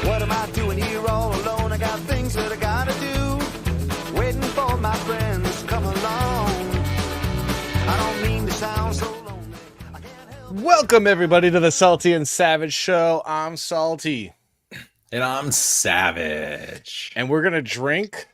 What am I doing here all alone? I got things that I gotta do. Waiting for my friends to come along. I don't mean to sound so lonely. I can't help. Welcome, everybody, to the Salty and Savage Show. I'm Salty. And I'm Savage. And we're going to drink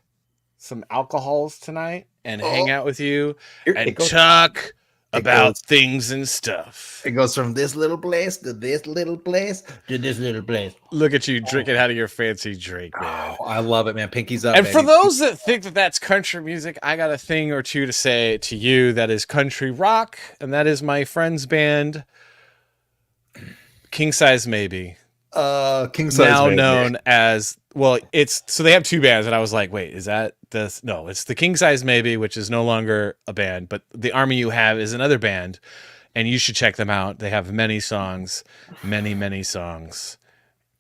some alcohols tonight and hang out with you and talk about things and stuff. It goes from this little place to this little place to this little place. Look at you drinking out of your fancy drink, man. Oh, I love it, man. Pinkies up, And baby. for those that think that that's country music, I got a thing or two to say to you that is country rock, and that is my friend's band, King Size Maybe. King Size Now Maybe. known as, well, it's, so they have two bands, and I was like, wait, is that this? No, it's the King Size Maybe, which is no longer a band, but the Army You Have is another band, and you should check them out. They have many songs, many songs.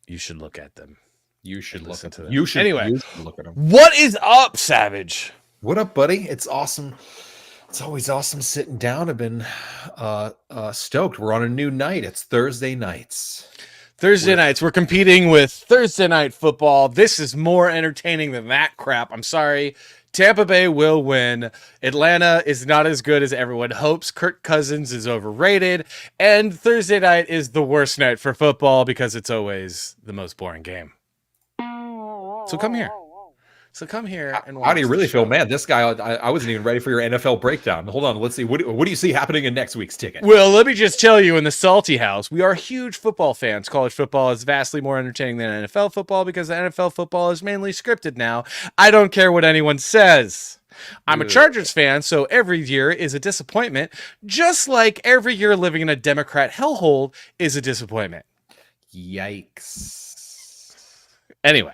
You should look at them. You should look Listen at to them. them. You should Anyway. look at them. What is up, Savage? What up, buddy? It's awesome. It's always awesome sitting down. I've been stoked. We're on a new night. It's Thursday nights. Thursday nights, we're competing with Thursday Night Football. This is more entertaining than that crap. I'm sorry. Tampa Bay will win. Atlanta is not as good as everyone hopes. Kirk Cousins is overrated. And Thursday night is the worst night for football because it's always the most boring game. So come here. And watch How do you really the feel, show. man? This guy, I wasn't even ready for your NFL breakdown. Hold on. Let's see. What do you see happening in next week's ticket? Well, let me just tell you, in the Salty House, we are huge football fans. College football is vastly more entertaining than NFL football because the NFL football is mainly scripted now. I don't care what anyone says. I'm a Chargers fan, so every year is a disappointment, just like every year living in a Democrat hellhole is a disappointment. Yikes. Anyway,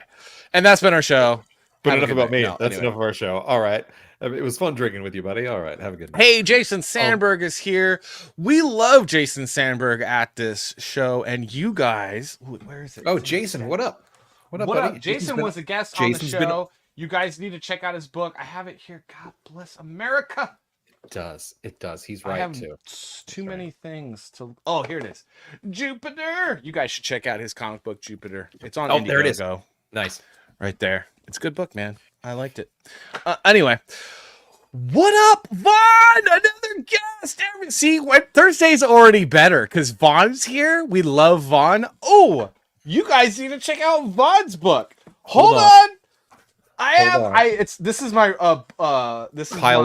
and that's been our show. But Have a enough good about night. me. No, That's anyway. enough of our show. All right. It was fun drinking with you, buddy. All right. Have a good night. Hey, Jason Sandberg is here. We love Jason Sandberg at this show, and you guys, where is it? Oh, Jason, what up? What up, buddy? Jason was a guest on the show. You guys need to check out his book. I have it here. God bless America. It does. He's I right, have too. too many things to. Oh, here it is. Jupiter. You guys should check out his comic book, Jupiter. It's on Indiegogo. There it is. Nice. Right there. It's a good book, man. I liked it. Anyway, what up, Vaughn? Another guest. See, Thursday's already better because Vaughn's here. We love Vaughn. Oh, you guys need to check out Vaughn's book. Hold on. This is my Pile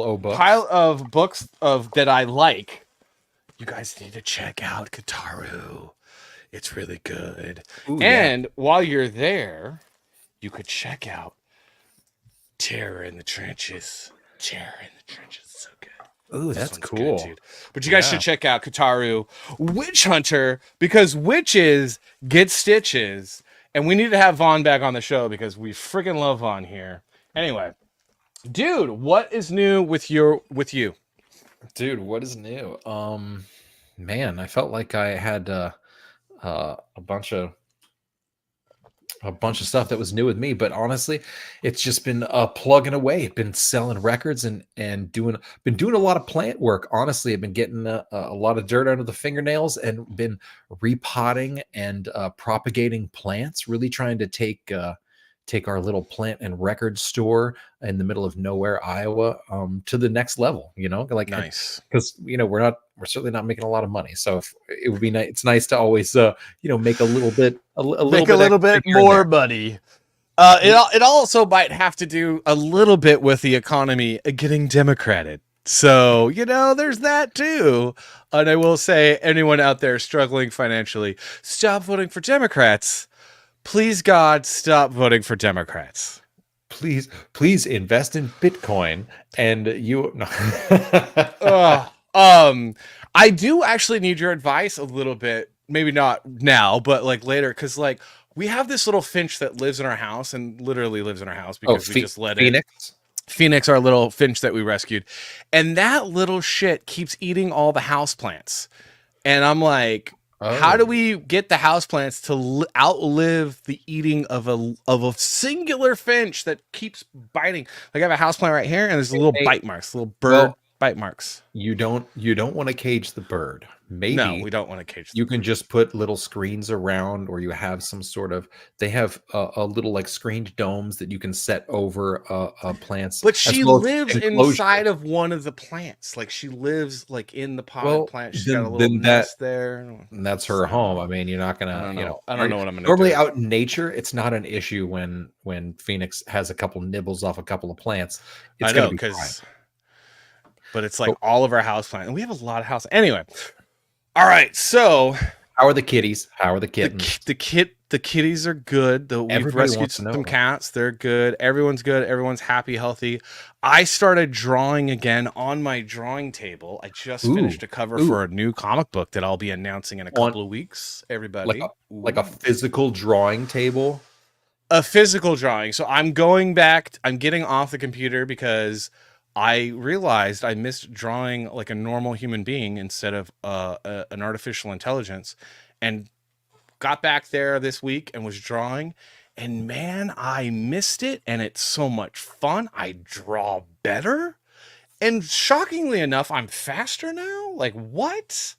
O books. pile of books that I like. You guys need to check out Kataru. It's really good. Ooh, and while you're there, you could check out Terror in the Trenches. Terror in the Trenches is so good. Ooh, This that's one's cool. good, dude. But you guys should check out Kataru Witch Hunter because witches get stitches. And we need to have Vaughn back on the show because we freaking love Vaughn here. Anyway, dude, what is new with you? Dude, what is new? Man, I felt like I had a bunch of a bunch of stuff that was new with me, but honestly, it's just been plugging away. Been selling records and doing a lot of plant work. Honestly, I've been getting a lot of dirt under the fingernails and been repotting and propagating plants. Really trying to take our little plant and record store in the middle of nowhere, Iowa, to the next level. Like Nice. because we're certainly not making a lot of money. So if it would be nice, it's nice to always make a little bit Make a little bit extra here and more there. money. It also might have to do a little bit with the economy getting democrated. So, there's that too. And I will say, anyone out there struggling financially, stop voting for Democrats. Please, God, stop voting for Democrats. Please invest in Bitcoin and you. No. I do actually need your advice a little bit. Maybe not now, but like later, because like we have this little finch that lives in our house and literally lives in our house because we just let Phoenix, our little finch that we rescued, and that little shit keeps eating all the houseplants. And I'm like, how do we get the houseplants to outlive the eating of a singular finch that keeps biting? Like I have a houseplant right here, and there's little bite marks, little bird bite marks. You don't want to cage the bird. Maybe no, we don't want to cage. You can just put little screens around, or you have some sort of. They have a little like screened domes that you can set over plants. But she lives inside of one of the plants. Like she lives like in the potted plant. She's got a little nest there. And that's her home. I mean, you're not gonna. I don't know what I'm gonna. Normally, do. Out in nature, it's not an issue when Phoenix has a couple nibbles off a couple of plants. It's gonna be fine. But it's like all of our houseplants, and we have a lot of house. Anyway. All right, so how are the kitties? How are the kittens? The kitties are good. We've rescued some cats. They're good. Everyone's good. Everyone's happy, healthy. I started drawing again on my drawing table. I just finished a cover for a new comic book that I'll be announcing in a couple of weeks. Everybody, like a physical drawing table. A physical drawing. So I'm going back. I'm getting off the computer because I realized I missed drawing like a normal human being instead of an artificial intelligence, and got back there this week and was drawing, and man, I missed it, and it's so much fun. I draw better, and shockingly enough, I'm faster now. Like what?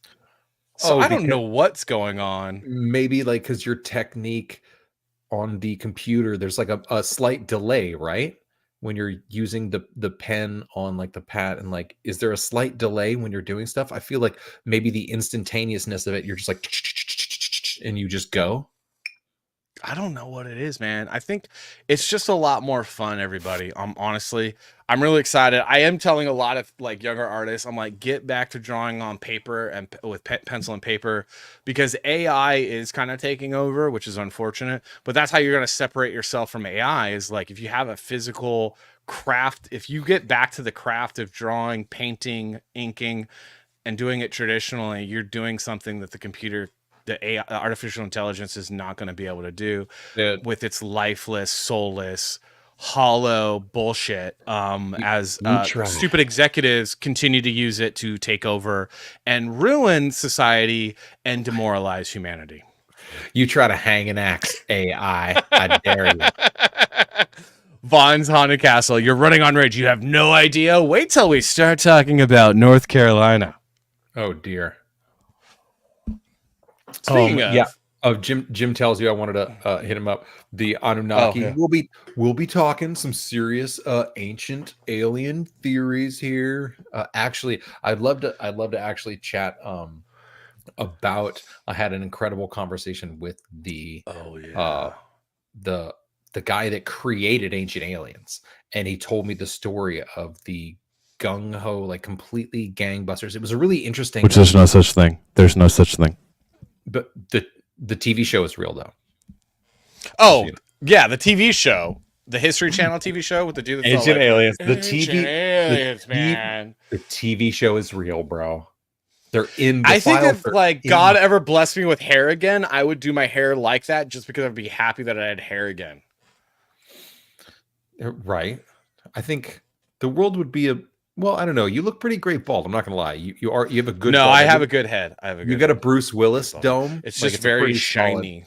So I don't know what's going on. Maybe like because your technique on the computer, there's like a slight delay, right? When you're using the pen on like the pad, and like, is there a slight delay when you're doing stuff? I feel like maybe the instantaneousness of it, you're just like, and you just go. I don't know what it is, man. I think it's just a lot more fun, everybody. Honestly, I'm really excited. I am telling a lot of like younger artists, I'm like, get back to drawing on paper and with pencil and paper, because AI is kind of taking over, which is unfortunate. But that's how you're going to separate yourself from AI, is like if you have a physical craft, if you get back to the craft of drawing, painting, inking, and doing it traditionally, you're doing something that the AI, artificial intelligence, is not going to be able to do with its lifeless, soulless, hollow bullshit. As stupid executives continue to use it to take over and ruin society and demoralize humanity. You try to hang an axe, AI. I dare you. Vaughn's Haunted Castle. You're running on rage. You have no idea. Wait till we start talking about North Carolina. Oh dear. Speaking of Jim tells you I wanted to hit him up. The Anunnaki. We'll be talking some serious ancient alien theories here. Actually, I'd love to actually chat about. I had an incredible conversation with the guy that created Ancient Aliens, and he told me the story of the gung ho, like completely gangbusters. It was a really interesting. Which there's no such thing. There's no such thing. But the TV show is real though. Oh yeah, the TV show, the History Channel TV show with the dude that's Ancient Aliens. The TV show is real, bro. They're in the I think if like in... God ever blessed me with hair again, I would do my hair like that just because I'd be happy that I had hair again. Right. I think the world would be well, I don't know. You look pretty great bald. I'm not gonna lie. You have a good. No, bald I head. have a good head. I have a good. You got a Bruce Willis dome. It's just very shiny.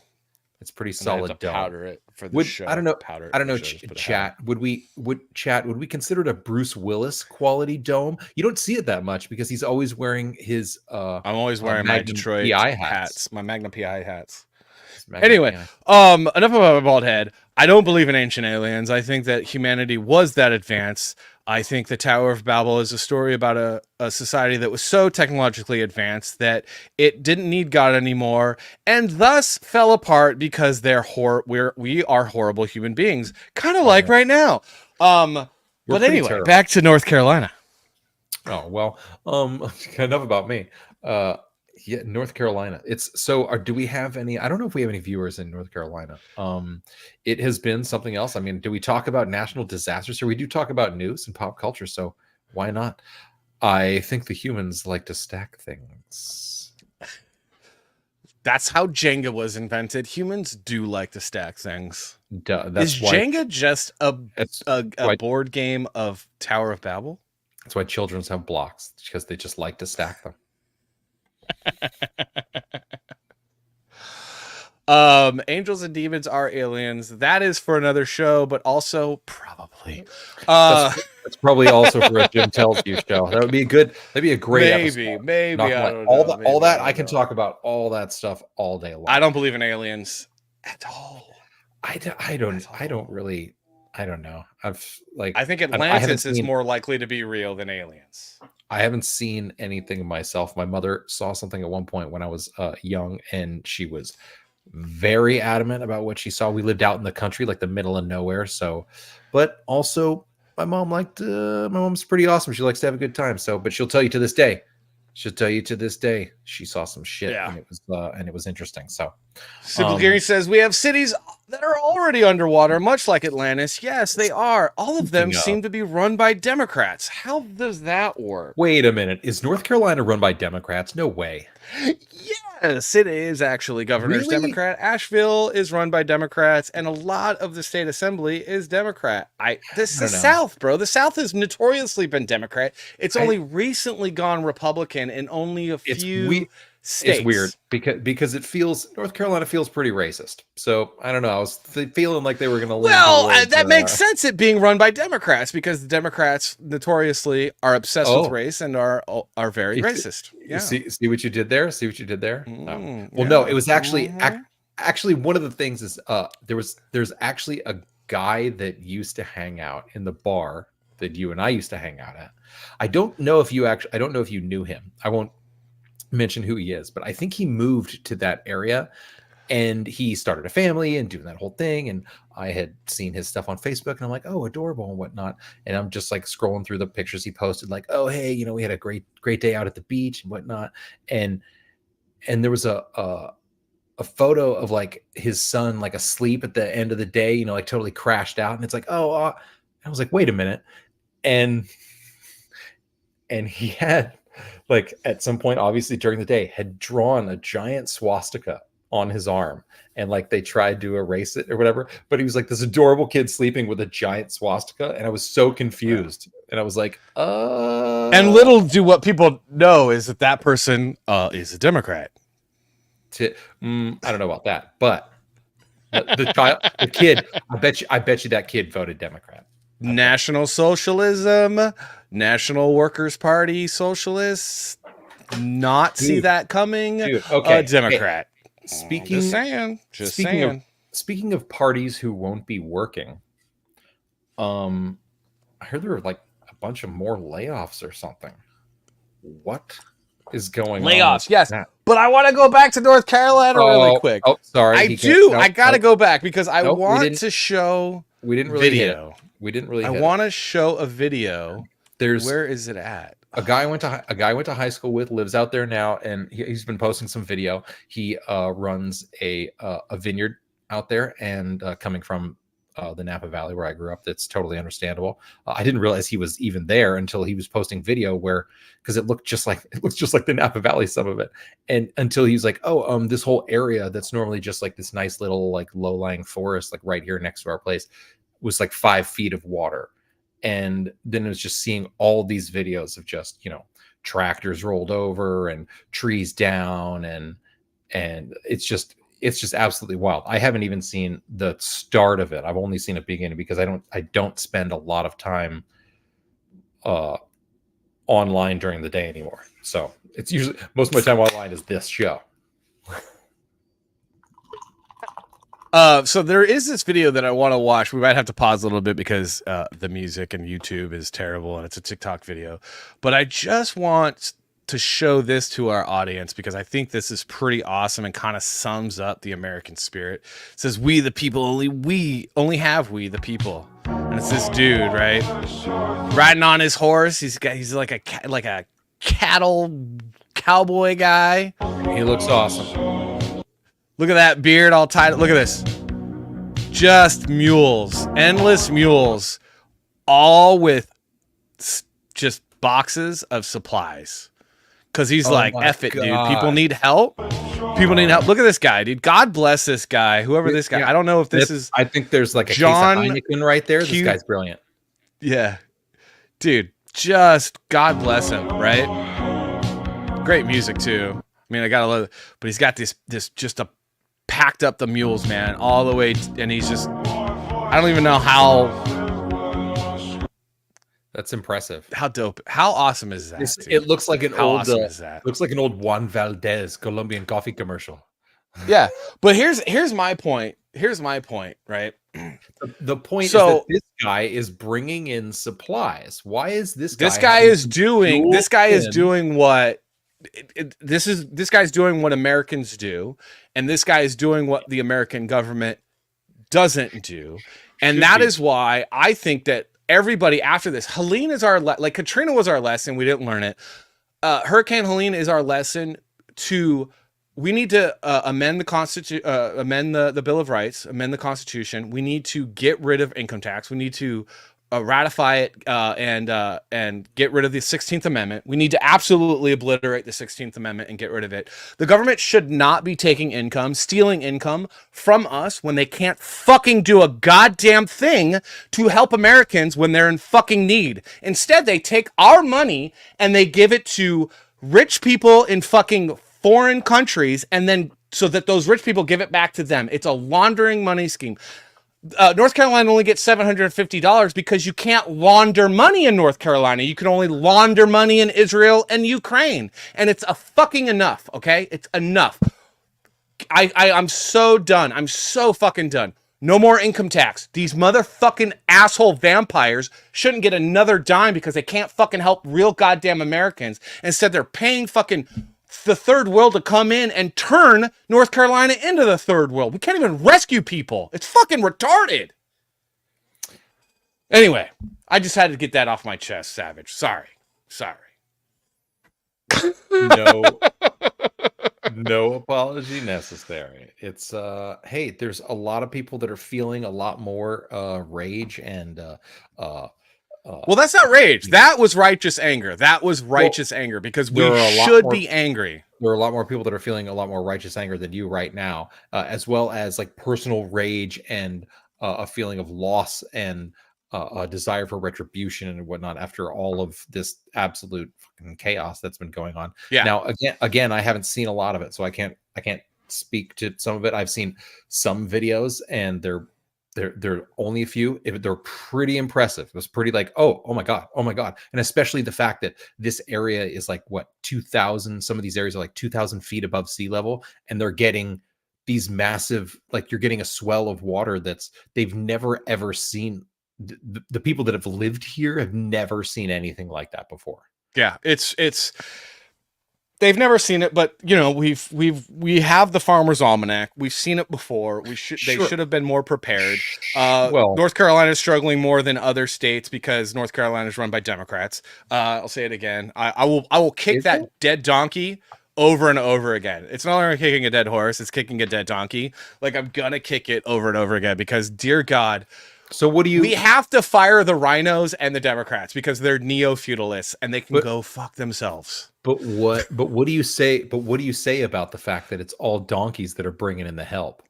It's pretty And then I have solid to dome. powder it for the Would show. I don't know. Powder it I don't for know. the show, just put it Chat. Would we consider it a Bruce Willis quality dome? You don't see it that much because he's always wearing his I'm always wearing my Magnum Detroit PI hats, my Magnum PI hats. His Magnum Anyway, PI. enough about my bald head. I don't believe in ancient aliens. I think that humanity was that advanced. I think the Tower of Babel is a story about a society that was so technologically advanced that it didn't need God anymore, and thus fell apart because we are horrible human beings, kind of like right now. But anyway, terrible. back to North Carolina. Oh well, enough about me. Yeah, North Carolina. Do we have any? I don't know if we have any viewers in North Carolina. It has been something else. I mean, do we talk about national disasters? Or we do talk about news and pop culture, so why not? I think the humans like to stack things. That's how Jenga was invented. Humans do like to stack things. Is Jenga just a board game of Tower of Babel? That's why children have blocks, because they just like to stack them. Angels and demons are aliens. That is for another show, but also probably that's probably also for a Jim Tells You show. That'd be a great episode. Maybe I don't all know. that, all that I can talk about all that stuff all day long. I don't believe in aliens at all. I don't really. I don't know. I think Atlantis is more likely to be real than aliens. I haven't seen anything myself. My mother saw something at one point when I was young, and she was very adamant about what she saw. We lived out in the country, like the middle of nowhere. So, but also my mom's pretty awesome. She likes to have a good time. So, but she'll tell you to this day, she saw some shit, and it was interesting. So, Simple Gary says we have cities that are already underwater, much like Atlantis. Yes, they are. All of them seem to be run by Democrats. How does that work? Wait a minute. Is North Carolina run by Democrats? No way. Yes, it is actually. Governor's Democrat. Asheville is run by Democrats, and a lot of the state assembly is Democrat. This is the South, bro. The South has notoriously been Democrat. It's only recently gone Republican in only a few states. It's weird because North Carolina feels pretty racist. So I don't know. I was feeling like they were going to. Well, that makes sense. It being run by Democrats because the Democrats notoriously are obsessed with race and are very racist. Yeah. See what you did there. No, it was actually actually one of the things is there's actually a guy that used to hang out in the bar that you and I used to hang out at. I don't know if you knew him. I won't mention who he is, but I think he moved to that area and he started a family and doing that whole thing. And I had seen his stuff on Facebook and I'm like, oh, adorable and whatnot. And I'm just like scrolling through the pictures he posted, like, oh, hey, we had a great day out at the beach and whatnot. And there was a photo of like his son, like asleep at the end of the day, like totally crashed out. And it's like, I was like, wait a minute. And he had, like, at some point, obviously during the day, had drawn a giant swastika on his arm, and like they tried to erase it or whatever. But he was like this adorable kid sleeping with a giant swastika, and I was so confused. And I was like, And little do what people know is that person is a Democrat. I don't know about that, but the kid, I bet you that kid voted Democrat. National Socialism, National Workers Party Socialists, see that coming. Dude, okay. Democrat. Hey, speaking of parties who won't be working, I heard there were like a bunch of more layoffs or something. What is going on? Layoffs, yes. But I want to go back to North Carolina really quick. Oh, sorry. I got to go back because I want to show we didn't really video. We didn't really. I want to show a video. Where is it at? A guy I went to high school with lives out there now, and he's been posting some video. He runs a vineyard out there, and coming from the Napa Valley where I grew up, that's totally understandable. I didn't realize he was even there until he was posting video because it looks just like the Napa Valley, some of it, and until he was like, this whole area that's normally just like this nice little like low-lying forest, like right here next to our place, was like 5 feet of water. And then it was just seeing all these videos of just, tractors rolled over and trees down. And it's just, it's just absolutely wild. I haven't even seen the start of it. I've only seen a beginning because I don't spend a lot of time online during the day anymore. So it's usually most of my time online is this show. So there is this video that I want to watch. We might have to pause a little bit because the music and YouTube is terrible and it's a TikTok video. But I just want to show this to our audience because I think this is pretty awesome and kind of sums up the American spirit. It says, "We the people, only have we the people." And it's this dude, right? Riding on his horse. He's like a cattle cowboy guy. He looks awesome. Look at that beard all tied. Look at this. Just mules. Endless mules. All with just boxes of supplies. Because he's like, F it, dude. People need help. People need help. Look at this guy, dude. God bless this guy. Whoever this guy. I don't know if this is... I think there's like a John case of Heineken right there. This guy's brilliant. Yeah. Dude, just God bless him, right? Great music, too. I mean, I gotta love it. But he's got this just a packed up the mules, man, all the way, and he's just, I don't even know how. That's impressive. How dope. How awesome is that? It looks like an how old awesome is that? Looks like an old Juan Valdez Colombian coffee commercial. Yeah, but here's my point. Here's my point, right? The point is that this guy is bringing in supplies. Why is this guy? This guy is doing what this guy's doing what Americans do, and this guy is doing what the American government doesn't do. And that is why I think that everybody after this, Helene is our, like Katrina was our lesson. We didn't learn it. Hurricane Helene is our lesson we need to amend the Constitution, amend the Bill of Rights, amend the Constitution. We need to get rid of income tax. We need to ratify it and get rid of the 16th Amendment. We need to absolutely obliterate the 16th Amendment and get rid of it. The government should not be stealing income from us when they can't fucking do a goddamn thing to help Americans when they're in fucking need. Instead, they take our money and they give it to rich people in fucking foreign countries, and then so that those rich people give it back to them. It's a laundering money scheme. North Carolina only gets $750 because you can't launder money in North Carolina. You can only launder money in Israel and Ukraine. And it's a fucking enough, okay? It's enough. I'm so done. I'm so fucking done. No more income tax. These motherfucking asshole vampires shouldn't get another dime because they can't fucking help real goddamn Americans. Instead, they're paying fucking the third world to come in and turn North Carolina into the third world. We can't even rescue people. It's fucking retarded. Anyway, I just had to get that off my chest, Savage. Sorry. No apology necessary. It's hey, there's a lot of people that are feeling a lot more rage and well, that's not rage. That was righteous anger. Anger because we should be angry. There are a lot more people that are feeling a lot more righteous anger than you right now, as well as like personal rage and a feeling of loss and a desire for retribution and whatnot after all of this absolute fucking chaos that's been going on. Yeah. Now, again, I haven't seen a lot of it, so I can't speak to some of it. I've seen some videos, and they're only a few. They're pretty impressive. It was pretty like, oh my god, and especially the fact that this area is like what 2,000. Some of these areas are like 2,000 feet above sea level, and they're getting these massive, like you're getting a swell of water that's they've never ever seen. The people that have lived here have never seen anything like that before. Yeah, it's they've never seen it, but you know, we have the Farmer's Almanac. We've seen it before. They should have been more prepared. Well, North Carolina is struggling more than other states because North Carolina is run by Democrats. I'll say it again. I will kick that dead donkey over and over again. It's no longer kicking a dead horse, it's kicking a dead donkey. Like I'm gonna kick it over and over again because dear God. So what do you? We have to fire the rhinos and the Democrats because they're neo-feudalists and they can go fuck themselves. But what do you say? But what do you say about the fact that it's all donkeys that are bringing in the help?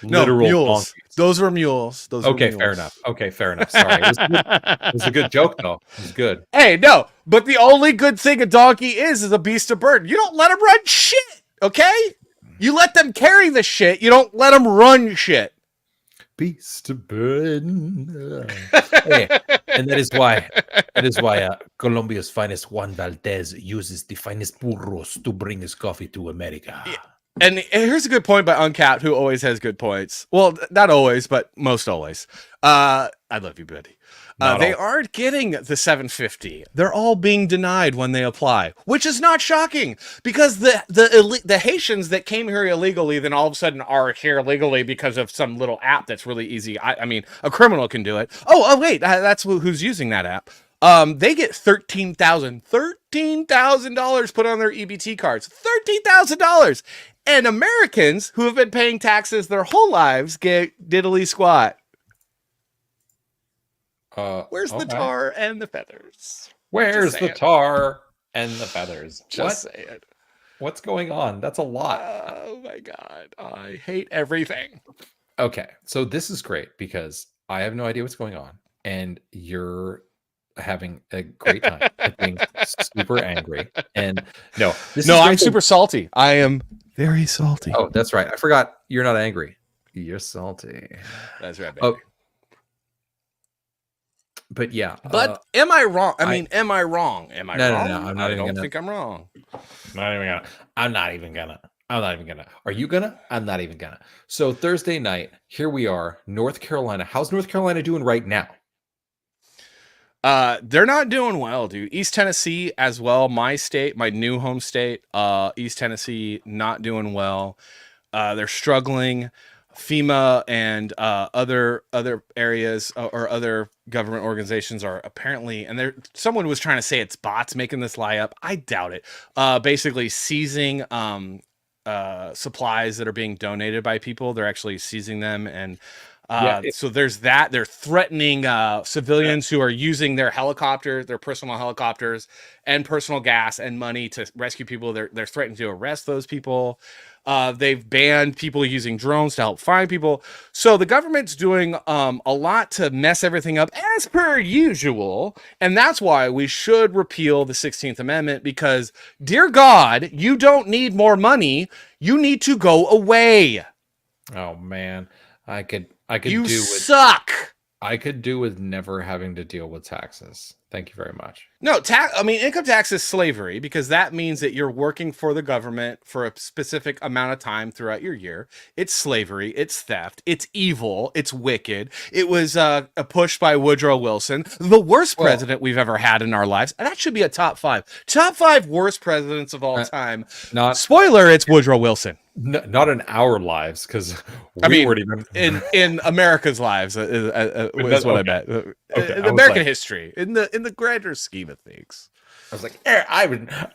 Literal mules. Donkeys. Those were mules. Fair enough. Okay, fair enough. Sorry, it was a good joke though. It was good. Hey, no, but the only good thing a donkey is a beast of burden. You don't let him run shit. Okay. You let them carry the shit. You don't let them run shit. Beast of burden. Hey, and that is why Colombia's finest Juan Valdez uses the finest burros to bring his coffee to America. Yeah. And here's a good point by Uncapped, who always has good points. Well, not always, but most always. I love you, buddy. They aren't getting the 750. They're all being denied when they apply, which is not shocking because the Haitians that came here illegally then all of a sudden are here legally because of some little app that's really easy. I mean, a criminal can do it. Oh wait, that's who's using that app. They get $13,000 put on their EBT cards. $13,000. And Americans who have been paying taxes their whole lives get diddly squat. Where's the tar and the feathers? Where's the tar and the feathers? Just say it. What's going on? That's a lot. Oh my God. I hate everything. Okay. So this is great because I have no idea what's going on. And you're having a great time being super angry. And I'm super salty. I am very salty. Oh, that's right. I forgot you're not angry. You're salty. That's right, baby. But yeah. But am I wrong? Am I wrong? Am I wrong? No. I'm not even gonna. Think I'm wrong. I'm not even gonna. Are you gonna? I'm not even gonna. So Thursday night, here we are, North Carolina. How's North Carolina doing right now? They're not doing well, dude. East Tennessee as well. My state, my new home state, East Tennessee, not doing well. They're struggling. FEMA and other areas or other government organizations are apparently, and someone was trying to say it's bots making this lie up. I doubt it. Basically seizing supplies that are being donated by people. They're actually seizing them, and so there's that. They're threatening civilians who are using their helicopters, their personal helicopters, and personal gas and money to rescue people. They're threatening to arrest those people. They've banned people using drones to help find people. So the government's doing a lot to mess everything up as per usual. And that's why we should repeal the 16th Amendment, because dear God, you don't need more money. You need to go away. Oh man, I could you suck. I could do with never having to deal with taxes. Thank you very much. No, income tax is slavery, because that means that you're working for the government for a specific amount of time throughout your year. It's slavery. It's theft. It's evil. It's wicked. It was a push by Woodrow Wilson, the worst president we've ever had in our lives. And that should be a top 5. Top 5 worst presidents of all time. Spoiler, it's Woodrow Wilson. Not in our lives, because weren't even in America's lives is what I meant. In American history, in the grander scheme of things. I was like, I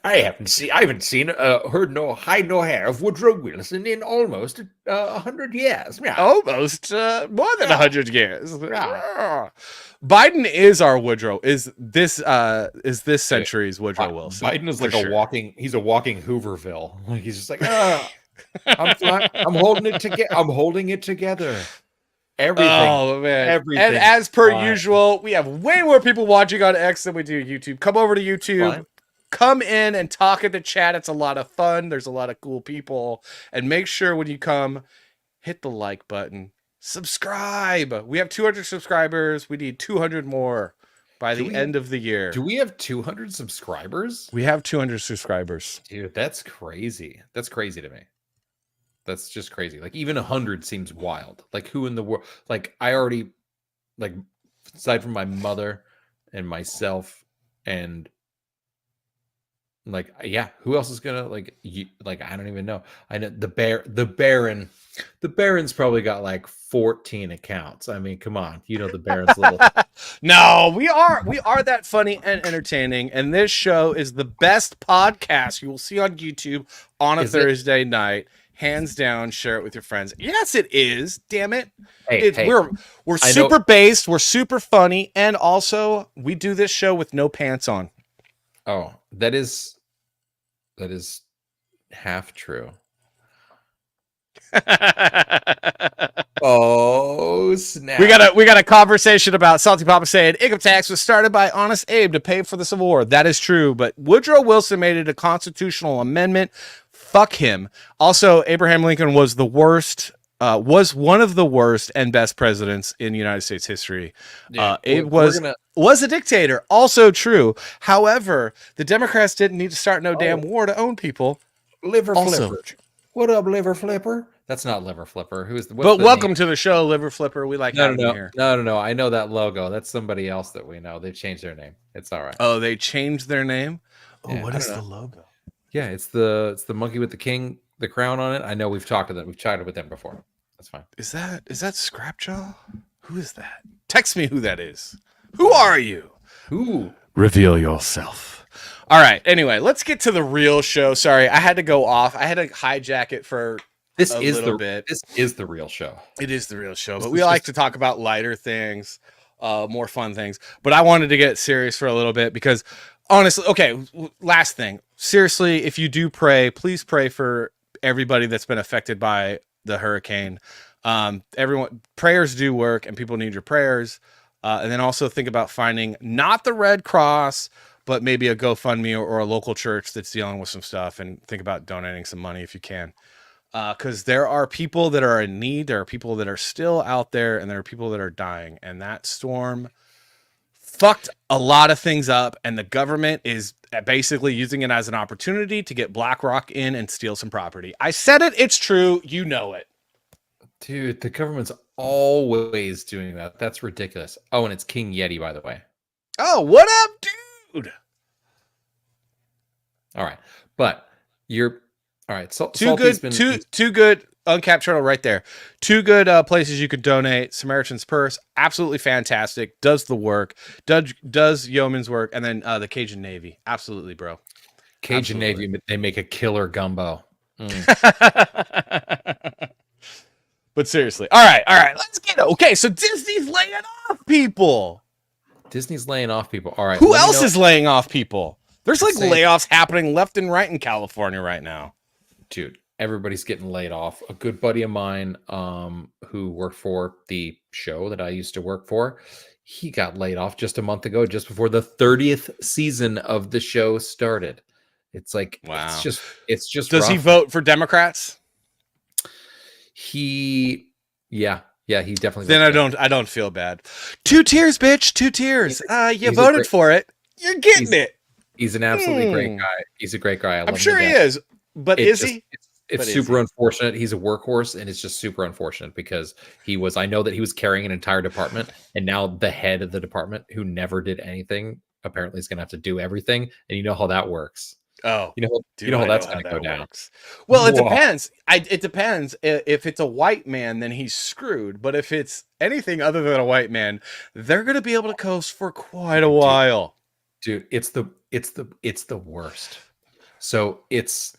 haven't seen, heard no hair of Woodrow Wilson in almost 100 years. Yeah. Almost more than 100 years. Yeah. Biden is our Woodrow. Is this century's Woodrow Wilson? Biden is like he's a walking Hooverville. Like he's just like, I'm holding it together. I'm holding it together. Everything. Oh man. Everything. And as per usual, we have way more people watching on X than we do YouTube. Come over to YouTube. Fine. Come in and talk in the chat. It's a lot of fun. There's a lot of cool people. And make sure when you come, hit the like button. Subscribe. We have 200 subscribers. We need 200 more by the end of the year. Do we have 200 subscribers? We have 200 subscribers. Dude, that's crazy. That's crazy to me. That's just crazy. Like even 100 seems wild. Like who in the world? Like I already, like aside from my mother and myself, and like who else is gonna like I don't even know. I know the Baron's probably got like 14 accounts. I mean, come on, the Baron's little. No, we are that funny and entertaining, and this show is the best podcast you will see on YouTube on a Thursday night. Hands down, share it with your friends. Yes, it is. Damn it. We're super based. We're super funny. And also, we do this show with no pants on. Oh, that is half true. Oh, snap. We got a conversation about Salty Papa saying income tax was started by Honest Abe to pay for the Civil War. That is true, but Woodrow Wilson made it a constitutional amendment. Fuck him. Also, Abraham Lincoln was the worst. Was one of the worst and best presidents in United States history. Abe was a dictator. Also true. However, the Democrats didn't need to start no damn war to own people. Liver Also Flipper. What up, Liver Flipper? That's not Liver Flipper. But welcome to the show, Liver Flipper. We like having you here. No. I know that logo. That's somebody else that we know. They've changed their name. It's all right. Oh, they changed their name? Oh, Yeah, what is the logo? Yeah, it's the monkey with the crown on it. I know we've talked to them. We've chatted with them before. That's fine. Is that Scrapjaw? Who is that? Text me who that is. Who are you? Who? Reveal yourself. All right. Anyway, let's get to the real show. Sorry, I had to go off. I had to hijack it for a little bit. This is the real show. It is the real show, but we like to talk about lighter things, more fun things. But I wanted to get serious for a little bit because honestly, okay, last thing. Seriously, if you do pray, please pray for everybody that's been affected by the hurricane. Everyone, prayers do work and people need your prayers. And then also think about finding not the Red Cross, but maybe a GoFundMe or a local church that's dealing with some stuff, and think about donating some money if you can. Because there are people that are in need. There are people that are still out there, and there are people that are dying. And that storm fucked a lot of things up, and the government is basically using it as an opportunity to get BlackRock in and steal some property. I said it. It's true. You know it. Dude, the government's always doing that. That's ridiculous. Oh, and it's King Yeti, by the way. Oh, what up, dude? All right. But you're all right. So too good. Uncapped turtle right there. Two good places you could donate. Samaritan's Purse, absolutely fantastic. Does the work. Does yeoman's work. And then the Cajun Navy. Absolutely, bro. Cajun Navy, they make a killer gumbo. But seriously. All right. Let's get it. Okay, so Disney's laying off people. Disney's laying off people. All right. Who else is laying off people? There's like layoffs happening left and right in California right now. Dude, everybody's getting laid off. A good buddy of mine who worked for the show that I used to work for, he got laid off just a month ago, just before the 30th season of the show started. It's like, wow. It's just Does he vote for Democrats? He definitely. Then I don't feel bad. 2 tiers, bitch. 2 tiers. You voted for it. You're getting it. He's an absolutely great guy. He's a great guy. I'm sure he is. But is he? It's super unfortunate. He's a workhorse, and it's just super unfortunate because I know that he was carrying an entire department, and now the head of the department, who never did anything, apparently is going to have to do everything. And you know how that works. Oh, you know how that's going to go down. Well, it depends. It depends. If it's a white man, then he's screwed. But if it's anything other than a white man, they're going to be able to coast for quite a while. Dude, it's the worst. So it's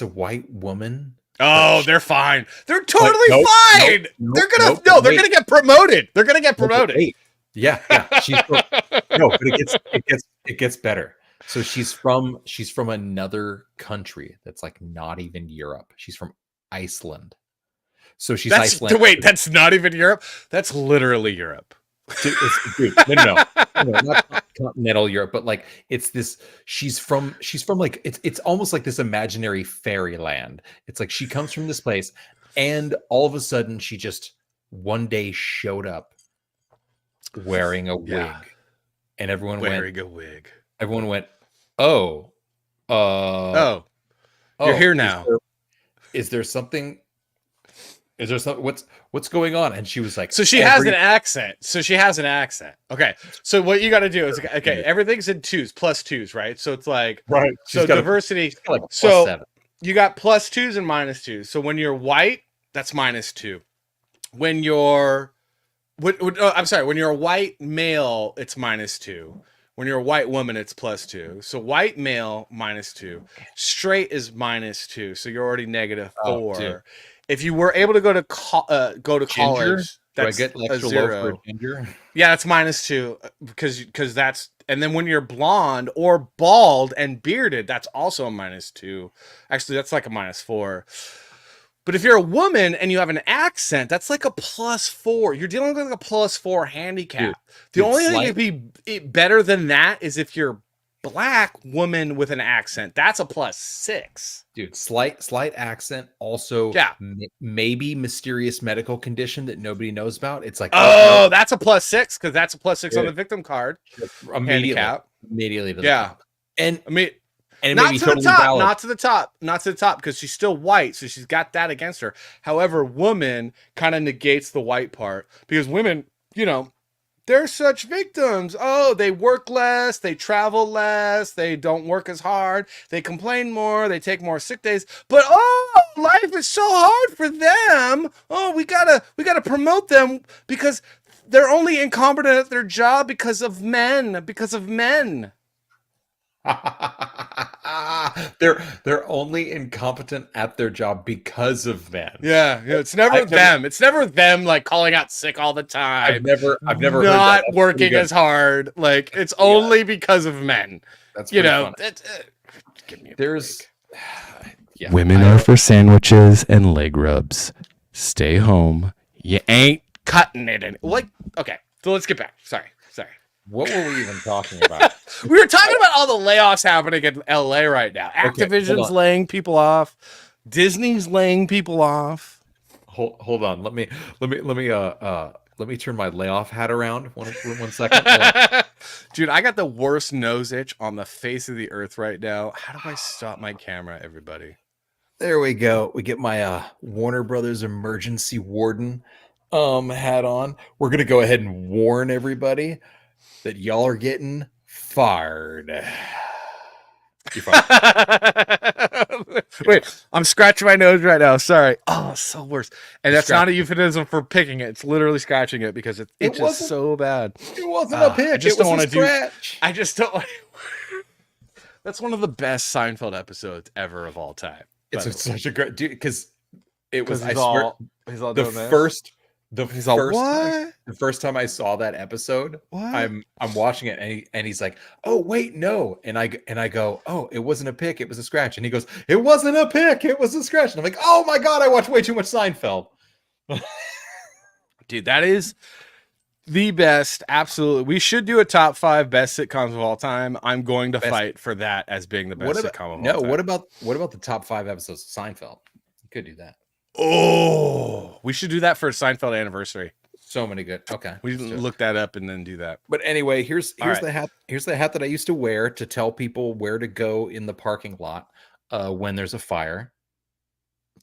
a white woman. Oh, they're fine. They're totally fine. They're gonna get promoted. They're gonna get promoted. Yeah. But it gets better. So she's from another country that's like not even Europe. She's from Iceland. So she's Icelandic. Wait, that's not even Europe? That's literally Europe. Dude, no, not continental Europe, but like it's this. She's from like it's almost like this imaginary fairyland. It's like she comes from this place, and all of a sudden she just one day showed up wearing a wig, and everyone went, oh, you're here now. Is there something? What's going on? And she was like, so she has an accent. Okay. So what you got to do is, okay, everything's in twos, plus twos, right? So it's like, right. So diversity. So 7. You got plus twos and minus twos. So when you're white, that's -2. When you're, when you're a white male, it's -2. When you're a white woman, it's +2. So white male, -2. Straight is -2. So you're already -4. If you were able to go to college, that's do I get a 0. Ginger? Yeah, that's -2 because that's, and then when you're blonde or bald and bearded, that's also a -2. Actually, that's like a -4. But if you're a woman and you have an accent, that's like a +4. You're dealing with like a +4 handicap. The only thing that could be better than that is if you're black woman with an accent. That's a +6. Dude, slight accent. Also, maybe mysterious medical condition that nobody knows about. It's like, oh, that's a +6 because that's a +6 on the victim card. Immediately to the top. And I mean, and not to the top, because she's still white, so she's got that against her. However, woman kind of negates the white part because women, you know, they're such victims. Oh, they work less, they travel less, they don't work as hard, they complain more, they take more sick days. But oh, life is so hard for them. Oh, we gotta promote them because they're only incompetent at their job because of men. They're only incompetent at their job because of men. Yeah, it's never them. It's never them like calling out sick all the time. I've never not heard that. working as hard. Like it's only because of men. That's you know. Give me a break. Women are for sandwiches and leg rubs. Stay home. You ain't cutting it in. Like okay, so let's get back. Sorry. What were we even talking about? We were talking about all the layoffs happening in LA right now. Activision's laying people off. Disney's laying people off. Hold on. Let me turn my layoff hat around one second. Dude, I got the worst nose itch on the face of the earth right now. How do I stop my camera, everybody? There we go. We get my Warner Brothers emergency warden hat on. We're gonna go ahead and warn everybody that y'all are getting fired. You're fired. Wait, I'm scratching my nose right now. Sorry. Oh, it's so worse. And that's not a euphemism for picking it. It's literally scratching it because it itches so bad. It wasn't a pick. I just don't want to scratch. I just don't want. That's one of the best Seinfeld episodes ever of all time. It's such a great dude because it was. He's all doing The first time I saw that episode, I'm watching it and he's like, "Oh wait, no," and I go, "Oh, it wasn't a pick, it was a scratch," and he goes, "It wasn't a pick, it was a scratch," and I'm like, "Oh my god, I watched way too much Seinfeld." Dude, that is the best. Absolutely, we should do a top 5 best sitcoms of all time. I'm going to fight for that as being the best sitcom of all time. What about the top 5 episodes of Seinfeld? You could do that. Oh, we should do that for a Seinfeld anniversary. So many good. Okay, we look that up and then do that. But anyway, here's the hat. Here's the hat that I used to wear to tell people where to go in the parking lot when there's a fire.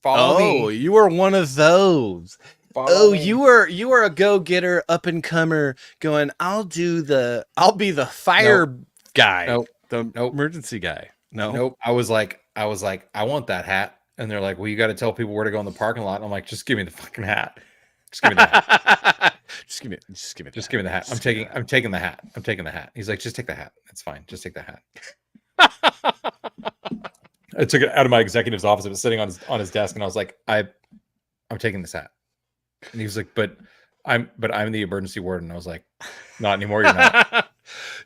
Follow me. You were one of those. Follow me. you were a go-getter, up and comer, going, I'll be the fire guy. The emergency guy. Nope. I was like, I want that hat. And they're like, well, you got to tell people where to go in the parking lot. And I'm like, just give me the fucking hat. Just give me the hat. just give me the hat. I'm taking the hat. I'm taking the hat. He's like, just take the hat. It's fine. Just take the hat. I took it out of my executive's office. It was sitting on his desk, and I was like, I'm taking this hat. And he was like, but I'm the emergency warden. I was like, not anymore. You're not.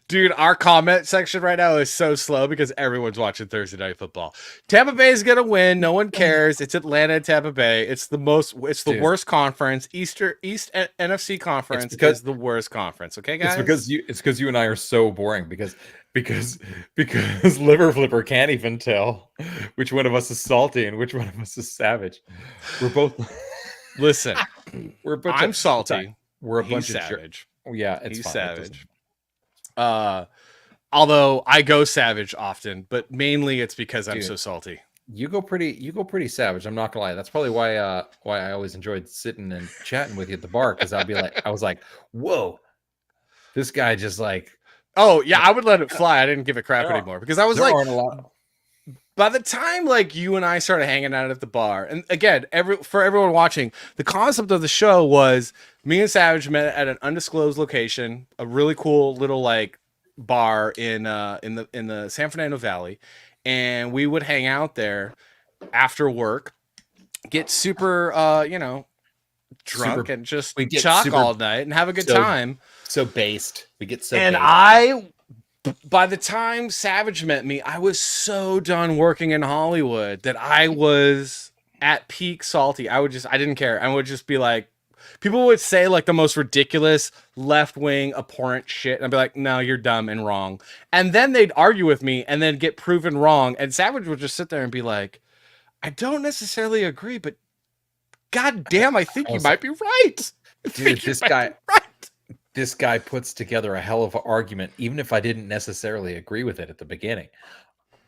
Dude, our comment section right now is so slow because everyone's watching Thursday Night Football. Tampa Bay is gonna win. No one cares. It's Atlanta and Tampa Bay. It's the worst conference. East NFC conference is the worst conference. Okay, guys. It's because you and I are so boring because Liver Flipper can't even tell which one of us is salty and which one of us is savage. We're both. Listen, I'm salty. We're a bunch of savage. Yeah, he's fine. Savage. Although I go savage often, but mainly it's because I'm so salty. You go pretty savage. I'm not gonna lie. That's probably why I always enjoyed sitting and chatting with you at the bar, because I was like, whoa, this guy just like, oh yeah, I would let it fly. I didn't give a crap anymore because I was like, by the time like you and I started hanging out at the bar, and again, for everyone watching, the concept of the show was me and Savage met at an undisclosed location, a really cool little like bar in the San Fernando Valley, and we would hang out there after work, get super drunk and just chalk all night and have a good time. So based, we get so. And by the time Savage met me, I was so done working in Hollywood that I was at peak salty, I didn't care. I would just be like, people would say like the most ridiculous left wing abhorrent shit, and I'd be like, no, you're dumb and wrong. And then they'd argue with me and then get proven wrong. And Savage would just sit there and be like, I don't necessarily agree, but god damn, I think you might be right. Dude, this guy puts together a hell of an argument, even if I didn't necessarily agree with it at the beginning.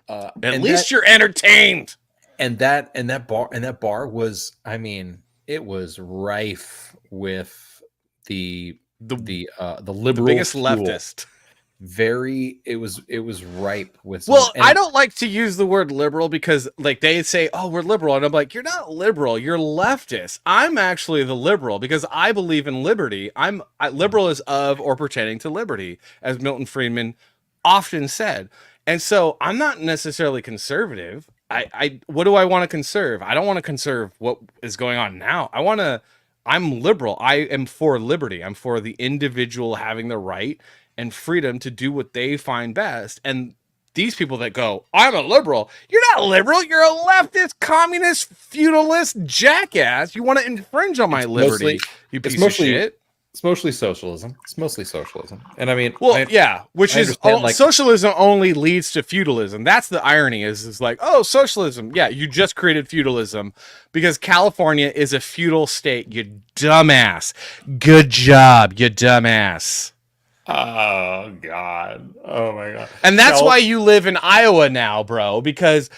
At least you're entertained. And that bar was, I mean, it was rife with the liberal, the biggest fuel. leftist. It was ripe with well, I don't like to use the word liberal because like they say, oh, we're liberal, and I'm like, you're not liberal, you're leftist. I'm actually the liberal because I believe in liberty. Liberal is of or pertaining to liberty, as Milton Friedman often said. And so I'm not necessarily conservative. What do I want to conserve? I don't want to conserve what is going on now. I'm liberal. I am for liberty. I'm for the individual having the right and freedom to do what they find best. And these people that go, I'm a liberal, you're not liberal, you're a leftist, communist, feudalist jackass. You want to infringe on my liberty, you piece of shit. It's mostly socialism. And I mean, socialism only leads to feudalism. That's the irony is like, oh, socialism. Yeah, you just created feudalism because California is a feudal state, you dumbass. Good job, you dumbass. Oh God. Oh my God. And that's why you live in Iowa now, bro, because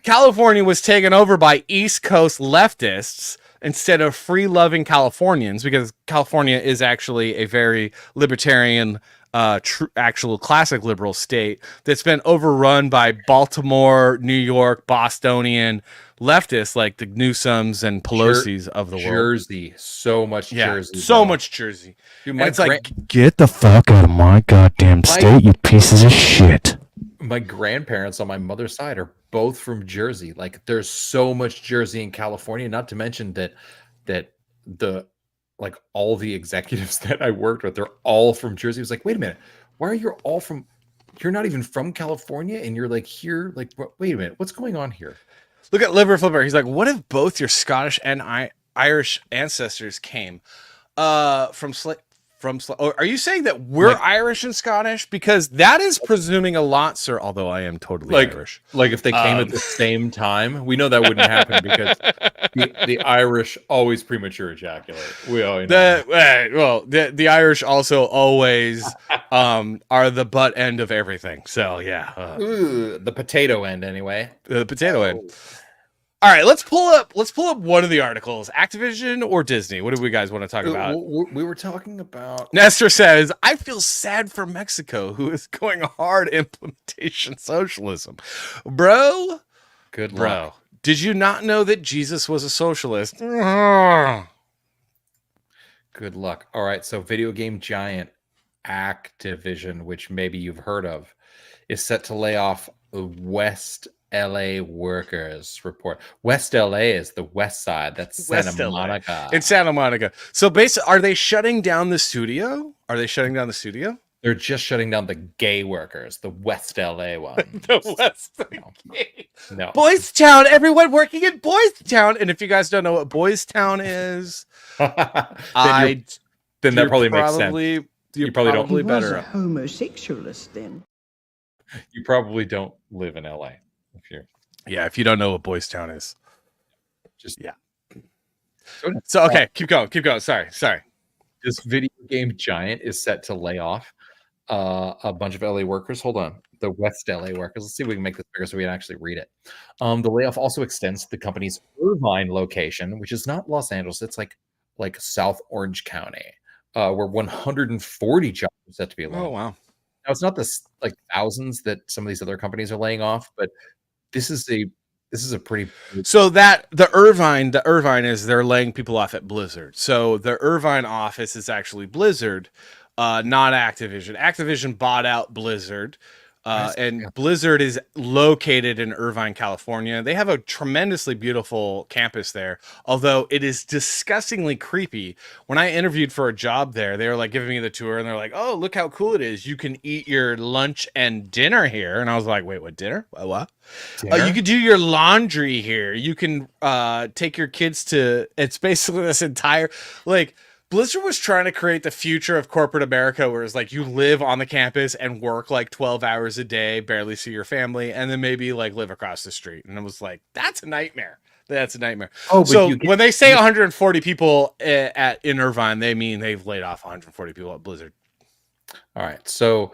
California was taken over by East Coast leftists instead of free-loving Californians, because California is actually a very libertarian, actual classic liberal state that's been overrun by Baltimore, New York, Bostonian leftists like the Newsoms and Pelosi's of the world. Jersey, so much Jersey. So much Jersey. Dude, it's like, get the fuck out of my goddamn state, you pieces of shit. My grandparents on my mother's side are both from Jersey. Like, there's so much Jersey in California. Not to mention that the like all the executives that I worked with, they're all from Jersey. It was like, wait a minute, why are you all from? You're not even from California, and you're like here. Like, wait a minute, what's going on here? Look at Liver Flipper. He's like, what if both your Scottish and Irish ancestors came from or are you saying that we're Irish and Scottish? Because that is presuming a lot, sir, although I am totally Irish. Like if they came at the same time, we know that wouldn't happen because the Irish always premature ejaculate. We all know. The Irish also always are the butt end of everything. So yeah. The potato end anyway. The potato end. All right, let's pull up one of the articles. Activision or Disney? What do we guys want to talk about? We were talking about... Nestor says, I feel sad for Mexico, who is going hard implementation socialism. Bro. Good luck. Did you not know that Jesus was a socialist? Good luck. All right, so video game giant Activision, which maybe you've heard of, is set to lay off West LA workers report. West LA is the west side. That's Santa Monica. It's Santa Monica. So basically, are they shutting down the studio? They're just shutting down the gay workers, the West LA ones. The West. No. Boys Town. Everyone working in Boys Town. And if you guys don't know what Boys Town is, then that probably makes sense. You probably don't. Better. Homosexualist then. You probably don't live in LA. If you don't know what Boys Town is, yeah. So okay, keep going. Sorry. This video game giant is set to lay off a bunch of LA workers. Hold on, the West LA workers. Let's see if we can make this bigger so we can actually read it. The layoff also extends to the company's Irvine location, which is not Los Angeles. It's like South Orange County, where 140 jobs are set to be laid. Oh wow! Now it's not the thousands that some of these other companies are laying off, but this is a pretty. So that the Irvine is they're laying people off at Blizzard. So the Irvine office is actually Blizzard, not Activision. Activision bought out Blizzard And Blizzard is located in Irvine, California. They have a tremendously beautiful campus there, although it is disgustingly creepy. When I interviewed for a job there, they were like giving me the tour and they're like, oh, look how cool it is. You can eat your lunch and dinner here. And I was like, wait, what, dinner? What? You can do your laundry here. You can take your kids to, it's basically this entire, like, Blizzard was trying to create the future of corporate America, where it's like you live on the campus and work like 12 hours a day, barely see your family, and then maybe like live across the street. And it was like, that's a nightmare. That's a nightmare. Oh, so when they say 140 people in Irvine, they mean they've laid off 140 people at Blizzard. All right. So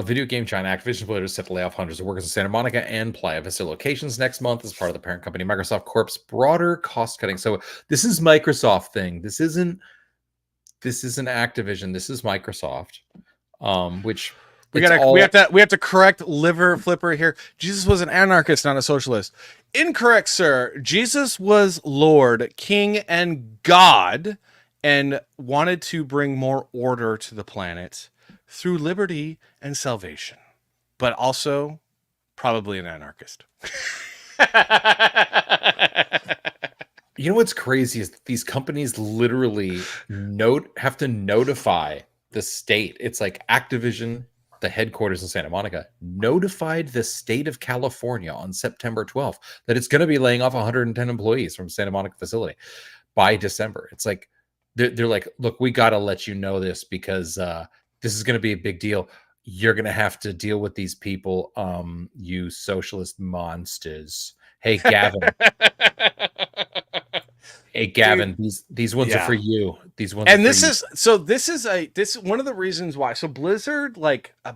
video game giant Activision Blizzard is set to lay off hundreds of workers in Santa Monica and Playa Vista locations next month as part of the parent company Microsoft Corp's broader cost cutting. So this is Microsoft thing. This isn't Activision. This is Microsoft. Which we have to correct liver flipper here. Jesus was an anarchist, not a socialist. Incorrect, sir. Jesus was Lord, King, and God, and wanted to bring more order to the planet through liberty and salvation, but also probably an anarchist. You know what's crazy is these companies literally have to notify the state. It's like Activision, the headquarters in Santa Monica, notified the state of California on September 12th that it's going to be laying off 110 employees from Santa Monica facility by December. It's like they're like, look, we got to let you know this because this is going to be a big deal. You're going to have to deal with these people, you socialist monsters. Hey, Gavin. Hey, Gavin, dude, these ones are for you. These ones, and this is one of the reasons why. So Blizzard, like I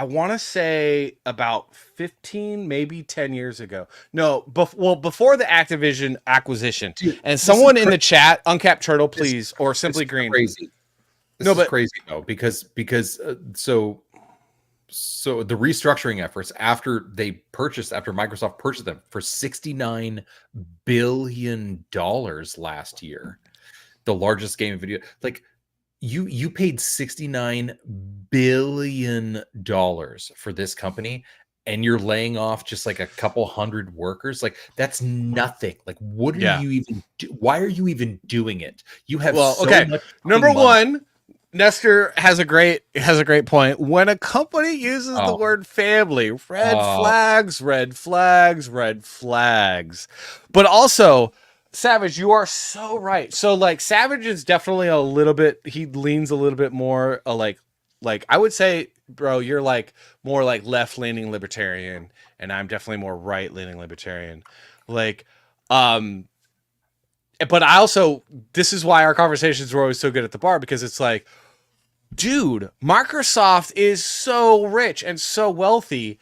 want to say about 15, maybe 10 years ago. No, before the Activision acquisition. Dude, and someone in the chat, Uncapped Turtle, please, or Simply Green. Crazy. This is crazy though, because so the restructuring efforts after Microsoft purchased them for $69 billion last year, the largest game video, like you paid $69 billion for this company and you're laying off just like a couple hundred workers. Like that's nothing. Like what are you even why are you even doing it? You have much number money. One, Nestor has a great point. When a company uses the word family, red flags. But also, Savage, you are so right. So like Savage is definitely a little bit, he leans a little bit more like I would say, bro, you're like more like left-leaning libertarian and I'm definitely more right-leaning libertarian. Like but I also, this is why our conversations were always so good at the bar, because it's like, dude, Microsoft is so rich and so wealthy.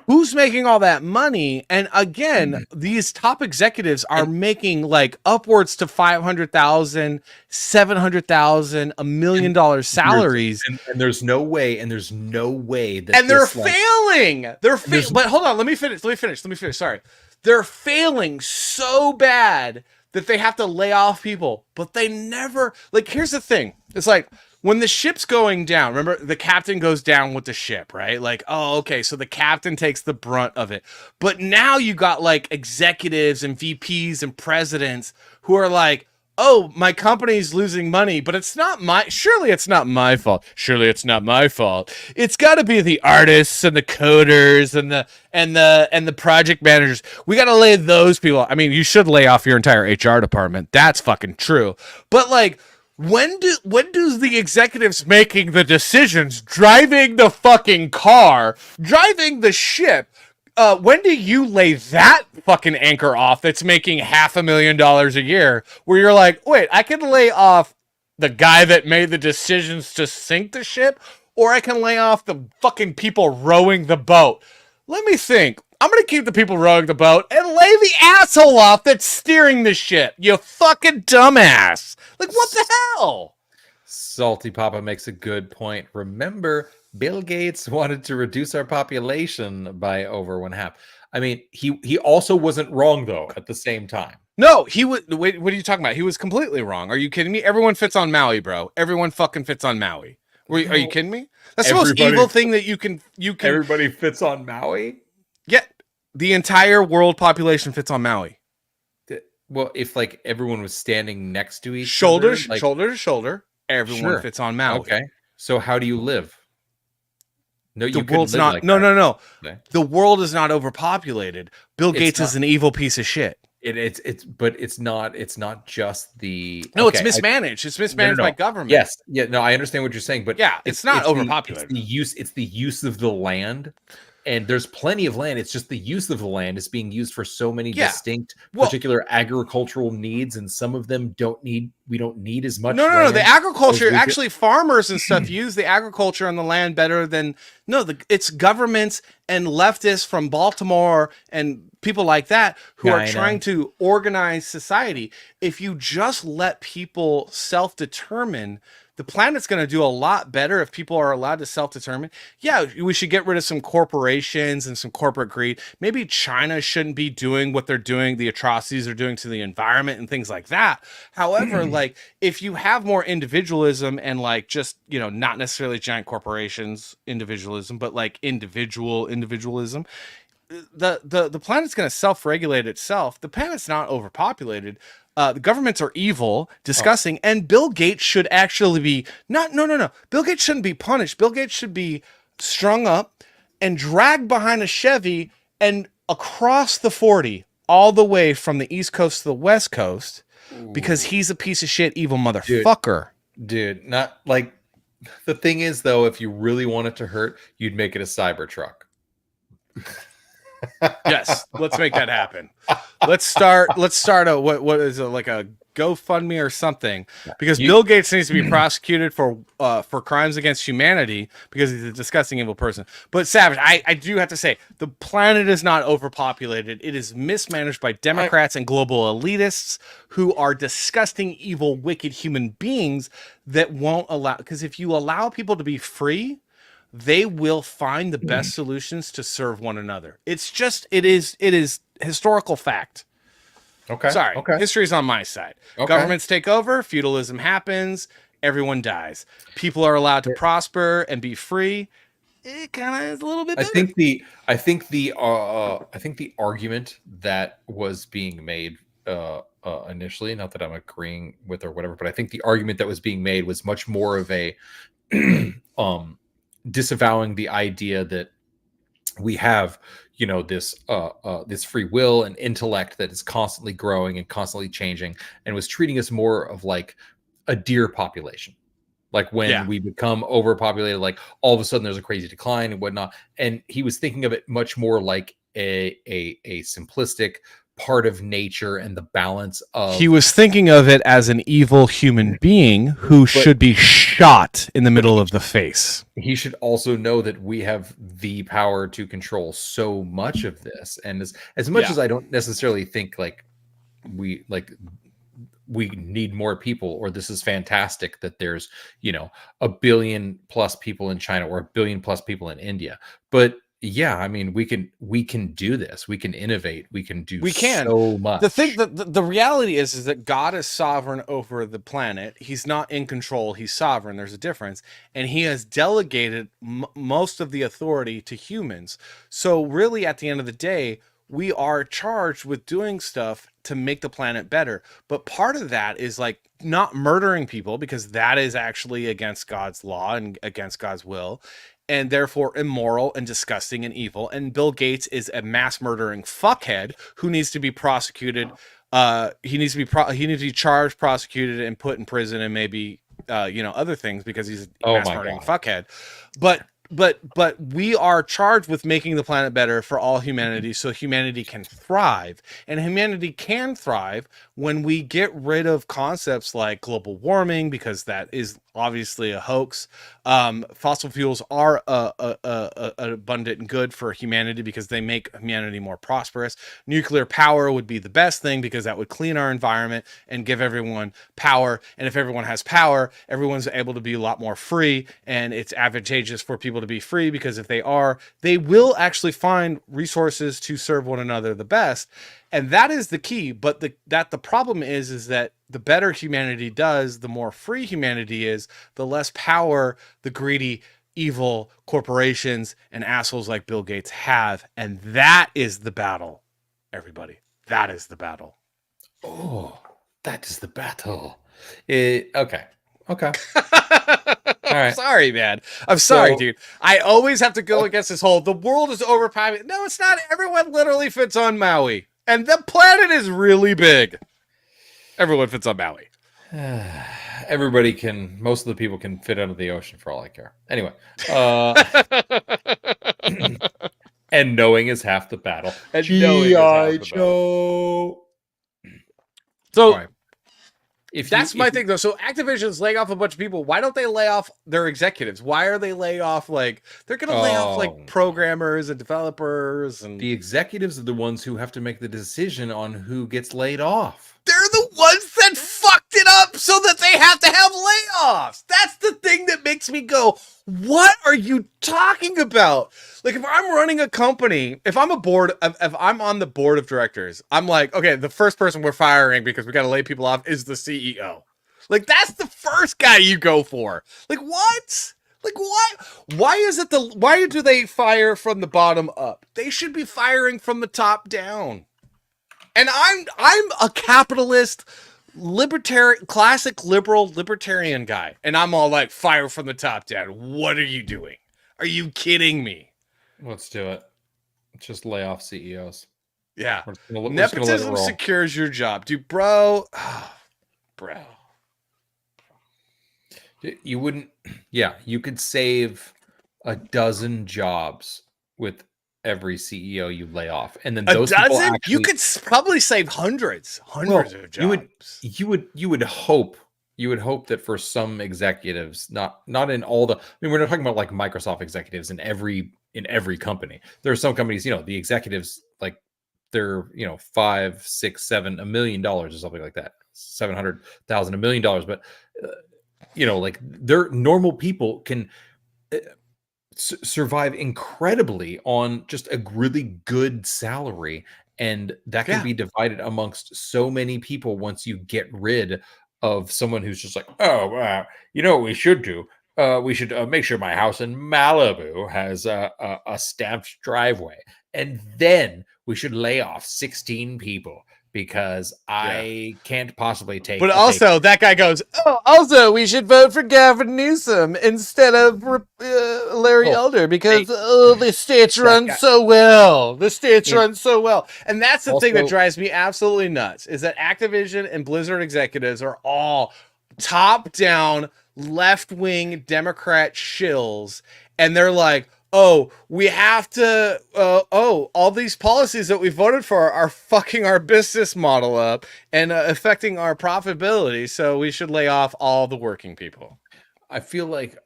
Who's making all that money? And again, these top executives are making like upwards to $500,000, $700,000, $1 million salaries. And there's no way that. And they're failing. But hold on, let me finish. Sorry. They're failing so bad that they have to lay off people, but they never, like, here's the thing. It's like when the ship's going down, remember the captain goes down with the ship, right? Like, oh, okay. So the captain takes the brunt of it, but now you got like executives and VPs and presidents who are like, oh, my company's losing money, but surely it's not my fault. It's got to be the artists and the coders and the project managers. We got to lay those people. I mean, you should lay off your entire HR department. That's fucking true. But like, when does the executives making the decisions, driving the fucking car, driving the ship, when do you lay that fucking anchor off that's making $500,000 a year, where you're like, wait, I can lay off the guy that made the decisions to sink the ship, or I can lay off the fucking people rowing the boat? Let me think. I'm going to keep the people rowing the boat and lay the asshole off that's steering the ship, you fucking dumbass. Like, what the hell? Salty Papa makes a good point. Remember, Bill Gates wanted to reduce our population by over 1/2. I mean, he also wasn't wrong though at the same time. No, he was. Wait, what are you talking about? He was completely wrong. Are you kidding me? Everyone fits on Maui, bro. Everyone fucking fits on Maui. Are you kidding me? That's the most Everybody- evil thing that you can. Everybody fits on Maui. Yeah, the entire world population fits on Maui. Well, if like everyone was standing next to each Shoulder other, like, shoulder to shoulder, everyone Sure. fits on Maui. Okay. So how do you live? No, The you couldn't world's live not. like No, that. no, no. Okay. The world is not overpopulated. Bill Gates is not. an evil piece of shit. But it's not just the No, okay, it's mismanaged. It's mismanaged no. by government. Yes, yeah, no, I understand what you're saying, but Yeah, it's not overpopulated. It's the use of the land, and there's plenty of land. It's just the use of the land is being used for so many distinct, particular agricultural needs, and some of them we don't need as much. No. The agriculture, as we actually, farmers and stuff use the agriculture on the land better than it's governments and leftists from Baltimore and people like that who are trying to organize society. If you just let people self-determine, the planet's going to do a lot better if people are allowed to self-determine. Yeah, we should get rid of some corporations and some corporate greed. Maybe China shouldn't be doing what they're doing, the atrocities they're doing to the environment and things like that. However, like if you have more individualism and like just, not necessarily giant corporations individualism, but like individualism, the planet's going to self-regulate itself. The planet's not overpopulated. The governments are evil, disgusting, and Bill Gates should actually be no. Bill Gates shouldn't be punished. Bill Gates should be strung up and dragged behind a Chevy and across the 40, all the way from the East Coast to the West Coast, because he's a piece of shit, evil motherfucker. Dude, not like the thing is though, if you really want it to hurt, you'd make it a Cybertruck. Yes, let's make that happen. Let's start a what is it, like a GoFundMe or something, because Bill Gates needs to be prosecuted for crimes against humanity because he's a disgusting evil person. But Savage, I do have to say, the planet is not overpopulated. It is mismanaged by Democrats and global elitists who are disgusting, evil, wicked human beings that won't allow, because if you allow people to be free, they will find the best solutions to serve one another. It is historical fact. Okay. Sorry. Okay. History's on my side. Okay. Governments take over, feudalism happens, everyone dies. People are allowed to prosper and be free. It kind of is a little bit better. I think the argument that was being made initially, not that I'm agreeing with or whatever, but I think the argument that was being made was much more of a disavowing the idea that we have, this free will and intellect that is constantly growing and constantly changing, and was treating us more of like a deer population. Like when we become overpopulated, like all of a sudden there's a crazy decline and whatnot. And he was thinking of it much more like a simplistic part of nature and the balance of. He was thinking of it as an evil human being who should be shot in the middle of the face. He should also know that we have the power to control so much of this. And as much as I don't necessarily think like we need more people, or this is fantastic that there's, 1 billion plus people in China or 1 billion plus people in India. But yeah, I mean, we can do this. We can innovate. We can do so much. The thing, the reality is that God is sovereign over the planet. He's not in control. He's sovereign. There's a difference. And he has delegated most of the authority to humans. So really, at the end of the day, we are charged with doing stuff to make the planet better. But part of that is like not murdering people, because that is actually against God's law and against God's will, and therefore immoral and disgusting and evil. And Bill Gates is a mass murdering fuckhead who needs to be prosecuted. He needs to be charged, prosecuted, and put in prison, and maybe other things, because he's a mass murdering fuckhead. But we are charged with making the planet better for all humanity, so humanity can thrive. And humanity can thrive when we get rid of concepts like global warming, because that is obviously a hoax. Fossil fuels are abundant and good for humanity because they make humanity more prosperous. Nuclear power would be the best thing, because that would clean our environment and give everyone power. And if everyone has power, everyone's able to be a lot more free, and it's advantageous for people to be free, because if they will actually find resources to serve one another the best. And that is the key. But the problem is that the better humanity does, the more free humanity is, the less power the greedy, evil corporations and assholes like Bill Gates have. And that is the battle, everybody. That is the battle. Oh, that is the battle. Okay. All right. Sorry, man. I'm sorry, So- dude. I always have to go against this whole, the world is overpopulated. No, it's not. Everyone literally fits on Maui. And the planet is really big. Everyone fits on Maui. Most of the people can fit under the ocean for all I care. Anyway. And knowing is half the battle. And knowing is half the battle. Joe. So All right. that's my thing, though. So Activision's laying off a bunch of people. Why don't they lay off their executives? Why are they laying off, like, they're going to lay off, like, programmers and developers? And The executives are the ones who have to make the decision on who gets laid off. they're the ones that fucked it up so that they have to have layoffs. That's the thing that makes me go, what are you talking about? Like, if I'm running a company, if I'm on the board of directors, I'm like, okay, the first person we're firing because we got to lay people off is the CEO. Like, that's the first guy you go for. Like, what? Like, why do they fire from the bottom up? They should be firing from the top down. And I'm a capitalist, classic liberal libertarian guy. And I'm all like, fire from the top down. What are you doing? Are you kidding me? Let's do it. Just lay off CEOs. Yeah. We're just gonna let it Nepotism roll. secures your job. Dude, bro. Bro. You wouldn't. Yeah, you could save a dozen jobs with every CEO you lay off, and then A those people dozen? actually, You could probably save hundreds of jobs. you would hope that for some executives, not in all the. I mean, we're not talking about like Microsoft executives in every company. There are some companies, the executives, like, they're $5, $6, $7, $1 million or something like that, $700,000, $1 million, but like, they're normal people can survive incredibly on just a really good salary, and that can be divided amongst so many people once you get rid of someone who's just like, what we should do, we should make sure my house in Malibu has a stamped driveway, and then we should lay off 16 people because I can't possibly take. But also, that guy goes, also, we should vote for Gavin Newsom instead of Larry Elder because, the states run so well. The states run so well. And that's the thing that drives me absolutely nuts, is that Activision and Blizzard executives are all top-down, left-wing Democrat shills, and they're like, we have to, all these policies that we voted for are fucking our business model up and affecting our profitability, so we should lay off all the working people. I feel like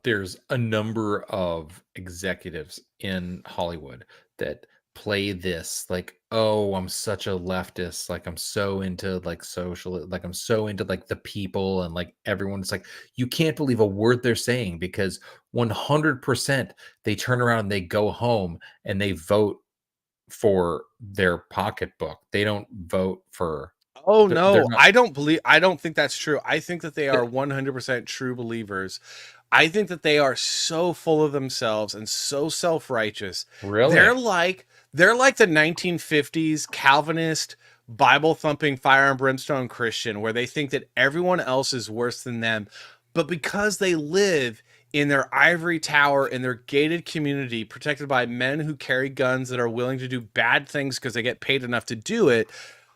there's a number of executives in Hollywood that play this like, I'm such a leftist, like I'm so into like social, like I'm so into like the people and like everyone's like, you can't believe a word they're saying, because 100% they turn around and they go home and they vote for their pocketbook. They don't vote for I don't think that's true. I think that they are 100% true believers. I think that they are so full of themselves and so self-righteous. Really? They're like the 1950s Calvinist, Bible-thumping, fire and brimstone Christian, where they think that everyone else is worse than them. But because they live in their ivory tower, in their gated community, protected by men who carry guns that are willing to do bad things because they get paid enough to do it,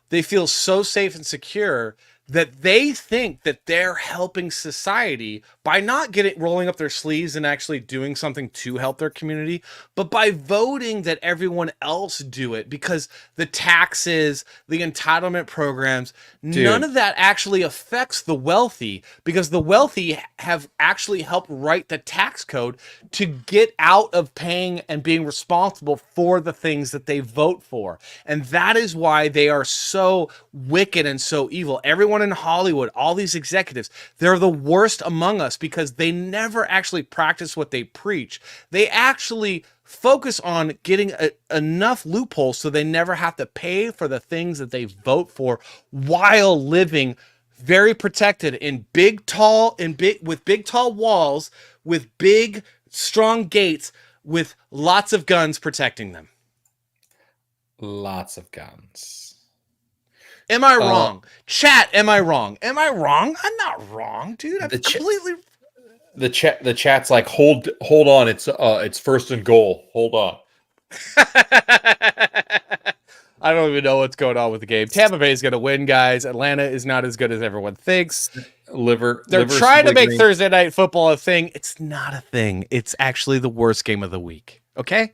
they feel so safe and secure that they think that they're helping society by not rolling up their sleeves and actually doing something to help their community, but by voting that everyone else do it, because the taxes, the entitlement programs, none of that actually affects the wealthy, because the wealthy have actually helped write the tax code to get out of paying and being responsible for the things that they vote for. And that is why they are so wicked and so evil. Everyone everyone in Hollywood, all these executives, they're the worst among us because they never actually practice what they preach. They actually focus on getting enough loopholes so they never have to pay for the things that they vote for while living very protected in big tall walls with big strong gates with lots of guns protecting them. Lots of guns. Am I wrong? Chat, am I wrong? Am I wrong? I'm not wrong, dude. I'm completely. The chat's like, hold on. It's first and goal. Hold on. I don't even know what's going on with the game. Tampa Bay is going to win, guys. Atlanta is not as good as everyone thinks. They're trying to make Thursday Night Football a thing. It's not a thing. It's actually the worst game of the week. Okay?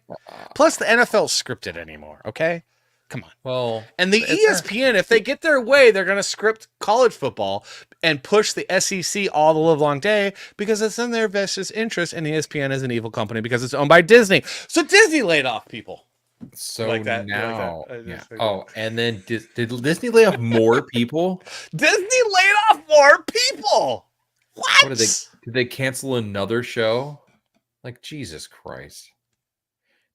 Plus, the NFL's scripted anymore. Okay? Come on. Well, and the ESPN, if they get their way, they're going to script college football and push the SEC all the livelong day because it's in their best interest. And ESPN is an evil company because it's owned by Disney. So Disney laid off people. So like that, now, like yeah. Oh, and then did Disney lay off more people? Disney laid off more people. What? Did they cancel another show? Like, Jesus Christ.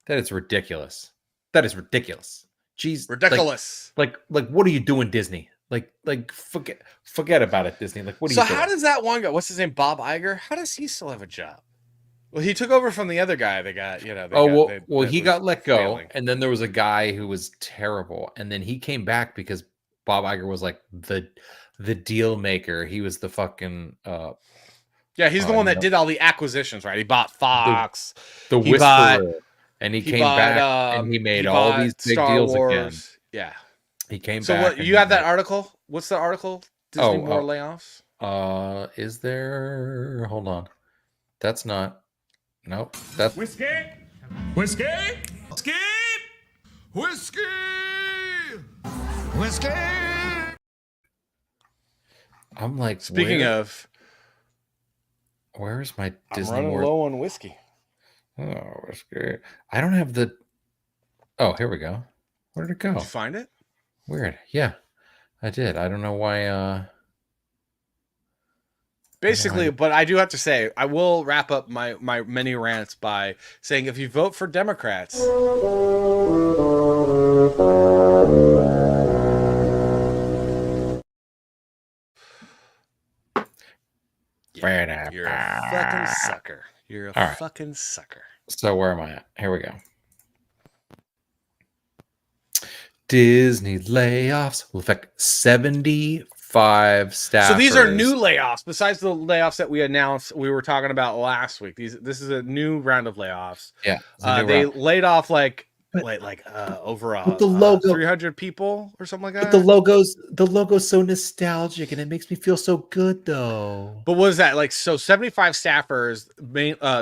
That is ridiculous. That is ridiculous. Jeez. Ridiculous. Like what are you doing, Disney? Like forget about it, Disney. Like, what are you doing? So how does that one go? What's his name? Bob Iger? How does he still have a job? Well, he took over from the other guy that got, he got let go. Failing. And then there was a guy who was terrible. And then he came back because Bob Iger was like the deal maker. He was the fucking he's the one that did all the acquisitions, right? He bought Fox, the Whisperer, and he came back and he made all these big Star deals Wars. again. Yeah. He came back. So what you have that article? What's the article? Disney more layoffs? Is there, hold on. That's not. Nope. That's whiskey. I'm like, speaking of, where's my Disney? I'm running low on whiskey. Oh, whiskey. I don't have the. Oh, here we go. Where did it go? Did you find it? Weird. Yeah, I did. I don't know why. Basically, but I do have to say, I will wrap up my many rants by saying if you vote for Democrats, you're a fucking sucker. You're a fucking sucker. So where am I at? Here we go. Disney layoffs will affect 75 staff. So these are new layoffs. Besides the layoffs that we announced, we were talking about last week. This is a new round of layoffs. Yeah, they laid off over 300 people or something like that. But the logo's so nostalgic and it makes me feel so good though. But what is that like? So 75 staffers,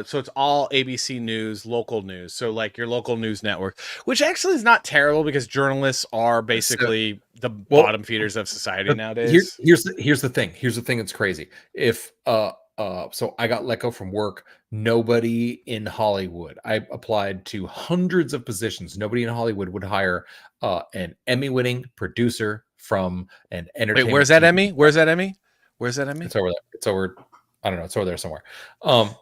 so it's all ABC News, local news. So like your local news network, which actually is not terrible because journalists are basically the bottom feeders of society nowadays. Here's the thing. Here's the thing that's crazy. If so I got let go from work. Nobody in Hollywood. I applied to hundreds of positions. Nobody in Hollywood would hire an Emmy-winning producer from an entertainment. Wait, where's that Emmy? Where's that Emmy? Where's that Emmy? It's over there. It's over. I don't know. It's over there somewhere. Hold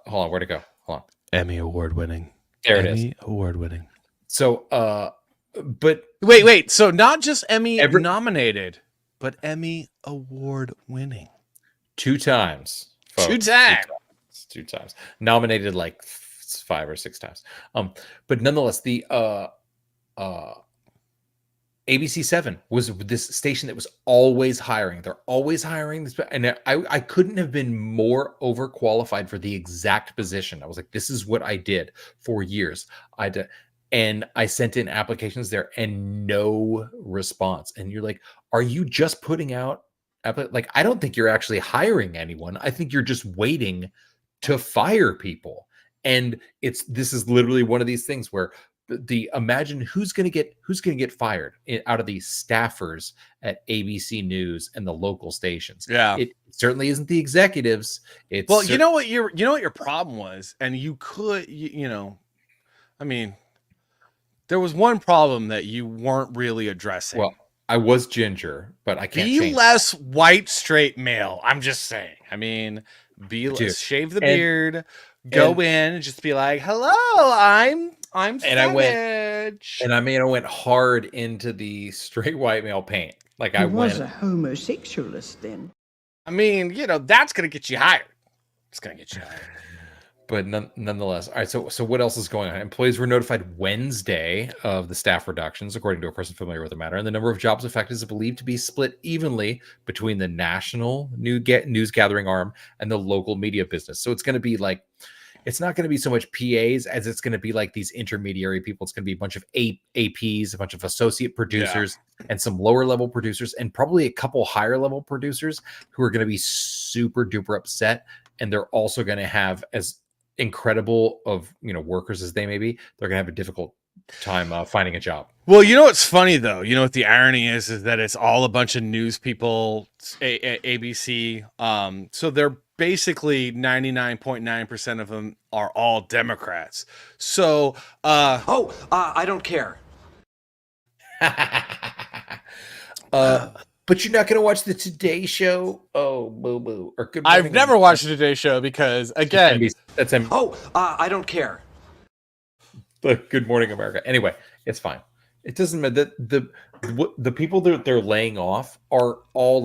on. Where'd it go? Hold on. Emmy award-winning. There it is. Emmy award-winning. So, but wait. So not just Emmy nominated, but Emmy award-winning. 2 times. Folks. 2 times. Nominated like 5 or 6 times. But nonetheless, the ABC7 was this station that was always hiring. They're always hiring this, and I couldn't have been more overqualified for the exact position. I was like, this is what I did for years. And I sent in applications there and no response. And you're like, are you just putting out like, I don't think you're actually hiring anyone. I think you're just waiting to fire people. And this is literally one of these things where imagine who's going to get fired out of these staffers at ABC News and the local stations. Yeah. It certainly isn't the executives. You know what your problem was, and you could, I mean, there was one problem that you weren't really addressing. Well, I was ginger, but I can't Be change. less white straight male. I'm just saying. I mean, Dude, shave the and- beard, go and- in, and just be like, "Hello, I'm And I went- savage." And I mean, I went hard into the straight white male paint. Like He I was went. a homosexualist then. I mean, that's gonna get you hired. It's gonna get you hired. But nonetheless, all right. So what else is going on? Employees were notified Wednesday of the staff reductions, according to a person familiar with the matter, and the number of jobs affected is believed to be split evenly between the national news gathering arm and the local media business. So it's going to be like, it's not going to be so much PAs as it's going to be like these intermediary people. It's going to be a bunch of APs, a bunch of associate producers, and some lower level producers, and probably a couple higher level producers who are going to be super duper upset. And they're also going to have, as incredible of workers as they may be, they're gonna have a difficult time finding a job. Well, what's funny though, what the irony is that it's all a bunch of news people, ABC. So they're basically 99.9% of them are all Democrats. So I don't care. But you're not gonna watch the Today Show? Oh, boo boo. Or Good Morning I've never watched the Today Show because, again, that's I don't care. the Good Morning America. Anyway, it's fine. It doesn't matter. The people that they're laying off are all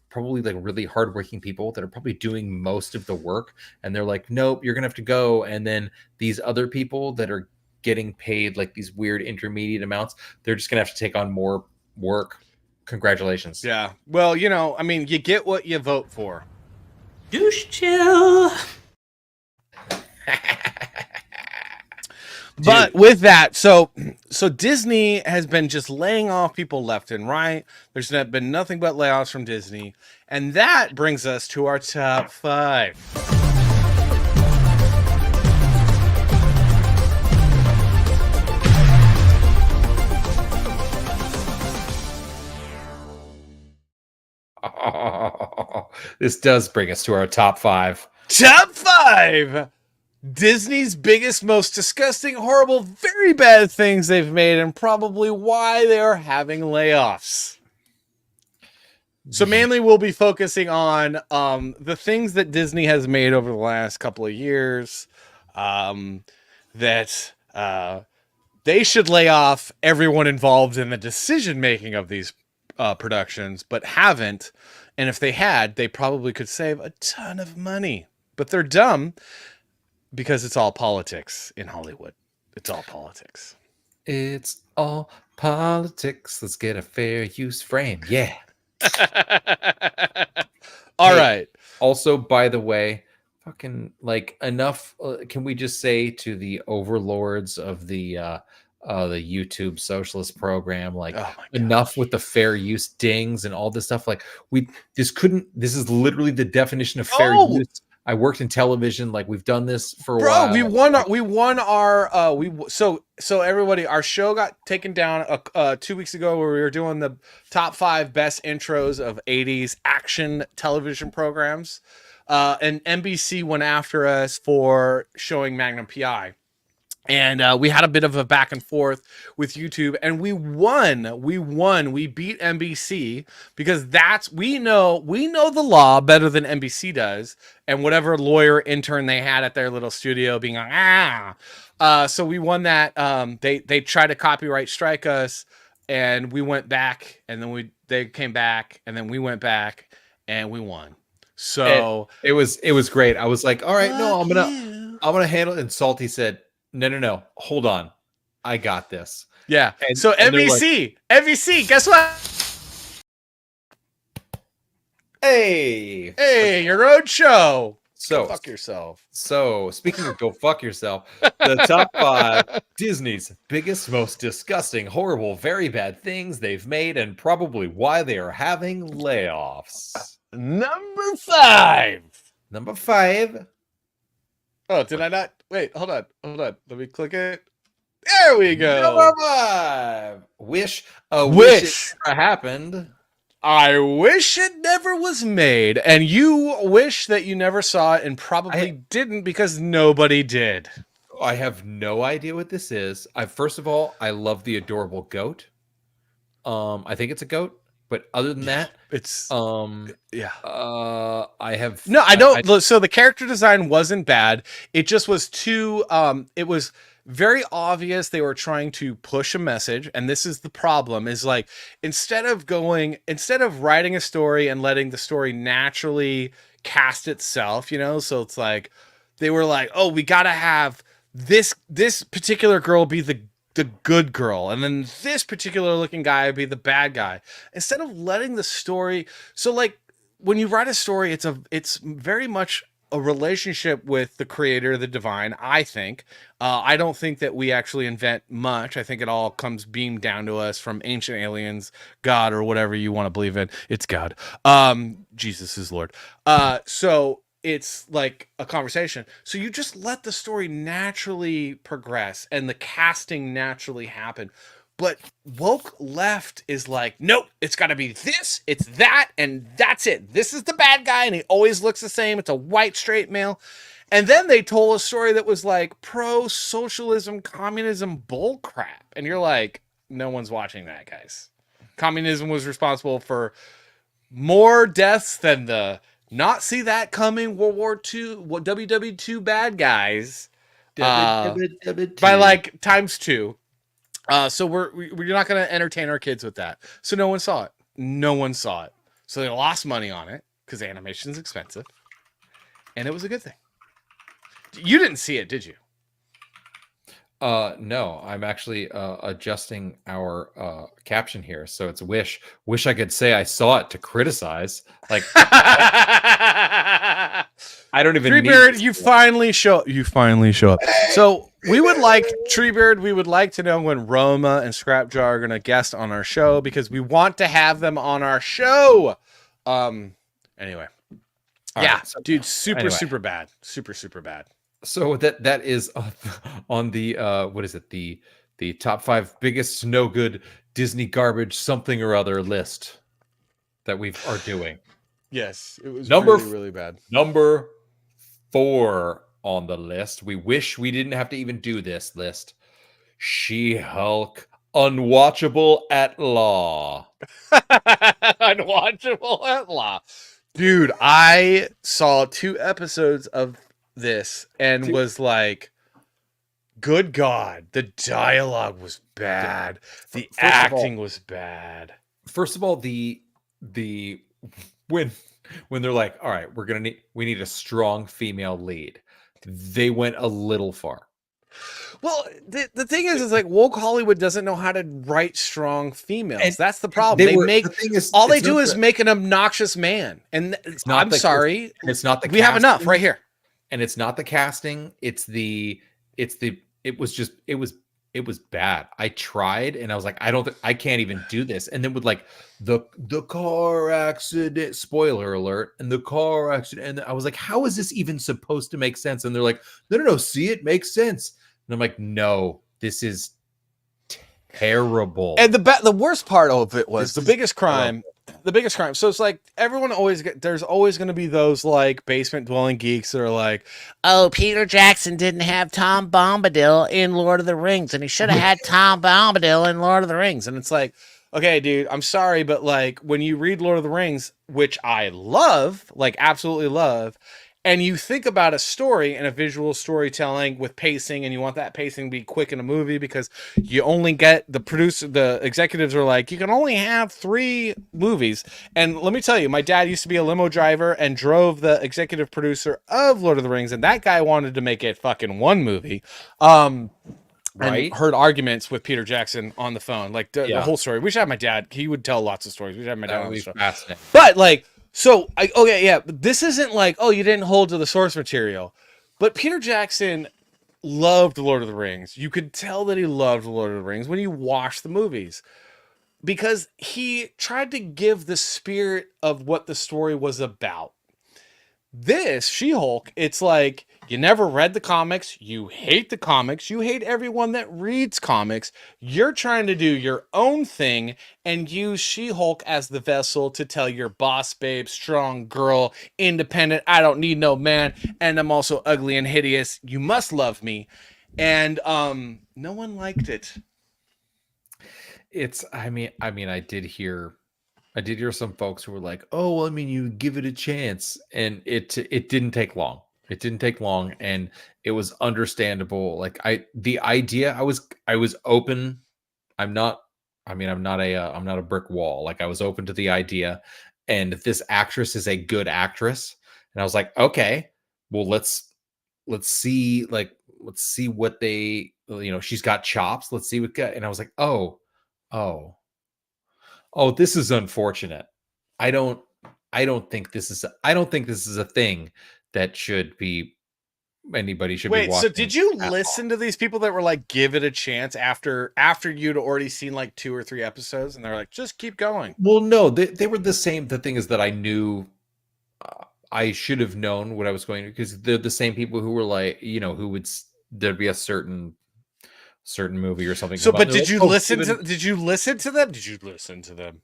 probably really hardworking people that are probably doing most of the work, and they're like, nope, you're gonna have to go. And then these other people that are getting paid like these weird intermediate amounts, they're just gonna have to take on more work. Congratulations. Yeah. Well, you get what you vote for. Douche chill. But with that, so Disney has been just laying off people left and right. There's been nothing but layoffs from Disney. And that brings us to our top 5. This does bring us to our top 5. Top 5! Disney's biggest, most disgusting, horrible, very bad things they've made, and probably why they are having layoffs. So mainly we'll be focusing on the things that Disney has made over the last couple of years that they should lay off everyone involved in the decision-making of these productions, but haven't. And if they had, they probably could save a ton of money. But they're dumb because it's all politics in Hollywood. It's all politics. It's all politics. Let's get a fair use frame. Yeah. All right. Also, by the way, fucking enough. Can we just say to the overlords of the YouTube socialist program, enough with the fair use dings and all this stuff. This is literally the definition of fair use. I worked in television. We've done this for a while. We won our so everybody, our show got taken down 2 weeks ago where we were doing the top 5 best intros of 80s action television programs. And NBC went after us for showing Magnum PI. And we had a bit of a back and forth with YouTube, and we won. We beat NBC because we know the law better than NBC does, and whatever lawyer intern they had at their little studio being like, so we won that. They tried to copyright strike us, and we went back, and then they came back, and then we went back, and we won. So it was great. I was like, all right, no, I'm gonna handle it. And Salty said, no, hold on, I got this. Yeah. And, so NBC, guess what? Hey, your own show. So Go fuck yourself. So speaking of go fuck yourself, the top 5 Disney's biggest, most disgusting, horrible, very bad things they've made, and probably why they are having layoffs. Number 5. Number 5. Oh, did I not? Wait, hold on. Let me click it. There we go. Number 5. Wish it never happened. I wish it never was made. And you wish that you never saw it and probably didn't because nobody did. I have no idea what this is. First of all, I love the adorable goat. I think it's a goat, but other than that, It's yeah. I have No, I don't. So the character design wasn't bad. It just was too. It was very obvious they were trying to push a message, and this is the problem: is like instead of writing a story and letting the story naturally cast itself, So it's like they were like, oh, we gotta have this particular girl be the good girl, and then this particular looking guy be the bad guy. Instead of letting the story, so like when you write a story, it's very much a relationship with the creator, the divine. I think. I don't think that we actually invent much. I think it all comes beamed down to us from ancient aliens, God, or whatever you want to believe in. It's God. Jesus is Lord. So it's like a conversation. So you just let the story naturally progress and the casting naturally happen. But woke left is like, nope, it's got to be this, it's that, and that's it. This is the bad guy, and he always looks the same. It's a white, straight male. And then they told a story that was like pro-socialism, communism bullcrap. And you're like, no one's watching that, guys. Communism was responsible for more deaths than the not see that coming World War II, WW2 bad guys by like times 2. So we're not going to entertain our kids with that. So no one saw it. So they lost money on it because animation is expensive, and it was a good thing. You didn't see it, did you? No, I'm actually adjusting our caption here, so it's wish I could say I saw it to criticize. Like I don't even Treebeard, you finally show up. So we would like Treebeard, we would like to know when Roma and Scrapjar are going to guest on our show, because we want to have them on our show. Anyway. Yeah, right, so, dude, super bad. Super bad. So that is on the what is it? The top 5 biggest no good Disney garbage something or other list that we are doing. Yes, it was really bad. Number 4 on the list. We wish we didn't have to even do this list. She-Hulk, unwatchable at law. Unwatchable at law. Dude, I saw 2 episodes of this and was like, good God, the dialogue was bad. The acting was bad. First of all, the when they're like, all right, we need a strong female lead. They went a little far. Well, the thing is like woke Hollywood doesn't know how to write strong females. And that's the problem. All they do is make an obnoxious man. And I'm sorry. It's not the we have enough right here. And it's not the casting. It was bad. I tried and I was like, I can't even do this. And then with like the car accident, spoiler alert, and the car accident. And I was like, how is this even supposed to make sense? And they're like, no, see, it makes sense. And I'm like, no, this is terrible. And the worst part of it was the biggest crime. So it's like there's always going to be those like basement dwelling geeks that are like, oh, Peter Jackson didn't have Tom Bombadil in Lord of the Rings, and he should have had Tom Bombadil in Lord of the Rings. And it's like, okay, dude, I'm sorry, but like when you read Lord of the Rings, which I love, like absolutely love, and you think about a story and a visual storytelling with pacing, and you want that pacing to be quick in a movie because you only get the executives are like, you can only have 3 movies. And let me tell you, my dad used to be a limo driver and drove the executive producer of Lord of the Rings, and that guy wanted to make it fucking 1 movie. Right. And heard arguments with Peter Jackson on the phone, like the whole story. We should have my dad. He would tell lots of stories. We should have my dad on the show. But like, so, this isn't like, oh, you didn't hold to the source material. But Peter Jackson loved Lord of the Rings. You could tell that he loved Lord of the Rings when you watch the movies. Because he tried to give the spirit of what the story was about. This, She-Hulk, it's like, you never read the comics, you hate the comics, you hate everyone that reads comics, you're trying to do your own thing and use She-Hulk as the vessel to tell your boss babe, strong girl, independent, I don't need no man, and I'm also ugly and hideous, you must love me. And no one liked it. It's I did hear some folks who were like, "Oh, well, I mean, you give it a chance," and it didn't take long. It didn't take long, and it was understandable. Like the idea, I was open. I'm not. I'm not a brick wall. Like I was open to the idea, and this actress is a good actress, and I was like, okay, well, let's see what they, she's got chops. Let's see and I was like, oh. Oh, this is unfortunate. I don't I don't think this is a thing that should be anybody should be Wait, so watching did you at all. listen to these people that were like, give it a chance after you'd already seen like 2 or 3 episodes, and they're like, just keep going? Well, no, they were the same. The thing is that I knew I should have known what I was going to, because they're the same people who were like, who would there'd be a certain movie or something. So, come out, but and they're did like, you "Oh, listen Steven." to? Did you listen to them? Did you listen to them?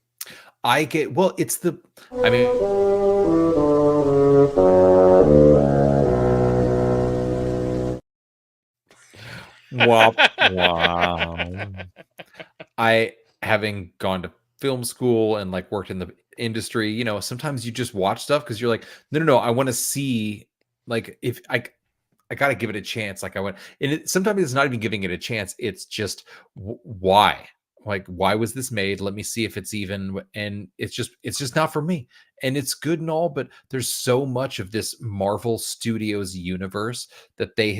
I get well. It's the. I mean. Wop, wow. I, having gone to film school and like worked in the industry, sometimes you just watch stuff because you're like, no, I want to see, like, if I got to give it a chance. Like I went, and sometimes it's not even giving it a chance. It's just why, like, why was this made? Let me see if it's even, and it's just not for me. And it's good and all, but there's so much of this Marvel Studios universe that they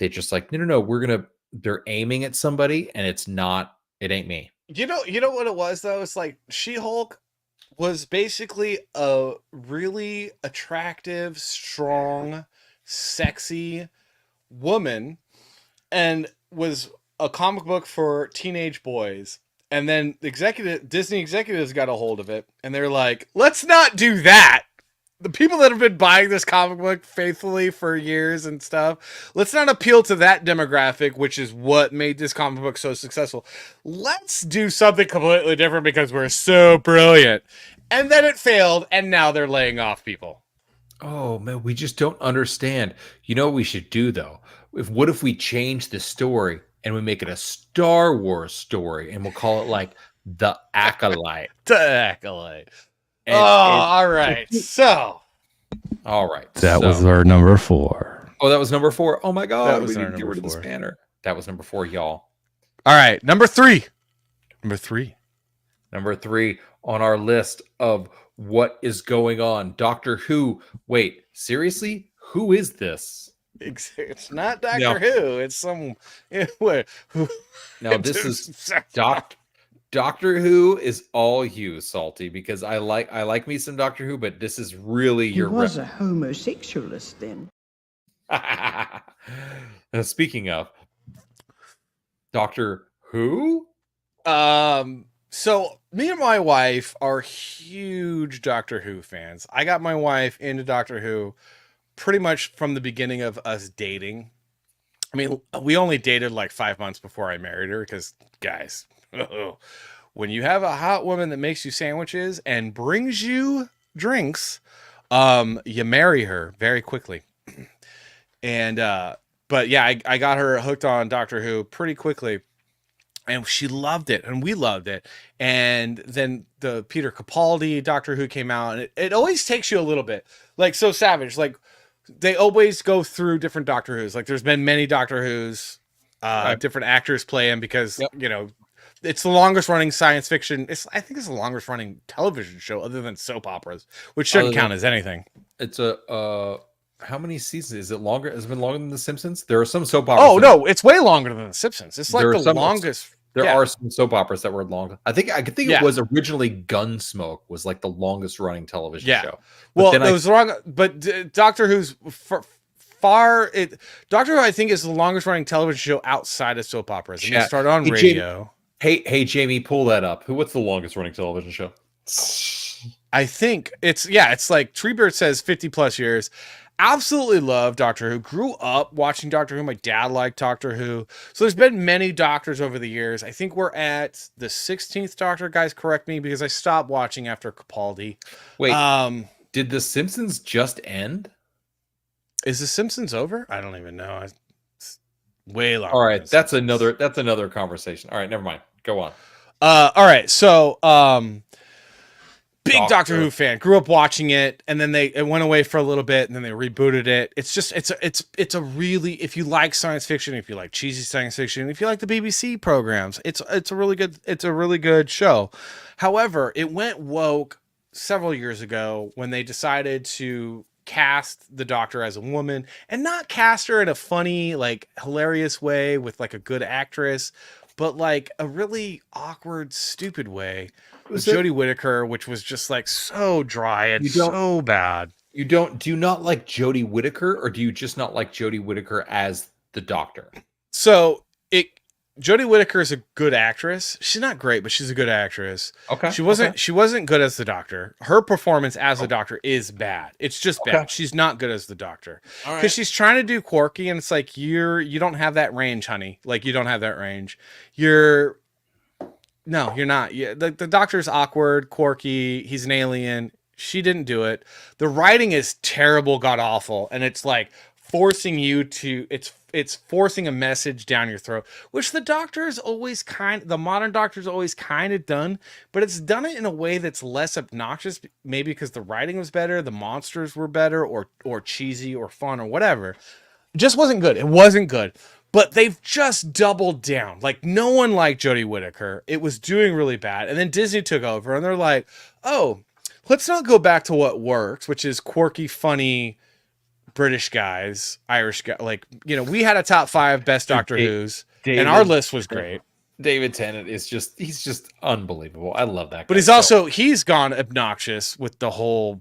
just like, no, they're aiming at somebody, and it ain't me. You know what it was though? It's like She-Hulk was basically a really attractive, strong, sexy woman, and was a comic book for teenage boys. And then Disney executives got a hold of it, and they're like, let's not do that. The people that have been buying this comic book faithfully for years and stuff, let's not appeal to that demographic, which is what made this comic book so successful. Let's do something completely different because we're so brilliant. And then it failed, and now they're laying off people. Oh man, we just don't understand. You know what we should do though? What if we change the story and we make it a Star Wars story, and we'll call it like The Acolyte? The Acolyte. And, all right. So. All right. That was our number 4. Oh, that was number 4. Oh my God. That was We our need to get number rid of this 4. banner. That was number 4, y'all. All right. Number 3. Number 3. Number 3 on our list of what is going on. Doctor Who. Wait, seriously? Who is this? It's not Doctor Who. It's some. Now, this is Doctor Who is all you, Salty, because I like me some Doctor Who, but this is really He your was a homosexualist then. Speaking of Doctor Who, so me and my wife are huge Doctor Who fans. I got my wife into Doctor Who pretty much from the beginning of us dating. I mean, we only dated like 5 months before I married her because, guys, when you have a hot woman that makes you sandwiches and brings you drinks, you marry her very quickly. And but yeah, I got her hooked on Doctor Who pretty quickly, and she loved it, and we loved it. And then the Peter Capaldi Doctor Who came out, and it always takes you a little bit, like So Savage, like they always go through different Doctor Who's. Like there's been many Doctor Who's, Right. different actors play them because Yep. it's the longest running science fiction. I think it's the longest running television show other than soap operas, which shouldn't count as anything. It's a how many seasons is it longer? Has it been longer than The Simpsons? There are some soap operas. Oh no, it's way longer than The Simpsons. It's like There are the some- longest. There Yeah. are some soap operas that were long. I think Yeah. it was originally Gunsmoke was like the longest running television Yeah. show. Well, then it was wrong, but Doctor Who's Doctor Who, I think, is the longest running television show outside of soap operas. And it Chat. started on Hey, radio. Hey Jamie, pull that up. What's the longest running television show? I think it's like Treebeard says 50 plus years. Absolutely love Doctor Who. Grew up watching Doctor Who. My dad liked Doctor Who. So there's been many doctors over the years. I think we're at the 16th Doctor. Guys, correct me because I stopped watching after Capaldi. Wait, did The Simpsons just end? Is The Simpsons over? I don't even know. It's way longer. All right, than that's Simpsons. another conversation. All right, never mind. Go on. All right. So, big Doctor Doctor. Who fan. Grew up watching it, and then it went away for a little bit, and then they rebooted it. It's a really, if you like science fiction, if you like cheesy science fiction, if you like the BBC programs, it's a really good show. However, it went woke several years ago when they decided to cast the Doctor as a woman, and not cast her in a funny, like hilarious way with like a good actress, but like a really awkward, stupid way with Jodie Whittaker, which was just like so dry and so bad. Do you not like Jodie Whittaker, or do you just not like Jodie Whittaker as the Doctor? So Jodie Whittaker is a good actress. She's not great, but she's a good actress. Okay. She wasn't good as the Doctor. Her performance as the Doctor is bad. It's just bad. She's not good as the Doctor. Because she's trying to do quirky, and it's like you don't have that range, honey. Like, you don't have that range. You're not. The Doctor's awkward, quirky. He's an alien. She didn't do it. The writing is terrible, god awful, and it's like forcing you to. It's forcing a message down your throat, which the modern Doctor's always kind of done, but it's done it in a way that's less obnoxious, maybe because the writing was better, the monsters were better, or cheesy or fun or whatever. It just wasn't good. It wasn't good. But they've just doubled down. Like, no one liked Jodie Whittaker. It was doing really bad. And then Disney took over, and they're like, oh, let's not go back to what works, which is quirky, funny British guys, Irish guys. Like, we had a top 5 best Doctor Who's, and our list was great. David Tennant he's just unbelievable. I love that guy. But he's gone obnoxious with the whole,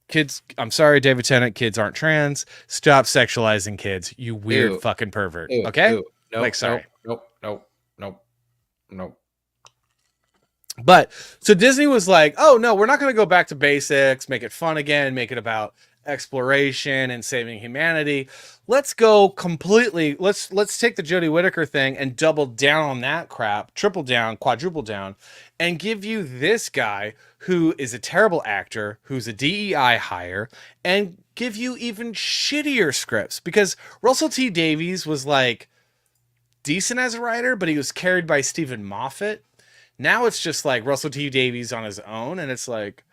kids. I'm sorry, David Tennant, kids aren't trans. Stop sexualizing kids, you weird fucking pervert. Okay? Nope, sorry. Nope. But so Disney was like, oh no, we're not going to go back to basics, make it fun again, make it about exploration and saving humanity. Let's go completely. Let's take the Jodie Whittaker thing and double down on that crap, triple down, quadruple down, and give you this guy who is a terrible actor, who's a DEI hire, and give you even shittier scripts, because Russell T Davies was like decent as a writer, but he was carried by Stephen Moffat. Now it's just like Russell T Davies on his own, and it's like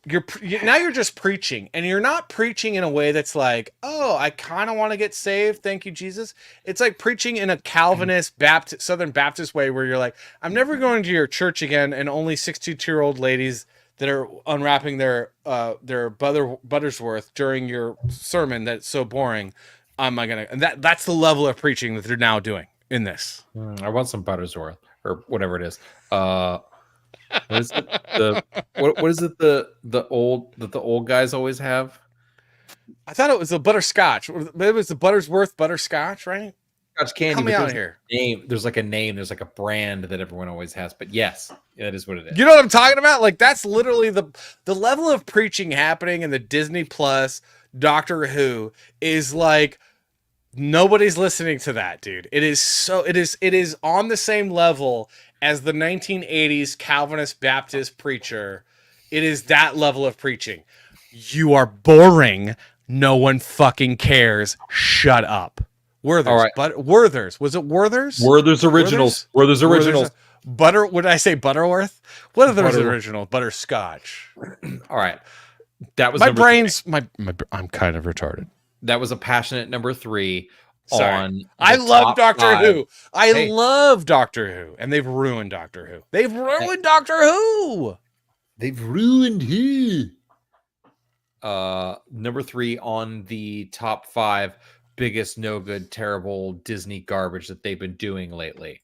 you're just preaching, and you're not preaching in a way that's like, oh, I kind of want to get saved, thank you Jesus. It's like preaching in a Calvinist Southern Baptist way, where you're like, I'm never going to your church again, and only 62-year-old ladies that are unwrapping their Buttersworth during your sermon that's so boring. And that's the level of preaching that they're now doing in this. I want some Buttersworth or whatever it is. What is it? What is it? The old guys always have. I thought it was the butterscotch. It was the Buttersworth butterscotch, right? Scotch candy. Help me out here. There's like a name. There's like a brand that everyone always has. But yes, that is what it is. You know what I'm talking about? Like, that's literally the level of preaching happening in the Disney Plus Doctor Who is like, nobody's listening to that, dude. It is on the same level as the 1980s Calvinist Baptist preacher. It is that level of preaching. You are boring. No one fucking cares. Shut up. Werther's. All right. But Werther's. Was it Werther's? Werther's Originals. Werther's Originals. Butter. What did I say? Butterworth? What are those original? Butterscotch. All right. That was my brain's my. I'm kind of retarded. That was a passionate number 3. Sorry. I love Doctor Who. I love Doctor Who, and they've ruined Doctor Who. They've ruined Doctor Who. They've ruined Who. Number 3 on the top 5 biggest no good, terrible Disney garbage that they've been doing lately.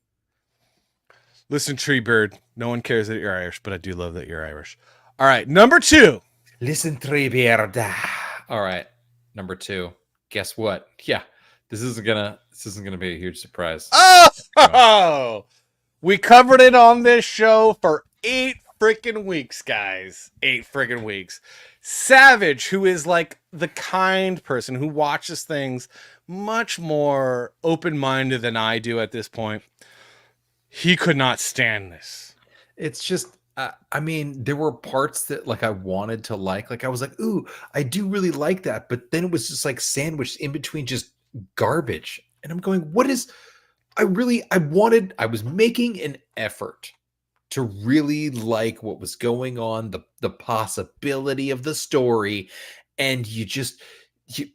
Listen, Treebird, no one cares that you're Irish, but I do love that you're Irish. All right, number 2. Listen, Treebird. All right, number 2. Guess what? Yeah. This isn't gonna be a huge surprise. Oh, we covered it on this show for 8 freaking weeks, guys. 8 freaking weeks. Savage, who is like the kind person who watches things much more open-minded than I do at this point, he could not stand this. It's just, I mean, there were parts that like I wanted to like I was like, ooh, I do really like that, but then it was just like sandwiched in between just garbage, and I'm going, what is? I was making an effort to really like what was going on, the possibility of the story, and you just you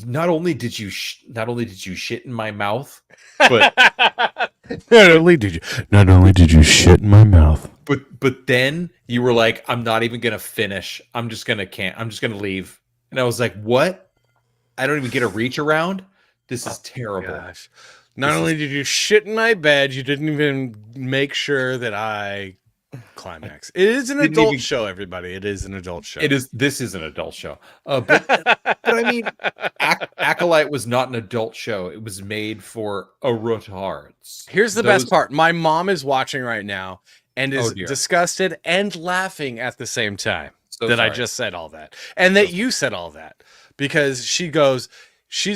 not only did you shit in my mouth, but Not only did you shit in my mouth. but then you were like, I'm not even gonna finish. I'm just gonna leave. And I was like, what? I don't even get a reach around. This is terrible. Gosh. Not only did you shit in my bed, you didn't even make sure that I climax. It is an adult show, everybody. It is an adult show. It is. This is an adult show. But I mean, Acolyte was not an adult show. It was made for a retards. Here's the best part. My mom is watching right now and is dear. disgusted and laughing at the same time So that I sorry. just said all that. And that you said all that. Because she goes,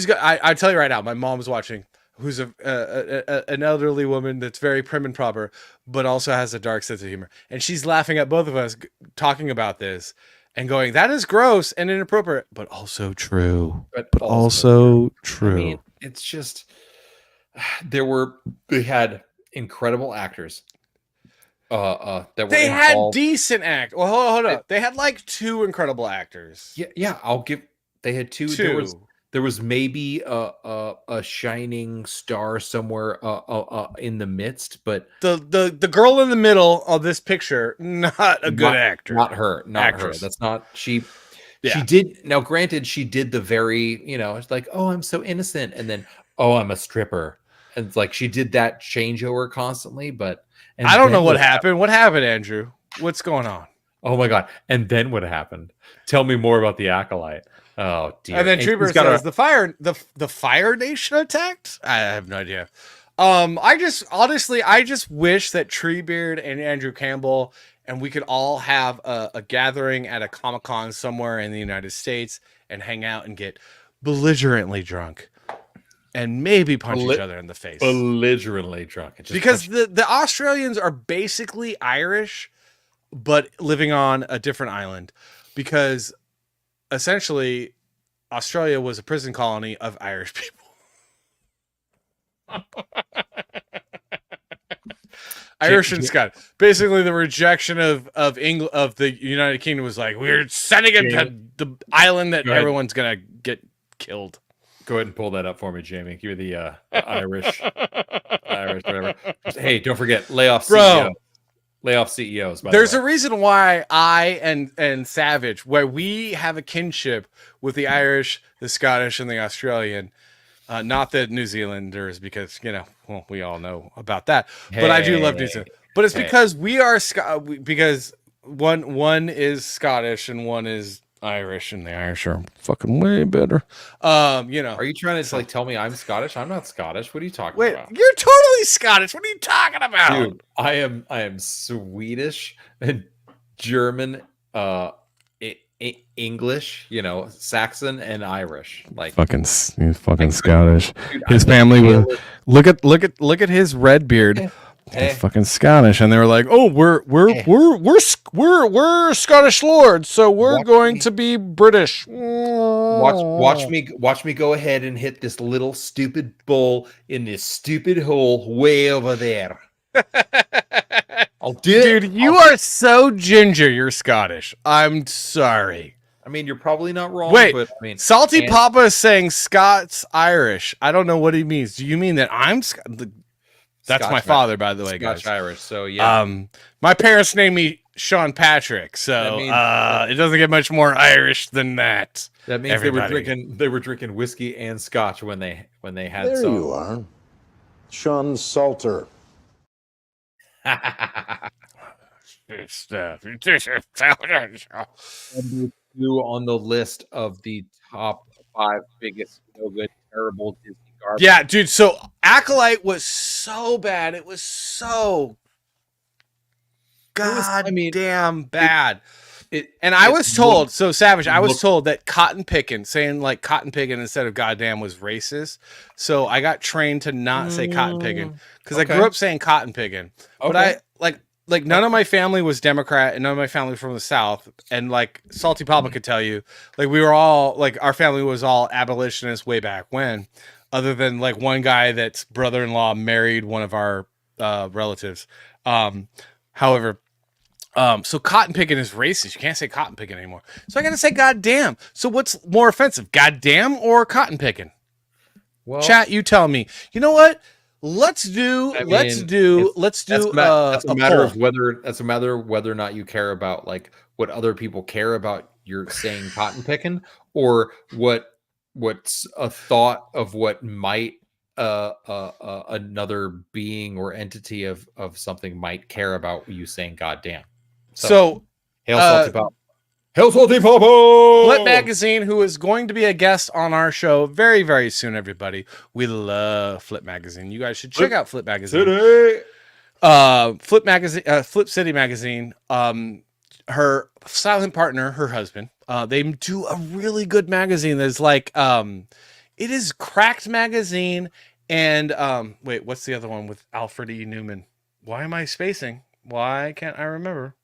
I tell you right now, my mom's watching, who's an elderly woman that's very prim and proper, but also has a dark sense of humor. And she's laughing at both of us talking about this and going, that is gross and inappropriate, but also true. But Also true. I mean, it's just they had incredible actors. That were They had involved. decent act. Well, hold up. They had like 2 incredible actors. Yeah. I'll give. They had 2. 2. There was maybe a shining star somewhere in the midst, but The girl in the middle of this picture, not a good actor. Not her. Actress. That's not she. Yeah. She did. Now, granted, she did the very. It's like, oh, I'm so innocent, and then, oh, I'm a stripper, and it's like she did that changeover constantly. But I don't know what happened. What happened, Andrew? What's going on? Oh my god! And then what happened? Tell me more about the Acolyte. Oh dear! And then he's Trooper got says the Fire Nation attacked. I have no idea. I just wish that Treebeard and Andrew Campbell and we could all have a gathering at a Comic-Con somewhere in the United States and hang out and get belligerently drunk and maybe punch each other in the face. belligerently drunk. Because the Australians are basically Irish, but living on a different island. Because essentially, Australia was a prison colony of Irish people. Irish and Scott. Basically, the rejection of England, of the United Kingdom was like, we're sending it to the island that everyone's gonna get killed. Go ahead and pull that up for me, Jamie. You're the Irish, whatever. Hey, don't forget, layoff CEO. Layoff CEOs. There's a reason why I and Savage, where we have a kinship with the Irish, the Scottish, and the Australian, not the New Zealanders, because we all know about that. But I do love New Zealand. But it's because we are because one is Scottish and one is Irish, and the Irish are fucking way better. Are you trying to tell me I'm Scottish? I'm not Scottish. What are you talking about? You're totally Scottish. What are you talking about? Dude, I am Swedish and German, English, Saxon and Irish. He's fucking Scottish. His family was look at his red beard. He's fucking Scottish, and they were like, "Oh, we're Scottish lords, so we're going to be British." Watch me go ahead and hit this little stupid bull in this stupid hole way over there. I'll do it. Dude, you are so ginger. You're Scottish. I'm sorry. I mean, you're probably not wrong. Wait, but, I mean, Salty Papa is saying Scots Irish. I don't know what he means. Do you mean that I'm That's my father, by the way, guys. Scotch Irish. So yeah. My parents named me Sean Patrick, so it doesn't get much more Irish than that. That means they were drinking whiskey and scotch when they had. There you are, Sean Salter. On the list of the top 5 biggest no-good, terrible Disney garbage. Yeah, dude. So Acolyte was so bad. It was so damn bad. I was told, so Savage, I was told that cotton picking, saying like cotton picking instead of goddamn was racist. So I got trained to not say cotton picking because I grew up saying cotton picking. But I like none of my family was Democrat and none of my family from the South. And like Salty Papa could tell you, like we were all like our family was all abolitionists way back when. other than like one guy that's brother-in-law married one of our relatives. However, so cotton picking is racist. You can't say cotton picking anymore. So I gotta say goddamn. So what's more offensive, goddamn or cotton picking? Well, Chat, you tell me. You know what? Let's do a matter poll. of whether or not you care about like what other people care about you're saying cotton picking, or what's a thought of what might another being or entity of something might care about you saying goddamn. So Hail Salty Pop. Hail Salty Papa! Flip Magazine, who is going to be a guest on our show very, very soon, everybody. We love Flip Magazine. You guys should check out Flip Magazine. Flip City Magazine. Her silent partner, her husband, they do a really good magazine. There's like, it is Cracked Magazine and wait, what's the other one with Alfred E. Newman? Why am I spacing? Why can't I remember?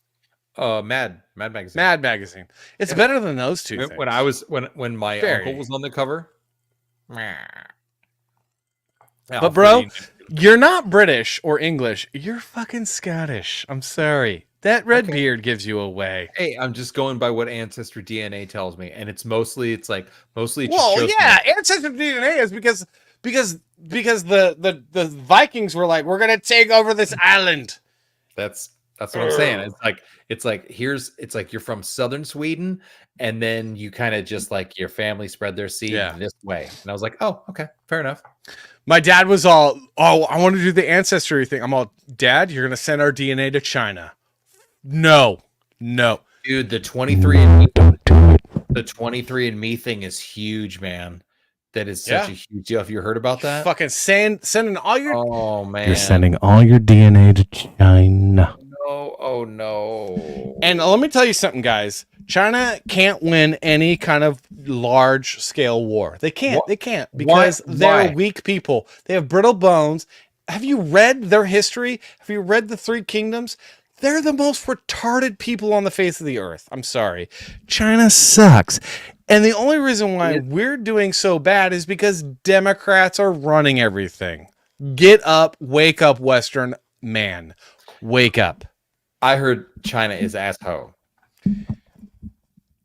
Mad Magazine. Mad Magazine. It's better than those two things. When I was when my uncle was on the cover. But bro, you're not British or English. You're fucking Scottish. I'm sorry. That red beard gives you away. Hey, I'm just going by what Ancestry DNA tells me, and it's mostly it just well, shows yeah, Ancestry DNA is because the Vikings were like, we're gonna take over this island. That's what I'm saying. It's like you're from southern Sweden, and then you kind of just like your family spread their seed this way. And I was like, oh, okay, fair enough. My dad was all, oh, I want to do the ancestry thing. I'm all, Dad, you're gonna send our DNA to China. No. Dude, the 23andMe thing is huge, man. That is such a huge deal. Have you heard about that? Fucking sending all your Oh man. You're sending all your DNA to China. Oh no. And let me tell you something, guys. China can't win any kind of large scale war. They can't. They can't because they're weak people. They have brittle bones. Have you read their history? Have you read the Three Kingdoms? They're the most retarded people on the face of the earth. I'm sorry. China sucks. And the only reason why we're doing so bad is because Democrats are running everything. Get up, wake up, Western man. Wake up. I heard China is asshole.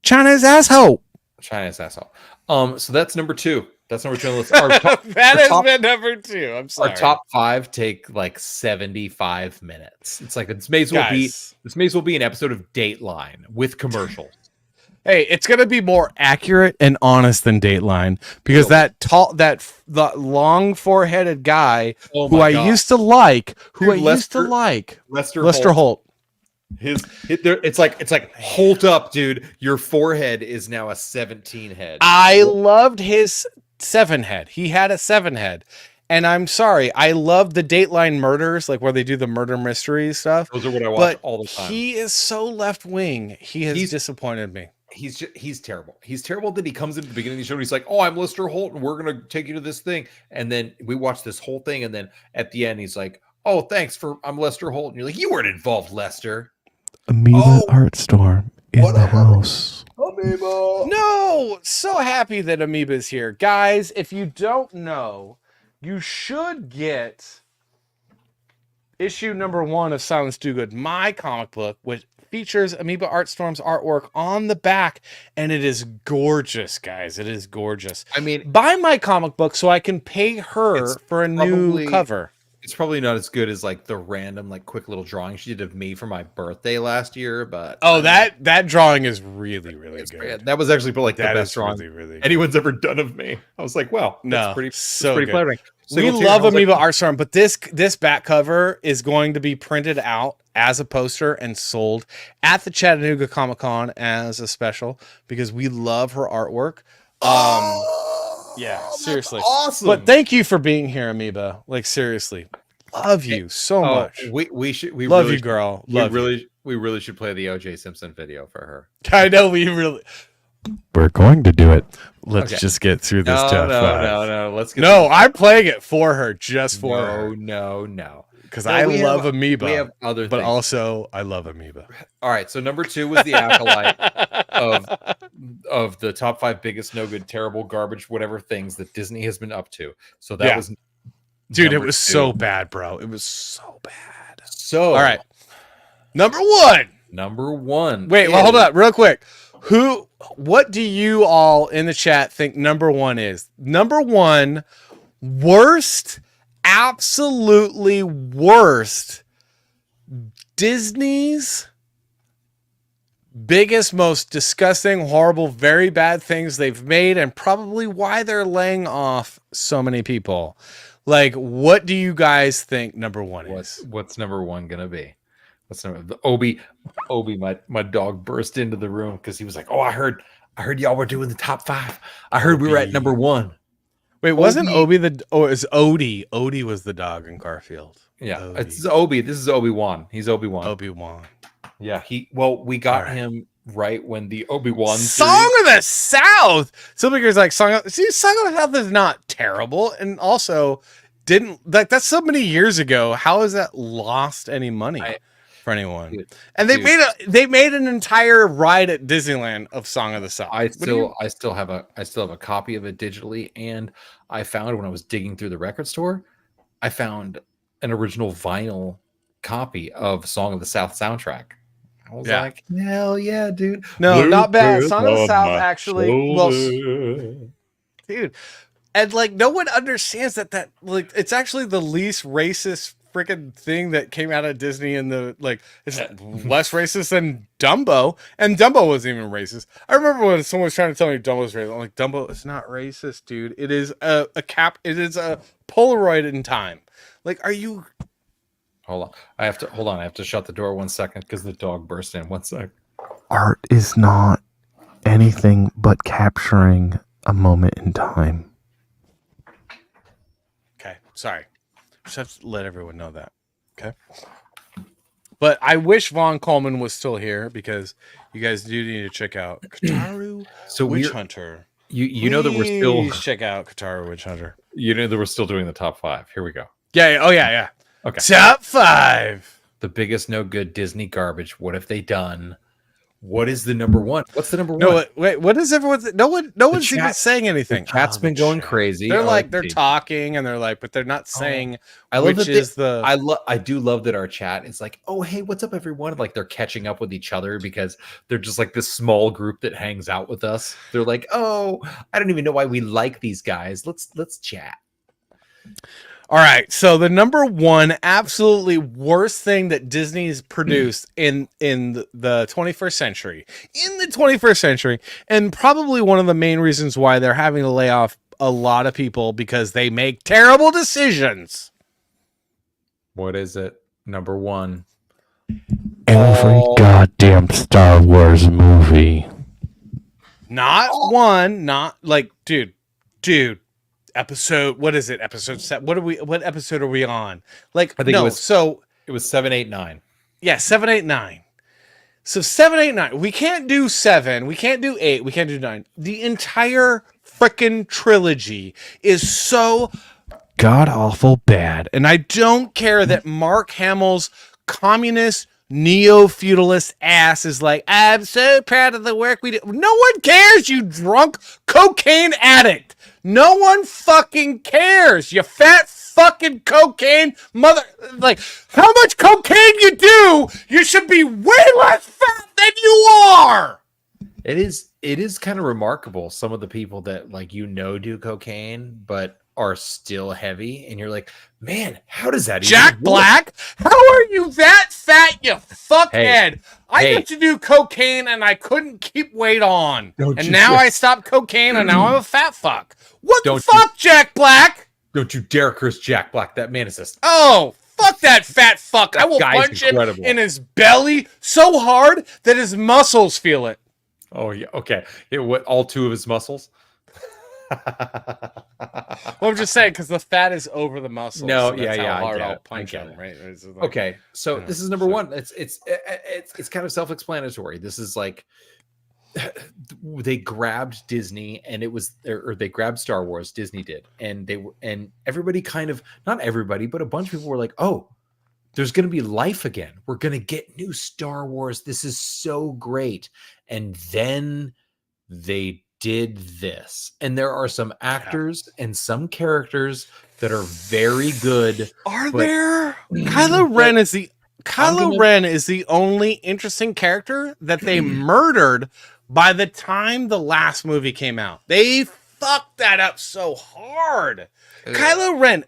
China is asshole. China is asshole. So that's number 2. That's number 2 on the list. That has been number 2. I'm sorry. Our top 5 take like 75 minutes. It's like this may as well be an episode of Dateline with commercials. Hey, it's gonna be more accurate and honest than Dateline because the long foreheaded guy I used to like, Lester Holt. It's like Holt up, dude. Your forehead is now a 17 head. I loved his 7 head. He had a 7 head. And I'm sorry, I love the Dateline murders, like where they do the murder mystery stuff. Those are what I watch all the time. He is so left wing. He's disappointed me. He's terrible. He's terrible that he comes into the beginning of the show and he's like, oh, I'm Lester Holt and we're going to take you to this thing. And then we watch this whole thing. And then at the end, he's like, oh, thanks I'm Lester Holt. And you're like, you weren't involved, Lester. Amoeba Art Store in the house. Amoeba. No, so happy that Amoeba's here. Guys, if you don't know, you should get issue number 1 of Silence Do Good, my comic book, which features Amoeba Art Storm's artwork on the back, and it is gorgeous, guys. It is gorgeous. I mean, buy my comic book so I can pay her for a new cover. It's probably not as good as like the random, like quick little drawing she did of me for my birthday last year, but that drawing is really, really good. That was actually like the best drawing really anyone's ever done of me. I was like, wow, that's pretty flattering. We love Amoeba Art Storm, but this back cover is going to be printed out as a poster and sold at the Chattanooga Comic-Con as a special because we love her artwork. Yeah, seriously. Awesome. But thank you for being here, Amoeba. Like seriously. Love you so much. We love really you, girl. We really should play the OJ Simpson video for her. I know We're going to do it. Let's just get through this tough. No, I'm playing it for her, just for her. No. Because I love Amoeba. We have other things. But also I love Amoeba. All right, so number 2 was the acolyte of of the top 5 biggest no good, terrible, garbage, whatever things that Disney has been up to. So that was dude, it number was 2. so bad, bro. It was so bad. So all right, number 1. Number 1. Wait, well, hold up, real quick. What do you all in the chat think number 1 is? Number 1, worst, absolutely worst Disney's biggest, most disgusting, horrible, very bad things they've made, and probably why they're laying off so many people. Like, what do you guys think number 1 is? What's number 1 gonna be? What's number the Obi, my dog burst into the room because he was like, "Oh, I heard y'all were doing the top 5. I heard we were at number 1." Wait, wasn't Obi the? Oh, it's Odie. Odie was the dog in Garfield. Yeah, Odie. it's Obi. This is Obi-Wan. He's Obi-Wan. Obi-Wan. Yeah, we got him right when the Obi-Wan Song of the South. Somebody's like, Song of the South is not terrible, and also that's so many years ago. How has that lost any money for anyone? And they made an entire ride at Disneyland of Song of the South. I still have a copy of it digitally, and I found when I was digging through the record store, I found an original vinyl copy of Song of the South soundtrack. I was like, hell yeah, dude. No, not bad. Song of the South actually, dude. And like, no one understands that like, it's actually the least racist freaking thing that came out of Disney, and it's less racist than Dumbo, and Dumbo wasn't even racist. I remember when someone was trying to tell me Dumbo was racist. I'm like, Dumbo is not racist, dude. It is it is a Polaroid in time. Like, are you? Hold on. I have to shut the door 1 second because the dog burst in. 1 sec. Art is not anything but capturing a moment in time. Okay, sorry. Just have to let everyone know that. Okay. But I wish Vaughn Coleman was still here, because you guys do need to check out Kataru Witch Hunter. You know that we're still Please check out Kataru Witch Hunter. You know that we're still doing the top 5. Here we go. Yeah. Oh yeah. Okay. Top 5. The biggest no good Disney garbage. What have they done? What is the number 1? What's the number 1? No, wait. What is everyone? No one's even saying anything. The chat's been going crazy. They're talking, and they're like, but they're not saying. I love which is the. I do love that our chat is like, oh hey, what's up everyone? Like, they're catching up with each other because they're just like this small group that hangs out with us. They're like, oh, I don't even know why we like these guys. Let's chat. All right, so the number 1 absolutely worst thing that Disney's produced in the 21st century, and probably one of the main reasons why they're having to lay off a lot of people, because they make terrible decisions. What is it? Number 1. Every goddamn Star Wars movie. Not one, not like, dude. Episode, what is it? Episode 7. What episode are we on? Like, I think it was 7, 8, 9. Yeah, 7, 8, 9. So 7, 8, 9. We can't do 7. We can't do 8. We can't do 9. The entire freaking trilogy is so god awful bad. And I don't care that Mark Hamill's communist neo-feudalist ass is like, I'm so proud of the work we do. No one cares, you drunk cocaine addict. No one fucking cares, you fat fucking cocaine mother. Like, how much cocaine you do, you should be way less fat than you are. It is kind of remarkable, some of the people that do cocaine but are still heavy, and you're like, man, how does that Jack Black? How are you that fat, you fuckhead? I used to do cocaine and I couldn't keep weight on. And now I stopped cocaine and now I'm a fat fuck. What the fuck, Jack Black? Don't you dare curse Jack Black. That man is a... Oh, fuck that fat fuck. I will punch him in his belly so hard that his muscles feel it. Oh, yeah. Okay. All 2 of his muscles? Well, I'm just saying, because the fat is over the muscles. No, so that's how hard I'll punch him, right? Like, okay, so this is number 1. It's kind of self-explanatory. This is like, they grabbed Disney, and they grabbed Star Wars. Disney did, and everybody kind of, not everybody, but a bunch of people were like, oh, there's going to be life again. We're going to get new Star Wars. This is so great. And then they did this. And there are some actors and some characters that are very good. Are but- there? Kylo Ren is the only interesting character that they murdered by the time the last movie came out. They fucked that up so hard. Kylo Ren,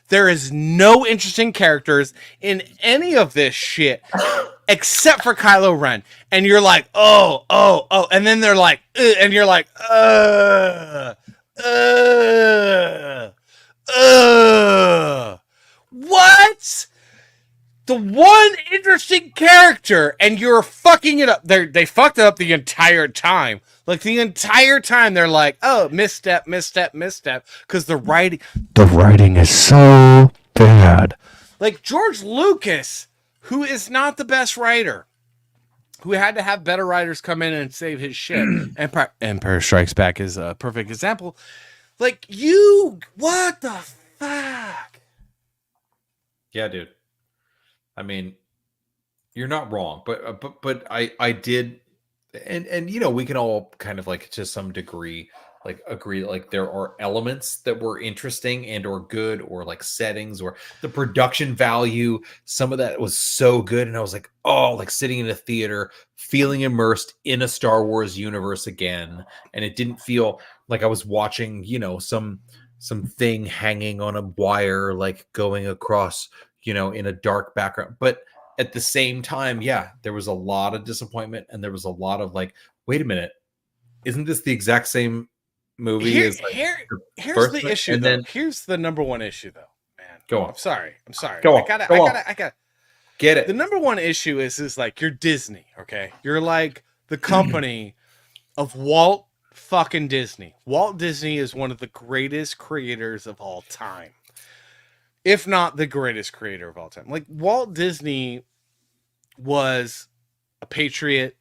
there is no interesting characters in any of this shit except for Kylo Ren. And you're like, oh, and then they're like, and you're like, what? The one interesting character, and you're fucking it up. They fucked it up the entire time. Like the entire time, they're like, "Oh, misstep," because the writing is so bad. Like George Lucas, who is not the best writer, who had to have better writers come in and save his shit. Empire Strikes Back is a perfect example. Like what the fuck? Yeah, dude. I mean, you're not wrong, but I did, and you know, we can all kind of like to some degree like agree like there are elements that were interesting and or good, or like settings or the production value. Some of that was so good, and I was like, oh, like sitting in a theater feeling immersed in a Star Wars universe again, and it didn't feel like I was watching, you know, some thing hanging on a wire, like going across, you know, in a dark background. But at the same time, yeah, there was a lot of disappointment, and there was a lot of like, wait a minute, isn't this the exact same movie? Here's the issue. And then here's the number one issue, though, man. Go on. I'm sorry. Go on. I gotta Get it. The number one issue is like, you're Disney, okay? You're like the company of Walt fucking Disney. Walt Disney is one of the greatest creators of all time, if not the greatest creator of all time. Like, Walt Disney was a patriot,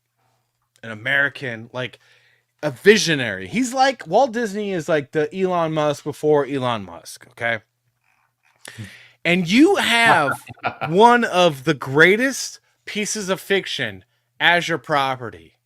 an American, like a visionary. He's like, Walt Disney is like the Elon Musk before Elon Musk, okay? And you have one of the greatest pieces of fiction as your property,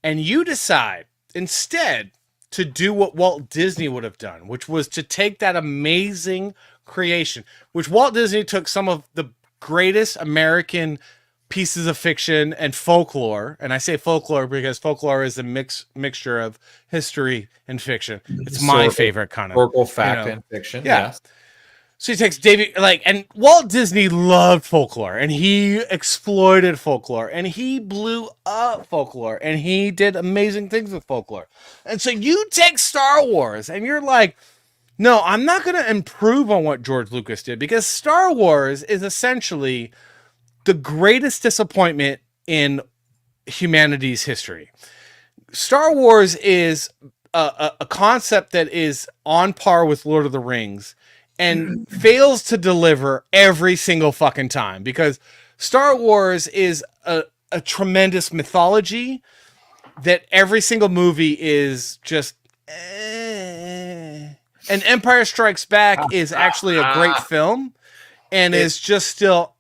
and you decide instead to do what Walt Disney would have done, which was to take that amazing creation, which Walt Disney took some of the greatest American pieces of fiction and folklore. And I say folklore because folklore is a mixture of history and fiction. It's my favorite kind of historical fact and fiction. Yeah. Yes. So he takes and Walt Disney loved folklore, and he exploited folklore, and he blew up folklore, and he did amazing things with folklore. And so you take Star Wars, and you're like, no, I'm not going to improve on what George Lucas did, because Star Wars is essentially the greatest disappointment in humanity's history. Star Wars is a concept that is on par with Lord of the Rings, and fails to deliver every single fucking time, because Star Wars is a tremendous mythology that every single movie is just and Empire Strikes Back is actually a great film, and is just still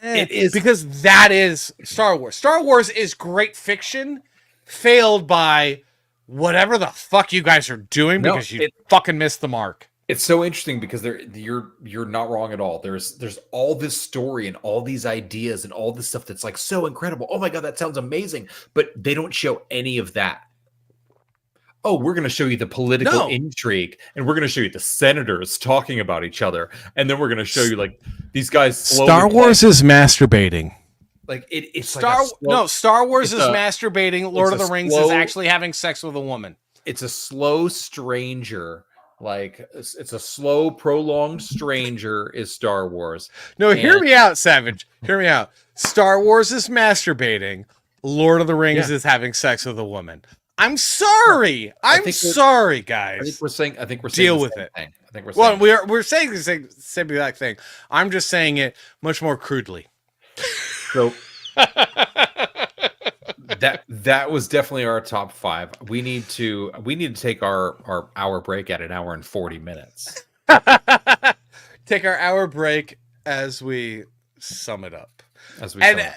it is, because that is Star Wars. Star Wars is great fiction failed by whatever the fuck you guys are doing, because you fucking missed the mark. It's so interesting because you're not wrong at all. There's all this story and all these ideas and all this stuff that's like so incredible. Oh my God, that sounds amazing. But they don't show any of that. Oh, we're going to show you the political intrigue, and we're going to show you the senators talking about each other, and then we're going to show you like these guys. Star Wars is masturbating. Like it's Star Wars is masturbating. Lord of the Rings is actually having sex with a woman. It's a slow stranger. Like it's a slow, prolonged stranger is Star Wars. No, hear me out, Savage. Hear me out. Star Wars is masturbating. Lord of the Rings is having sex with a woman. I'm sorry. I'm sorry, guys. I think we're saying deal with it. Thing. I think we're saying we're saying the same exact thing. I'm just saying it much more crudely. So that was definitely our top 5. We need to take our hour break at 1 hour and 40 minutes. Take our hour break as we sum it up.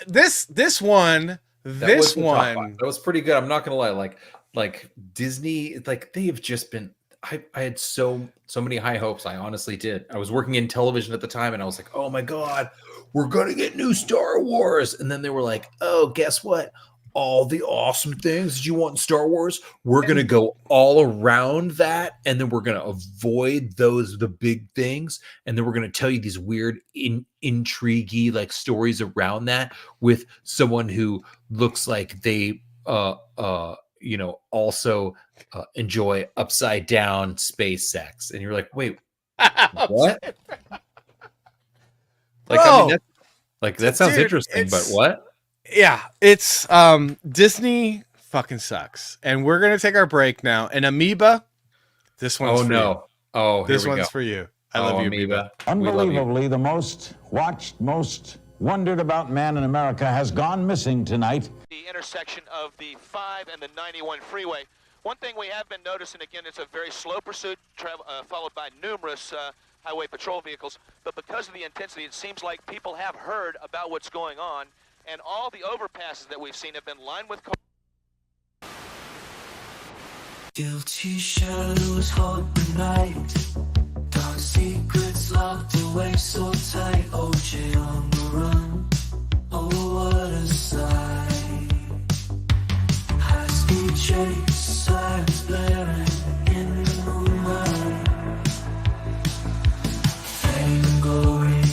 This one, This was the top five. one, That was pretty good. I'm not gonna lie. Like Disney, like they have just been. I had so many high hopes. I honestly did. I was working in television at the time, and I was like, "Oh my god, we're gonna get new Star Wars!" And then they were like, "Oh, guess what? All the awesome things that you want in Star Wars, we're gonna go all around that, and then we're gonna avoid the big things, and then we're gonna tell you these weird, intriguey like stories around that with someone who looks like they also enjoy upside down space sex." And you're like, wait, what? Like, I mean, that sounds interesting, but what? Yeah, it's Disney fucking sucks. And we're gonna take our break now. And Amoeba, this one's for you. Oh, This one's for you. I love you, Amoeba. Unbelievably, the most watched, most wondered about man in America has gone missing tonight. The intersection of the 5 and the 91 freeway. One thing we have been noticing, again, it's a very slow pursuit, followed by numerous highway patrol vehicles. But because of the intensity, it seems like people have heard about what's going on. And all the overpasses that we've seen have been lined with cars. Guilty shadows haunt the night. Dark secrets locked away so tight. OJ on the run. Oh, what a sight. High speed chase, sirens blaring in the moonlight. Fame and glory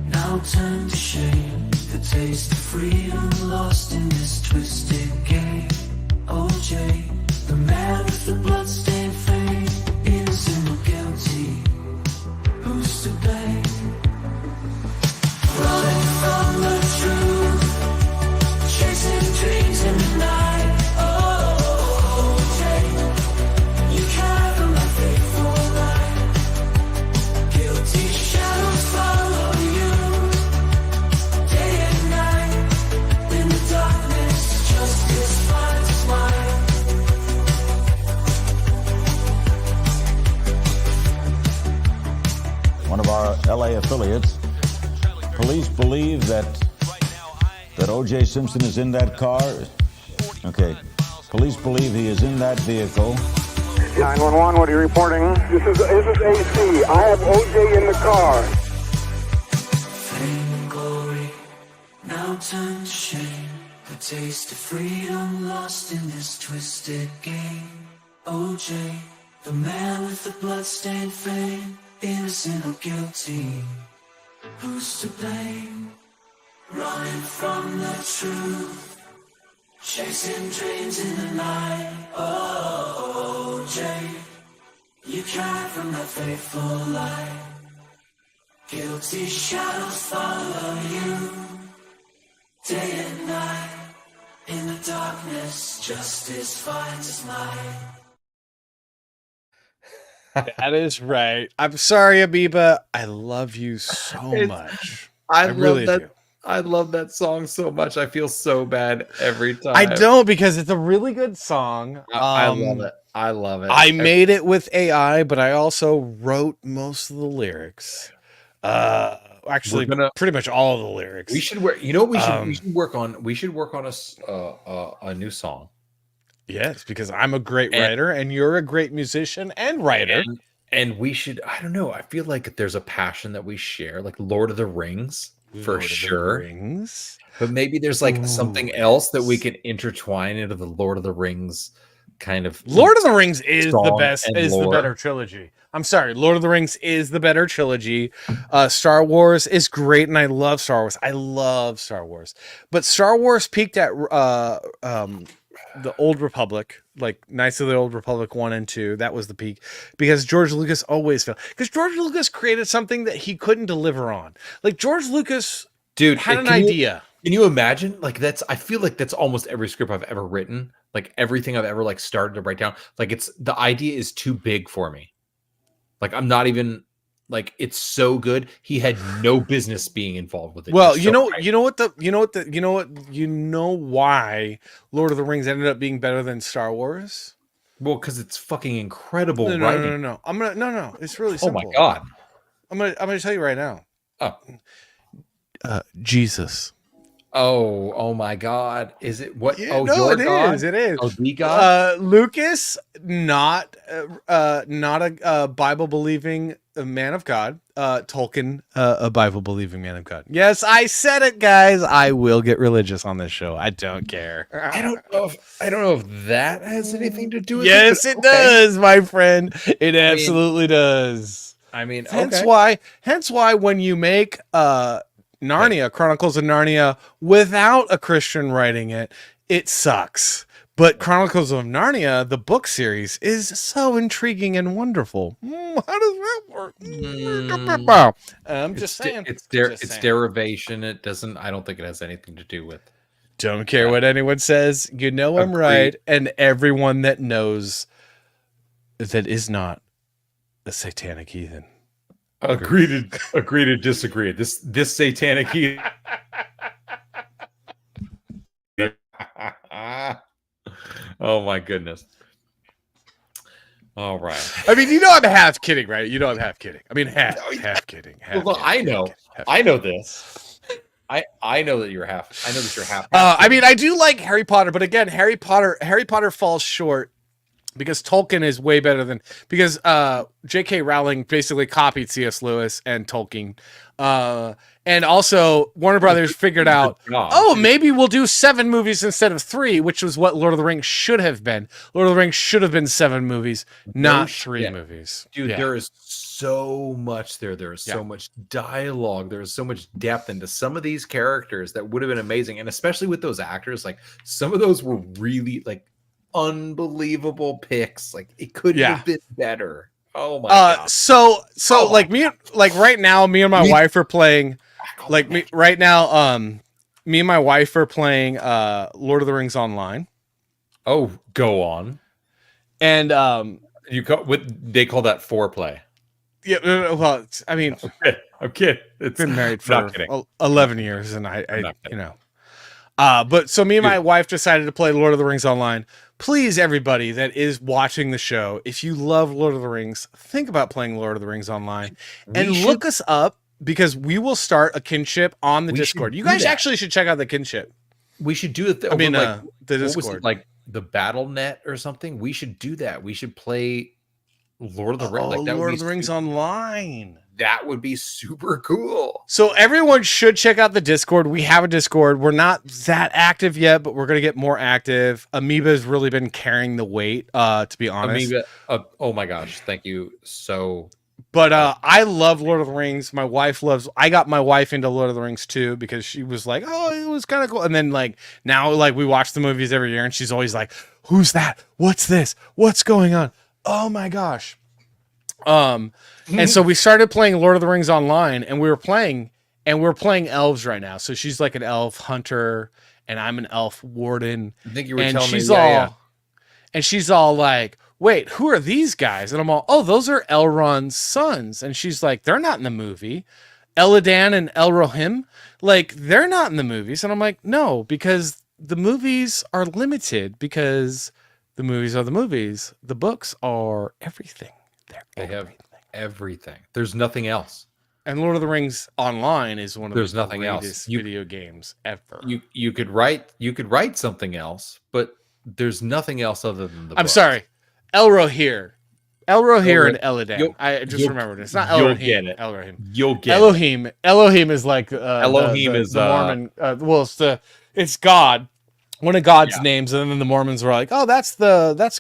now turn to shame. The taste of freedom lost in this twisted game. OJ, the man with the bloodstained fame, innocent or guilty, who's to blame? Running from the truth, chasing dreams in the night. Oh, OJ, you can't from my faithful light. Guilty shadows follow you, day and night. In the darkness, justice finds its light. One of our LA affiliates. Police believe that O.J. Simpson is in that car. Okay. Police believe he is in that vehicle. 911, what are you reporting? This is AC. I have O.J. in the car. Fame and glory now turn to shame. The taste of freedom lost in this twisted game. OJ, the man with the bloodstained fame, innocent or guilty, who's to blame? Running from the truth, chasing dreams in the night. Oh, OJ, you cried from that faithful light. Guilty shadows follow you, day and night. In the darkness, justice finds its light. That is right. I'm sorry, Amoeba. I love you so much. I really love that. do. I love that song so much. I feel so bad every time. I don't, because it's a really good song. I love it. I love it. I made it with AI, but I also wrote most of the lyrics. Actually, pretty much all of the lyrics. We should work. You know what we should work on? We should work on a new song. Yes, because I'm a great writer and you're a great musician and writer. And we should, I don't know, I feel like there's a passion that we share, like Lord of the Rings, for sure. But maybe there's like something else that we can intertwine into the Lord of the Rings kind of. Lord of the Rings is the best, is the better trilogy. I'm sorry, Lord of the Rings is the better trilogy. Star Wars is great, and I love Star Wars. I love Star Wars. But Star Wars peaked at the Old Republic, like Knights of the Old Republic 1 and 2. That was the peak, because George Lucas always failed. Because George Lucas created something that he couldn't deliver on. Like George Lucas, had an idea. Can you imagine? Like I feel like that's almost every script I've ever written. Like everything I've ever like started to write down. Like the idea is too big for me. Like I'm not even like, it's so good. He had no business being involved with it. Well, you know why Lord of the Rings ended up being better than Star Wars? Well, because it's fucking incredible No. writing. No. It's really simple. Oh my God. I'm gonna tell you right now. Oh. Jesus. Oh my God! Is it what? Yeah, Oh, no, your it God? is. It is. Oh, the God. Lucas, not a Bible believing man of God. Tolkien, a Bible believing man of God. Yes, I said it, guys. I will get religious on this show. I don't care. I don't know if that has anything to do with Yes, it. it does, my friend. It I mean, absolutely does. I mean, Hence okay. why when you make Narnia, Chronicles of Narnia, without a Christian writing it, it sucks. But Chronicles of Narnia, the book series, is so intriguing and wonderful. How does that work? I'm just saying. It's derivation. It doesn't. I don't think it has anything to do with. Don't care what anyone says. You know I'm right, and everyone that knows that is not a satanic heathen. Agree to disagree. This satanic heathen. Oh my goodness. All right. I mean, you know I'm half kidding, right? You know I'm half kidding. I mean, half kidding. Well, I know. I know this. I know that you're half. I know that you're half. I mean, I do like Harry Potter, but again, Harry Potter falls short because Tolkien is way better than because J.K. Rowling basically copied C.S. Lewis and Tolkien. And also Warner Brothers figured out, maybe we'll do 7 movies instead of 3, which was what Lord of the Rings should have been. Lord of the Rings should have been 7 movies, not 3 movies. Dude, there is so much there. There is so much dialogue. There is so much depth into some of these characters that would have been amazing. And especially with those actors, like some of those were really like unbelievable picks. Like it couldn't have been better. Oh my god. So like right now, me and my wife are playing me and my wife are playing Lord of the Rings online. Oh, go on. And they call that foreplay. Yeah, well, I mean, I'm kidding. It's been married for 11 years, and I you know. But so me and my wife decided to play Lord of the Rings online. Please, everybody that is watching the show, if you love Lord of the Rings, think about playing Lord of the Rings online and look us up because we will start a kinship on the Discord. You guys actually should check out the kinship. We should do it. The Discord, like the BattleNet or something. We should do that. We should play Lord of the Rings. Lord of the Rings online. That would be super cool. So everyone should check out the Discord. We have a Discord. We're not that active yet, but we're going to get more active. Amoeba's really been carrying the weight, to be honest. Amoeba, oh my gosh. Thank you. But I love Lord of the Rings. I got my wife into Lord of the Rings too, because she was like, oh, it was kind of cool. And then now we watch the movies every year and she's always like, who's that? What's this? What's going on? Oh my gosh. And so we started playing Lord of the Rings online, and we're playing elves right now. So she's like an elf hunter, and I'm an elf warden. I think you were telling me, and she's all like, "Wait, who are these guys?" And I'm all, "Oh, those are Elrond's sons." And she's like, "They're not in the movie. Eladan and Elrohim, they're not in the movies." And I'm like, "No, because the movies are limited. Because the movies are the movies. The books are everything. They have everything. There's nothing else. And Lord of the Rings Online is one of the nothing greatest video games ever. You could write something else, but there's nothing else other than the I'm books. Sorry. Elrohir and Eladan. I just remembered. It's not Elohim. You'll get it. Elrohim. You'll get Elohim. it. Elohim is like Elohim is the Mormon. It's God. One of God's names, and then the Mormons were like, "Oh, that's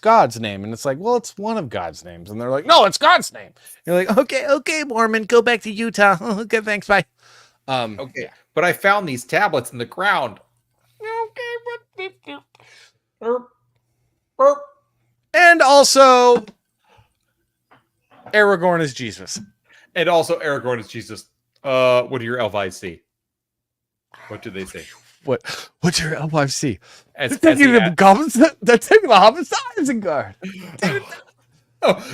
God's name," and it's like, "Well, it's one of God's names," and they're like, "No, it's God's name." And you're like, "Okay, Mormon, go back to Utah." Okay, thanks, bye. Okay, but I found these tablets in the ground. And also, Aragorn is Jesus. And also, Aragorn is Jesus. What do your elf eyes see? What do they say? What's your LYC? They're taking the Hobbits to Isengard.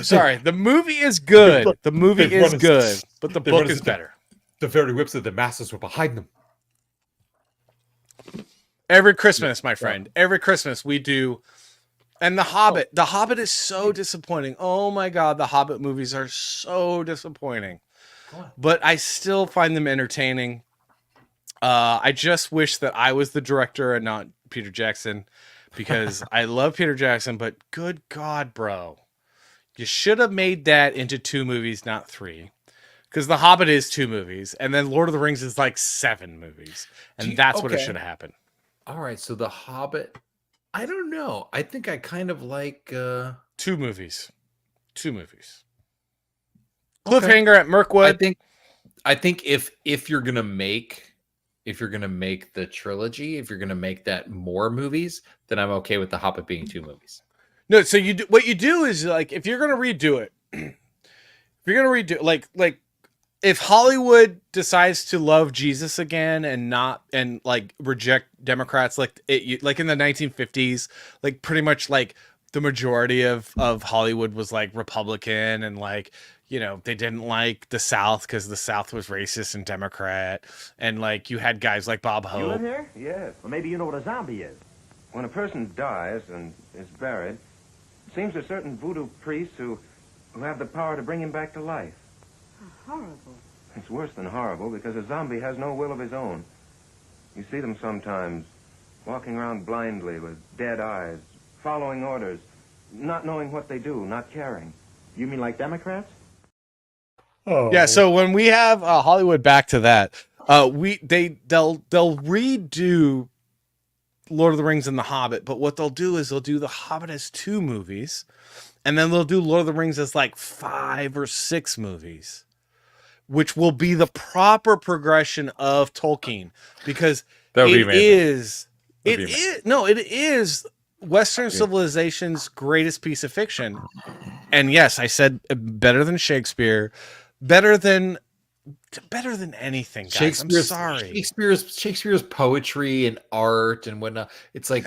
Sorry, the movie is good. The movie is good, but the book is better. The very whips of the masses were behind them. Every Christmas, my friend. Every Christmas we do. And The Hobbit. The Hobbit is so disappointing. Oh my God, the Hobbit movies are so disappointing. But I still find them entertaining. I just wish that I was the director and not Peter Jackson, because I love Peter Jackson, but good God, bro. You should have made that into 2 movies, not 3. Because The Hobbit is 2 movies, and then Lord of the Rings is like 7 movies. And that's what it should have happened. All right, so The Hobbit, I don't know. I think I kind of like 2 movies. 2 movies. Cliffhanger at Mirkwood. I think if you're gonna make the trilogy, if you're gonna make that more movies, then I'm okay with The Hobbit being 2 movies. No, so what you do is, like, if you're gonna redo it, like if Hollywood decides to love Jesus again and like reject Democrats, like in the 1950s, like pretty much like the majority of Hollywood was like Republican, and like, you know, they didn't like the South because the South was racist and Democrat, and like you had guys like Bob Hope. You live here? Yes. Well, maybe you know what a zombie is. When a person dies and is buried, it seems there's certain voodoo priests who have the power to bring him back to life. Horrible. It's worse than horrible, because a zombie has no will of his own. You see them sometimes walking around blindly with dead eyes, following orders, not knowing what they do, not caring. You mean like Democrats? Oh. Yeah, so when we have Hollywood back to that, they'll redo Lord of the Rings and The Hobbit, but what they'll do is they'll do The Hobbit as 2 movies, and then they'll do Lord of the Rings as like 5 or 6 movies, which will be the proper progression of Tolkien, because it is Western civilization's greatest piece of fiction. And yes, I said better than Shakespeare, better than anything, guys. I'm sorry. Shakespeare's poetry and art and whatnot. It's like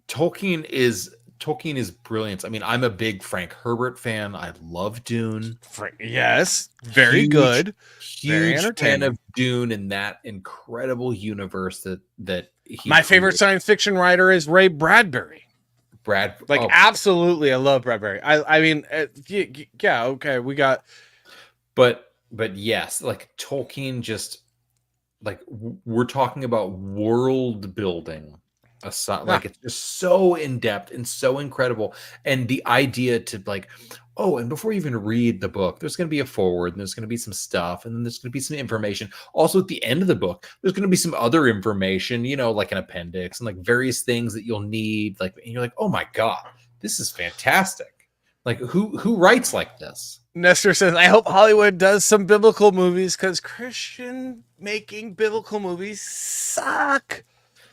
Tolkien is brilliant. I mean, I'm a big Frank Herbert fan. I love Dune. Yes, very good. Very entertaining. Fan of Dune and that incredible universe that my favorite science fiction writer is Ray Bradbury. Absolutely, I love Bradbury. I mean, yeah, okay, we got, but yes, like Tolkien, just like we're talking about world building. Like it's just so in depth and so incredible, and the idea to like, oh, and before you even read the book, there's going to be a forward, and there's going to be some stuff, and then there's going to be some information. Also, at the end of the book, there's going to be some other information, you know, like an appendix and like various things that you'll need. Like, and you're like, oh my god, this is fantastic. Like, who writes like this? Nestor says, I hope Hollywood does some biblical movies, because Christian making biblical movies suck.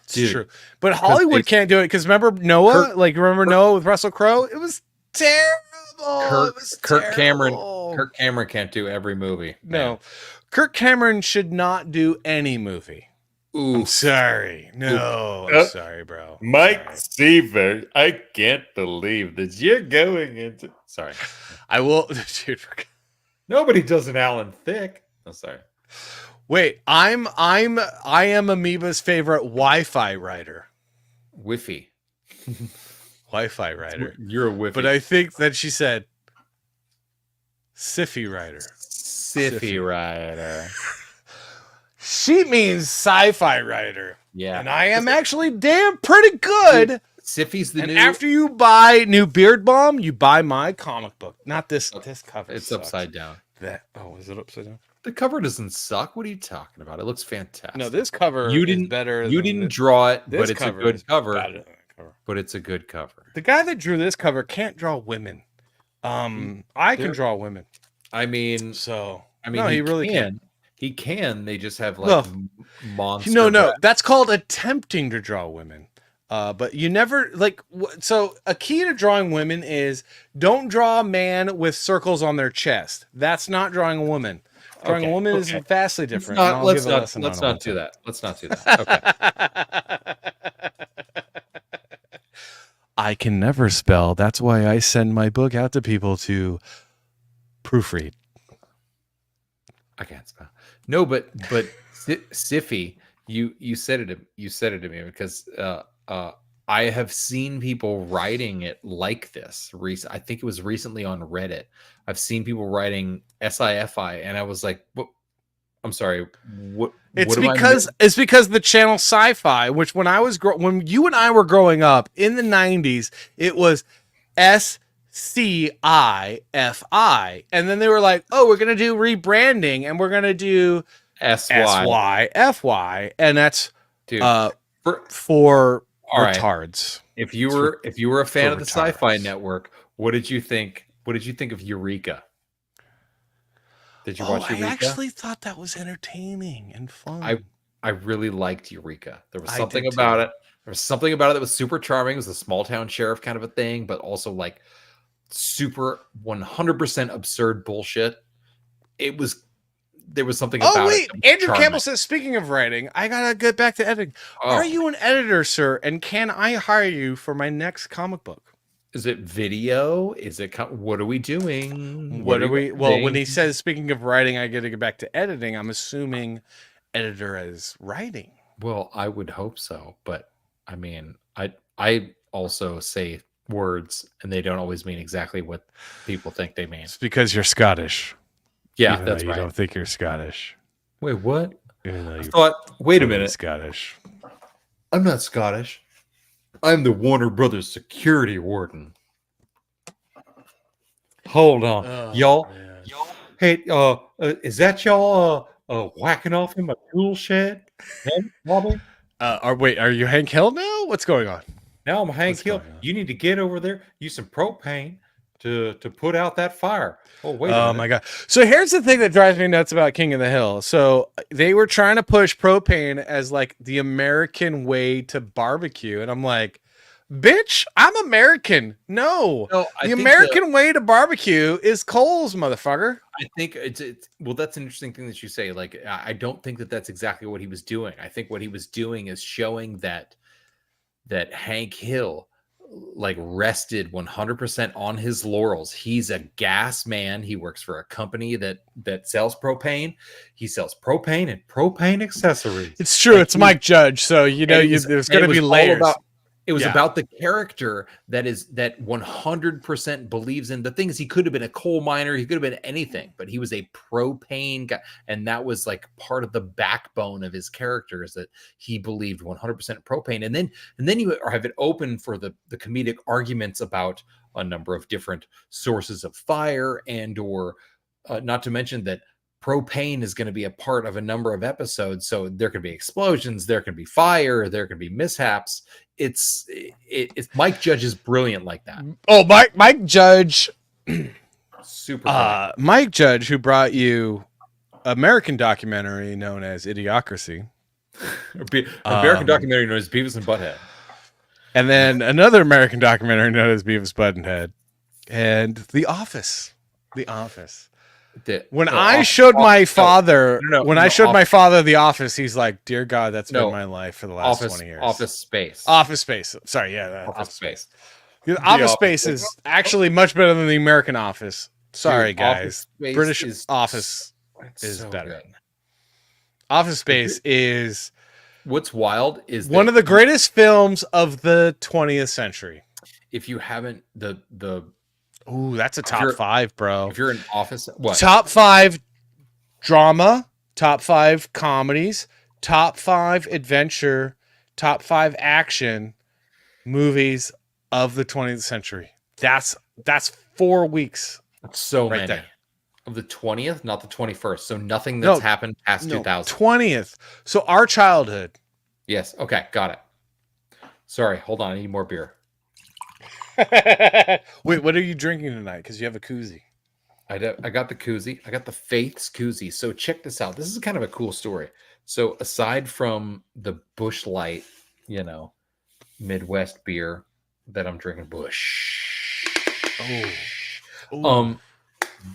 It's true, but Hollywood can't do it, because remember Noah? Noah with Russell Crowe? It was terrible. Kirk Cameron can't do every movie. No, Kirk Cameron should not do any movie. Ooh, I'm sorry. No, I'm sorry, bro. Mike Seaver, I can't believe that you're going into. Sorry, I will, dude. Nobody does an Alan Thicke. I'm sorry. Wait, I am Amoeba's favorite Wi-Fi writer. Wi-Fi writer. You're a Wi-Fi. But I think that she said Siffy writer. Siffy writer. She means sci-fi writer. Yeah. And I am actually pretty good. Siffy's the new. And after you buy new Beard Balm, you buy my comic book. Not this cover. It's sucks. upside down. Is it upside down? The cover doesn't suck. What are you talking about? It looks fantastic. No, this cover is better. You didn't draw it, but it's a good cover. Cover. But it's a good cover. The guy that drew this cover can't draw women. I can draw women. I mean, no, he really can. He can. They just have like monster. No. That's called attempting to draw women. But you never so a key to drawing women is don't draw a man with circles on their chest. That's not drawing a woman. Drawing a woman is vastly different. Let's not do that. Okay. I can never spell. That's why I send my book out to people to proofread. I can't spell. No, but Siffy, you said it to me because I have seen people writing it like this. I think it was recently on Reddit. I've seen people writing SIFI, and I was like, "What? I'm sorry. What? It's what am I because the channel Sci-Fi, which when I was when you and I were growing up in the 90s, it was SCIFI, and then they were like, "Oh, we're gonna do rebranding, and we're gonna do SYFY," and that's Dude, for all right. retards. If you were a fan of the Sci-Fi Network, what did you think? What did you think of Eureka? Did you watch Eureka? I actually thought that was entertaining and fun. I really liked Eureka. There was something about it. There was something about it that was super charming. It was a small town sheriff kind of a thing, but also like super 100% absurd bullshit. There was something about it. Oh wait, Andrew Campbell says, speaking of writing, I gotta get back to editing. Are you an editor, sir? And can I hire you for my next comic book? Is it video? Is it what are we doing? What are we? Well, when he says, speaking of writing, I got to get back to editing, I'm assuming editor as writing. Well, I would hope so, but I mean, I also say words, and they don't always mean exactly what people think they mean. It's because you're Scottish. Yeah, even that's though right. You don't think you're Scottish. Wait, what? Even though I thought. Wait a minute. Scottish. I'm not Scottish. I'm the Warner Brothers security warden. Hold on, y'all. Hey, is that y'all whacking off in my tool shed? Bobby? Are you Hank Hill now? What's going on? Now I'm Hank Hill. You need to get over there, use some propane to put out that fire. Oh, wait a minute. My God. So here's the thing that drives me nuts about King of the Hill. So they were trying to push propane as like the American way to barbecue. And I'm like, bitch, I'm American. No, the American way to barbecue is coals, motherfucker. I think it's well, that's an interesting thing that you say. Like, I don't think that that's exactly what he was doing. I think what he was doing is showing that Hank Hill like rested 100% on his laurels. He's a gas man. He works for a company that sells propane. He sells propane and propane accessories. It's true. It's Mike Judge. So, there's going to be layers. It was about the character that 100% believes in. The thing is, he could have been a coal miner. He could have been anything, but he was a propane guy. And that was like part of the backbone of his character, is that he believed 100% propane. And then you have it open for the comedic arguments about a number of different sources of fire or not to mention that propane is going to be a part of a number of episodes. So there can be explosions, there can be fire, there can be mishaps. It's Mike Judge is brilliant like that. Oh, Mike Judge, super. Mike Judge, who brought you American documentary known as Idiocracy, American documentary known as Beavis and Butthead, and then another American documentary known as Beavis Butthead, and The Office. The Office. When I showed my father The Office, he's like, "Dear God, that's been my life for the last 20 years." Office Space. Sorry, yeah, Office Space. The Office Space is actually much better than the American Office. Sorry, guys. British Office is so better. Good. Office Space is what's wild is one of the greatest films of the 20th century. If you haven't Ooh, that's a top 5, bro. If you're in Office, what? Top 5 drama, top 5 comedies, top 5 adventure, top 5 action movies of the 20th century. That's 4 weeks. That's so right many. There. Of the 20th, not the 21st. So nothing that's happened past 2000. 20th. So our childhood. Yes. Okay. Got it. Sorry. Hold on. I need more beer. Wait, what are you drinking tonight? Because you have a koozie. I got the koozie. I got the Faith's koozie. So check this out. This is kind of a cool story. So aside from the Busch Light, Midwest beer that I'm drinking, Busch. Oh.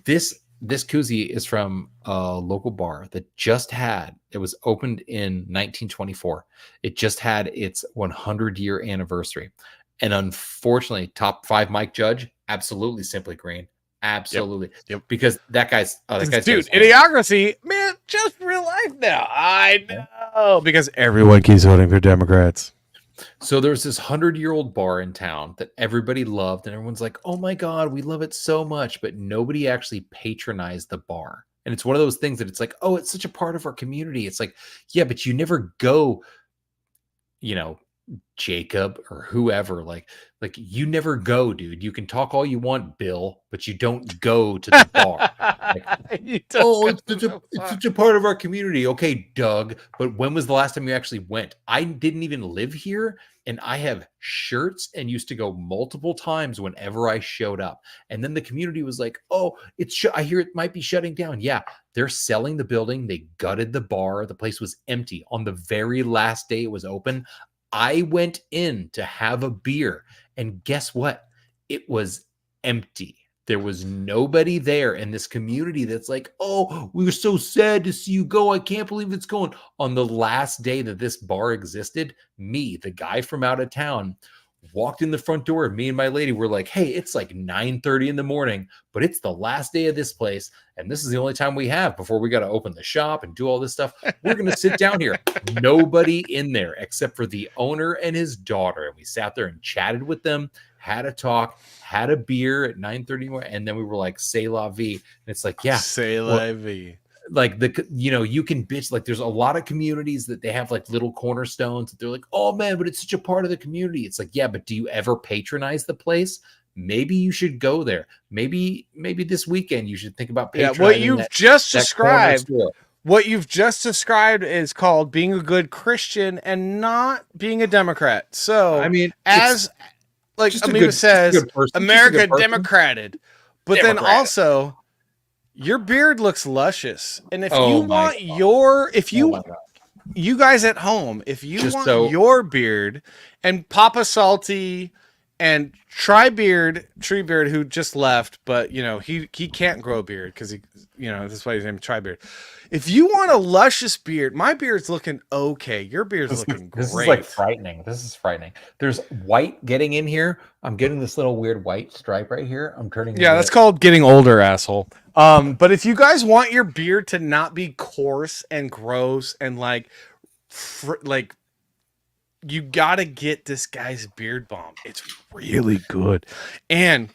This koozie is from a local bar that it was opened in 1924. It just had its 100-year anniversary. And unfortunately, top 5 Mike Judge, absolutely Simply Green. Absolutely. Yep. Because that guy's dude, Idiocracy, man, just real life now. I know. Because everyone keeps voting for Democrats. So there's this 100-year-old bar in town that everybody loved, and everyone's like, oh my God, we love it so much. But nobody actually patronized the bar. And it's one of those things that it's like, oh, it's such a part of our community. It's like, yeah, but you never go, you know, Jacob or whoever, like you never go, dude. You can talk all you want, Bill, but you don't go to the bar. Like, oh, it's such a part of our community. Okay, Doug, but when was the last time you actually went? I didn't even live here, and I have shirts and used to go multiple times whenever I showed up. And then the community was like, oh, I hear it might be shutting down. Yeah, they're selling the building. They gutted the bar. The place was empty. On the very last day it was open, I went in to have a beer, and guess what? It was empty. There was nobody there in this community that's like, oh, we were so sad to see you go. I can't believe it's going. On the last day that this bar existed, me, the guy from out of town, walked in the front door. Me and my lady were like, hey, it's like 9:30 in the morning, but it's the last day of this place, and this is the only time we have before we got to open the shop and do all this stuff. We're going to sit down here. Nobody in there except for the owner and his daughter. And we sat there and chatted with them, had a talk, had a beer at 9:30, and then we were like, c'est la vie. And it's like, yeah, c'est la vie. Like you can bitch. Like there's a lot of communities that they have like little cornerstones that they're like, oh man, but it's such a part of the community. It's like, yeah, but do you ever patronize the place? Maybe you should go there. Maybe this weekend you should think about patronizing. What you've just described. What you've just described is called being a good Christian and not being a Democrat. So I mean, as like Amoeba says, America Democrated, but then also. Your beard looks luscious, and if you want you guys at home, if you want your beard, and Papa Salty and Treebeard, who just left, but you know he can't grow a beard because that's why his name is Treebeard. If you want a luscious beard, my beard's looking okay. Your beard's looking great. This is like frightening. This is frightening. There's white getting in here. I'm getting this little weird white stripe right here. I'm turning. Yeah, that's called getting older, asshole. But if you guys want your beard to not be coarse and gross and like you gotta get this guy's Beard Balm. It's really good. And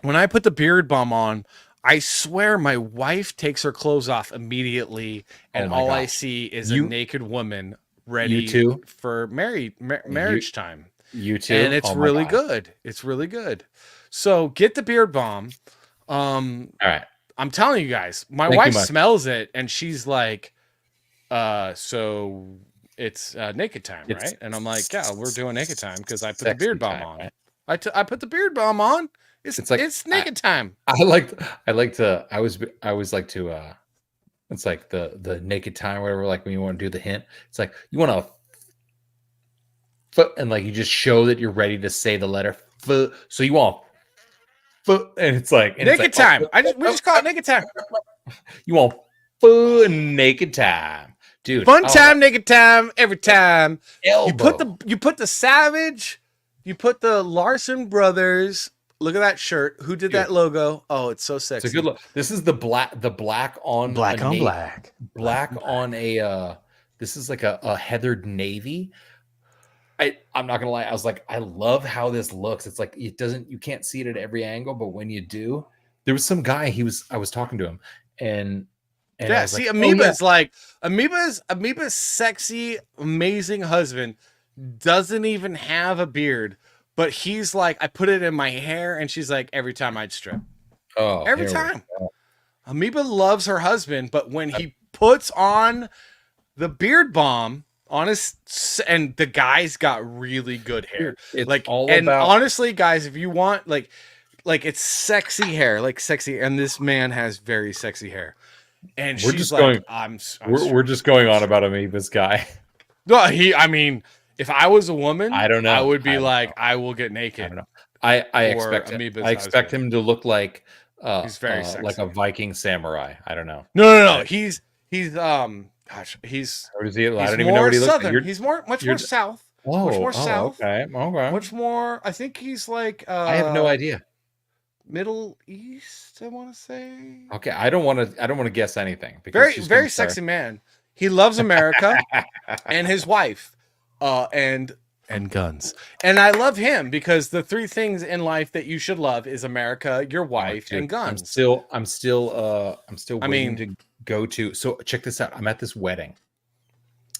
when I put the Beard Balm on, I swear my wife takes her clothes off immediately, and all I see is a naked woman ready for marriage time. You too, and it's really good. It's really good. So get the Beard Balm. All right, I'm telling you guys, my wife smells it, and she's like, so it's naked time, right? And I'm like, yeah, we're doing naked time because I put the Beard Balm on. Right? I put the Beard Balm on. It's naked time. I always like to it's like the naked time, whatever, like when you want to do the hint. It's like you want to and like you just show that you're ready to say the letter f, so you want and it's like naked time. We just call it naked time. You want naked time. Dude, fun time, naked time, every time. Elbow. You put the Savage, you put the Larson Brothers. Look at that shirt. Who did that logo? Oh, it's so sexy. It's a good look. This is the black on black. On a this is like a heathered navy. I'm not gonna lie. I was like, I love how this looks. It's like you can't see it at every angle, but when you do, there was some guy. I was talking to him, and yeah. See, Amoeba's like Amoeba's sexy, amazing husband doesn't even have a beard. But he's like, I put it in my hair, and she's like, every time I'd strip. Oh, every time. Amoeba loves her husband, but when he puts on the Beard Balm on his, and the guy's got really good hair. It's like, all and about, honestly, guys, if you want like it's sexy hair, like sexy, and this man has very sexy hair. And we're she's just like, we're just going on about Amoeba's guy. No, if I was a woman, I don't know. I would be like, I will get naked. I don't know. I expect him to look like he's very sexy. like a Viking samurai. I don't know. No. He's gosh, he's. Or is he? I don't even know what he looks southern. like. He's much more south. Whoa, much more south. Okay. Much more. I think he's like. I have no idea. Middle East, I want to say. Okay, I don't want to guess anything. Because very sexy man. He loves America and his wife. And and guns. And I love him because the three things in life that you should love is America, your wife, and guns. I'm still waiting to go to. So check this out. I'm at this wedding.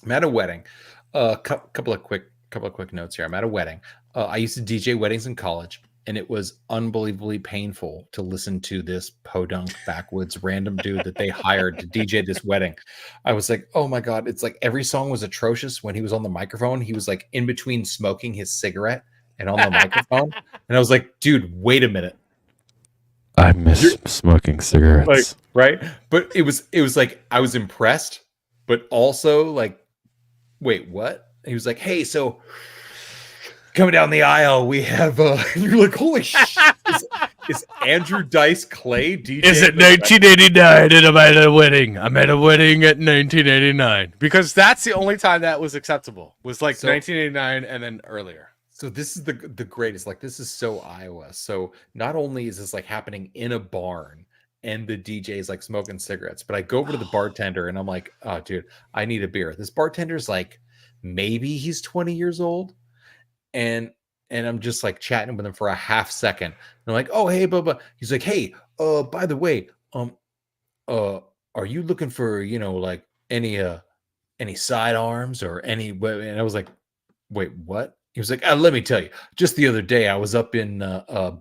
I'm at a wedding. Couple of quick notes here. I'm at a wedding. I used to DJ weddings in college, and it was unbelievably painful to listen to this podunk backwoods random dude that they hired to DJ this wedding. I was like, oh my God. It's like every song was atrocious. When he was on the microphone, he was like in between smoking his cigarette and on the microphone. And I was like, dude, wait a minute. I miss smoking cigarettes. Like, right? But it was like I was impressed, but also like, wait, what? And he was like, hey, so coming down the aisle, we have you're like, holy shit. Is Andrew Dice Clay DJ? Is it 1989 and I'm at a wedding? I'm at a wedding at 1989. Because that's the only time that was acceptable. Was like 1989 and then earlier. So this is the greatest. Like, this is so Iowa. So not only is this like happening in a barn and the DJ is like smoking cigarettes, but I go over to the bartender and I'm like, oh, dude, I need a beer. This bartender's like, maybe he's 20 years old. And I'm just like chatting with him for a half second. And I'm like, oh, hey, Bubba. He's like, hey, by the way, are you looking for, like any sidearms or any? And I was like, wait, what? He was like, let me tell you, just the other day, I was up in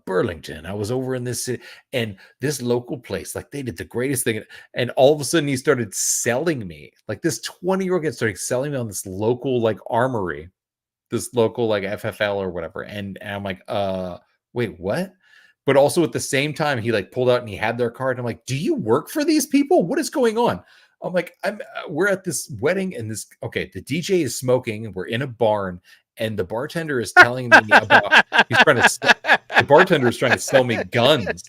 Burlington. I was over in this city and this local place, like they did the greatest thing. And all of a sudden he started selling me, like this 20-year-old kid started selling me on this local like armory, this local like FFL or whatever. And I'm like, wait, what? But also at the same time, he like pulled out and he had their card. And I'm like, do you work for these people? What is going on? I'm like, we're at this wedding and the DJ is smoking and we're in a barn. And the bartender is telling me about the bartender is trying to sell me guns.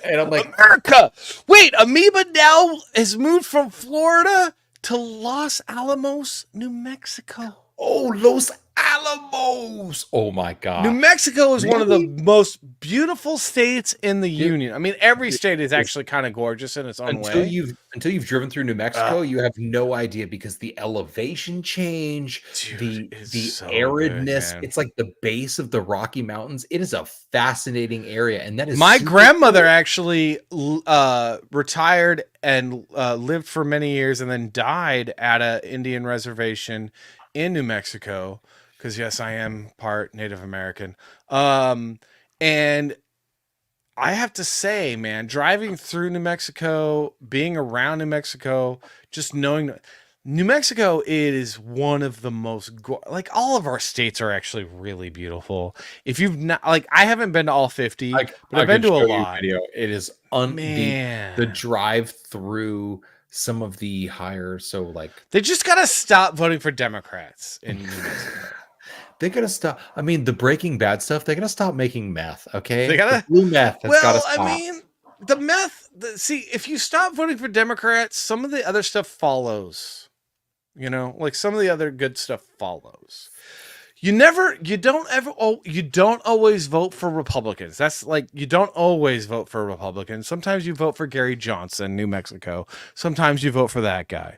And I'm like, America. Wait, Amoeba now has moved from Florida to Los Alamos, New Mexico. Oh, Los Alamos. Oh my God. New Mexico is one of the most beautiful states in the Union. I mean, every state is actually kind of gorgeous in its own way. Until you've driven through New Mexico, you have no idea because the elevation change, the so aridness, good, it's like the base of the Rocky Mountains. It is a fascinating area. And that is my grandmother actually retired and lived for many years and then died at an Indian reservation in New Mexico. Because yes, I am part Native American. And I have to say, man, driving through New Mexico, being around New Mexico, just knowing New Mexico is one of the most like all of our states are actually really beautiful. If you've not like, I haven't been to all 50, but I've been to a lot. It is the drive through some of the higher. So like they just got to stop voting for Democrats in New Mexico. They gotta stop. I mean, the Breaking Bad stuff. They gotta stop making meth. Okay, they gotta blue meth. Gotta stop. I mean, the meth. See, if you stop voting for Democrats, some of the other stuff follows. Like some of the other good stuff follows. You don't always vote for Republicans. That's like, you don't always vote for Republicans. Sometimes you vote for Gary Johnson, New Mexico. Sometimes you vote for that guy.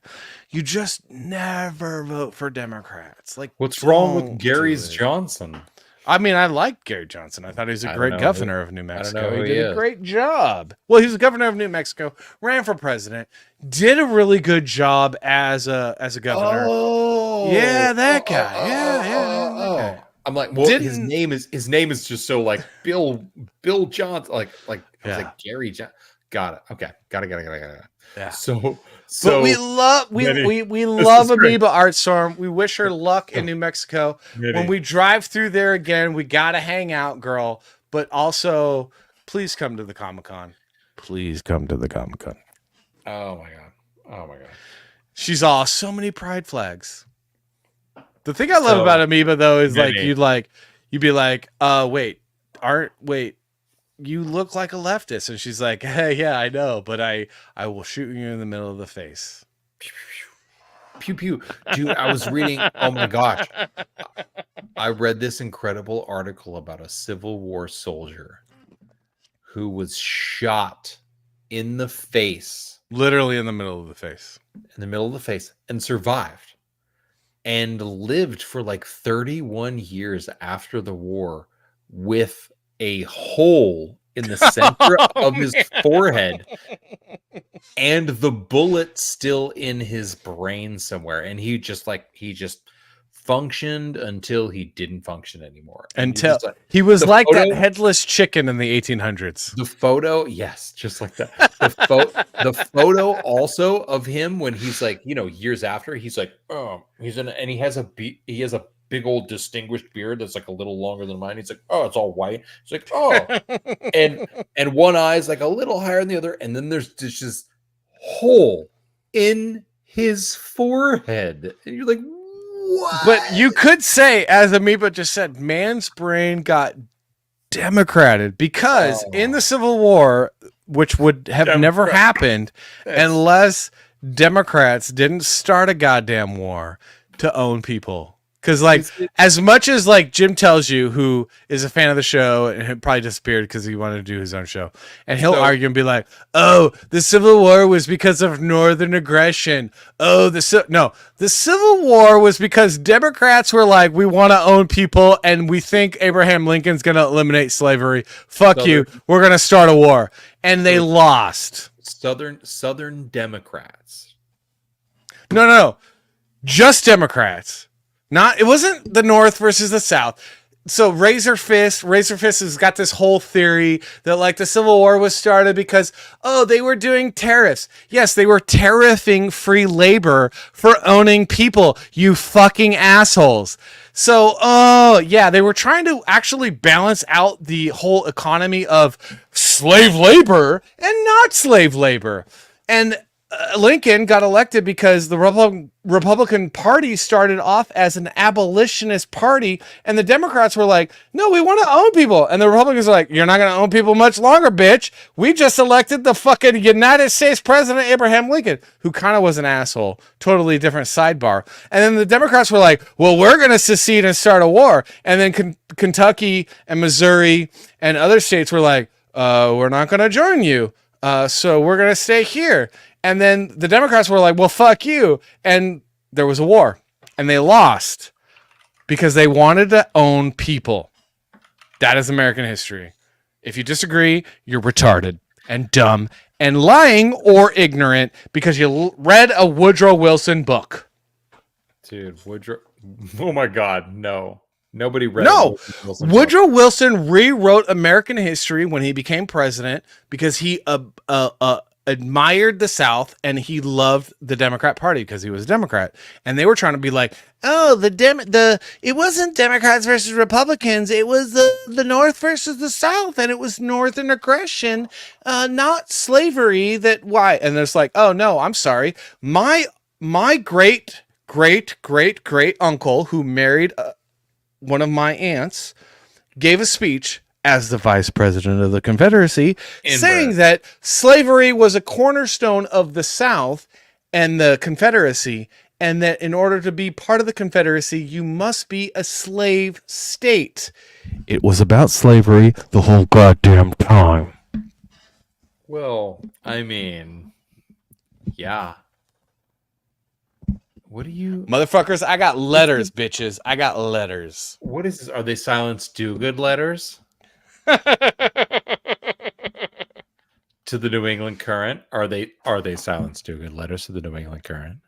You just never vote for Democrats. Like, what's wrong with Gary's Johnson? I mean, I liked Gary Johnson. I thought he was a great governor of New Mexico. He did a great job. Well, he was the governor of New Mexico, ran for president, did a really good job as a governor. Oh, yeah, that guy. Yeah. I'm like, well, his name is just so like Bill Johnson, like I was like Gary Johnson. Got it. Okay, got it. Yeah. So but we love Amoeba Artstorm. We wish her luck in New Mexico. When we drive through there again, we gotta hang out, girl. But also, please come to the Comic-Con. Please come to the Comic-Con. Oh my god. She's all so many pride flags. The thing I love about Amoeba though is you'd be like, wait. You look like a leftist. And she's like, hey, yeah, I know, but I will shoot you in the middle of the face. Pew, pew. Dude, I was reading, oh my gosh. I read this incredible article about a Civil War soldier who was shot in the face. Literally in the middle of the face. And survived. and lived for like 31 years after the war with a hole in the center of his forehead and the bullet still in his brain somewhere. And he just functioned until he didn't function anymore. Until he was like that headless chicken in the 1800s. The photo, yes, just like that. The photo also of him when he's like, years after, he's like, oh, and he has a big old distinguished beard that's like a little longer than mine. He's like, oh, it's all white. It's like, oh, and one eye's like a little higher than the other, and then there's just this hole in his forehead, and you're like, what? But you could say, as Amoeba just said, man's brain got democrated because in the Civil War, which would have never happened unless Democrats didn't start a goddamn war to own people. Because, as much as, Jim tells you, who is a fan of the show, and he probably disappeared because he wanted to do his own show, and he'll argue and be like, oh, the Civil War was because of Northern aggression. Oh, the Civil War was because Democrats were like, we want to own people, and we think Abraham Lincoln's going to eliminate slavery. Fuck you. We're going to start a war. And they lost. Southern Democrats. No. Just Democrats. It wasn't the North versus the South. So Razor Fist has got this whole theory that the Civil War was started because, they were doing tariffs. Yes, they were tariffing free labor for owning people, you fucking assholes. So, they were trying to actually balance out the whole economy of slave labor and not slave labor. And Lincoln got elected because the Republican Party started off as an abolitionist party, and the Democrats were like, no, we want to own people. And the Republicans are like, you're not going to own people much longer, bitch. We just elected the fucking United States President Abraham Lincoln, who kind of was an asshole. Totally different sidebar. And then the Democrats were like, well, we're going to secede and start a war. And then Kentucky and Missouri and other states were like, we're not going to join you. So we're going to stay here. And then the Democrats were like, well, fuck you. And there was a war. And they lost because they wanted to own people. That is American history. If you disagree, you're retarded and dumb and lying or ignorant because you read a Woodrow Wilson book. Dude, Woodrow. Oh, my God. No. Nobody read Woodrow Wilson rewrote American history when he became president because he admired the South and he loved the Democrat Party because he was a Democrat, and they were trying to be like, oh, it wasn't Democrats versus Republicans, it was the North versus the South, and it was Northern aggression, not slavery. And it's like, oh no, I'm sorry, my great uncle who married one of my aunts gave a speech as the vice president of the Confederacy, saying that slavery was a cornerstone of the South and the Confederacy, and that in order to be part of the Confederacy, you must be a slave state. It was about slavery the whole goddamn time. Well, I mean, yeah. What do you... Motherfuckers, I got letters, bitches. I got letters. What is this? Are they Silence Dogood letters? To the New England Current? Are they Silence Dogood letters to the New England Current?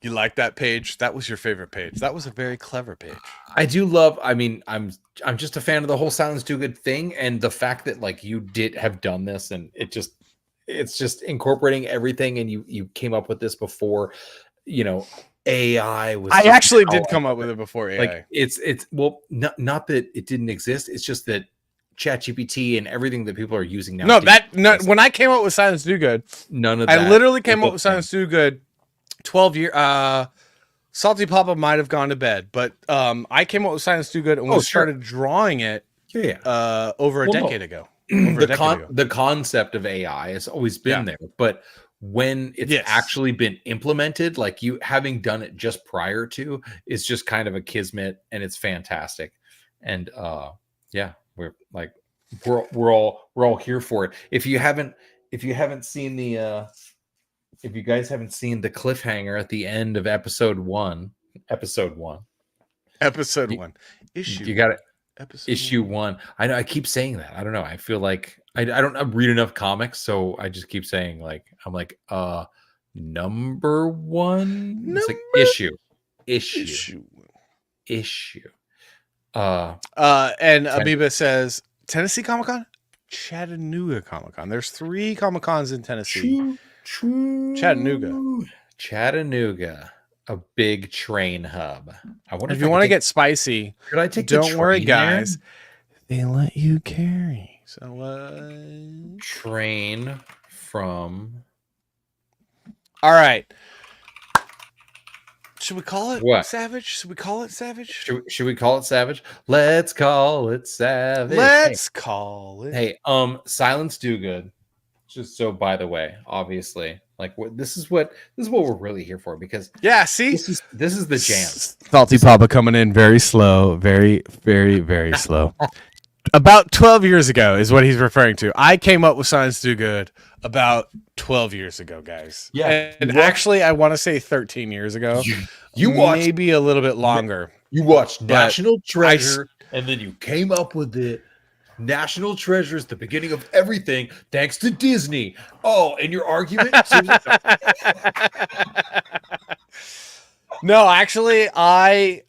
You like that page? That was your favorite page. That was a very clever page. I do love, I'm just a fan of the whole Silence Dogood thing, and the fact that you did have done this, and it's just incorporating everything, and you came up with this before, AI was... I actually did come up with it before AI. Not that it didn't exist, it's just that ChatGPT and everything that people are using now. When I came up with Silence Dogood, none of that. I literally came up with Silence Dogood 12 years. Salty Papa might have gone to bed, but I came up with Silence Dogood and started drawing it over a decade ago. The concept of AI has always been there, but when it's actually been implemented, you having done it just prior to, is just kind of a kismet, and it's fantastic. And we're all here for it. If you guys haven't seen the cliffhanger at the end of episode 1, Episode 1. Episode 1. Issue. You got it. Episode Issue 1. I know. I keep saying that. I don't know. I feel like I don't read enough comics, so I just keep saying like I'm like number 1. It's like issue. And Amoeba says Tennessee Comic-Con, Chattanooga Comic-Con. There's 3 Comic-Cons in Tennessee. Chattanooga, a big train hub. I wonder if you want to get spicy, could I take? Don't worry, guys. They let you carry. So train from. All right. Should we call it what? Savage? Should we call it Savage? Should we call it Savage? Let's call it Savage. Let's call it. Hey, Silence Do Good. Just so by the way, obviously, like this is what we're really here for, because see, this is the jam. Salty Papa coming in very slow, very, very, very slow. About 12 years ago is what he's referring to. I came up with Silence Do Good about 12 years ago, guys. Yeah. And actually, I want to say 13 years ago. You watched, maybe a little bit longer. You watched National Treasure, and then you came up with it. National Treasure is the beginning of everything, thanks to Disney. Oh, and your argument? No, actually, I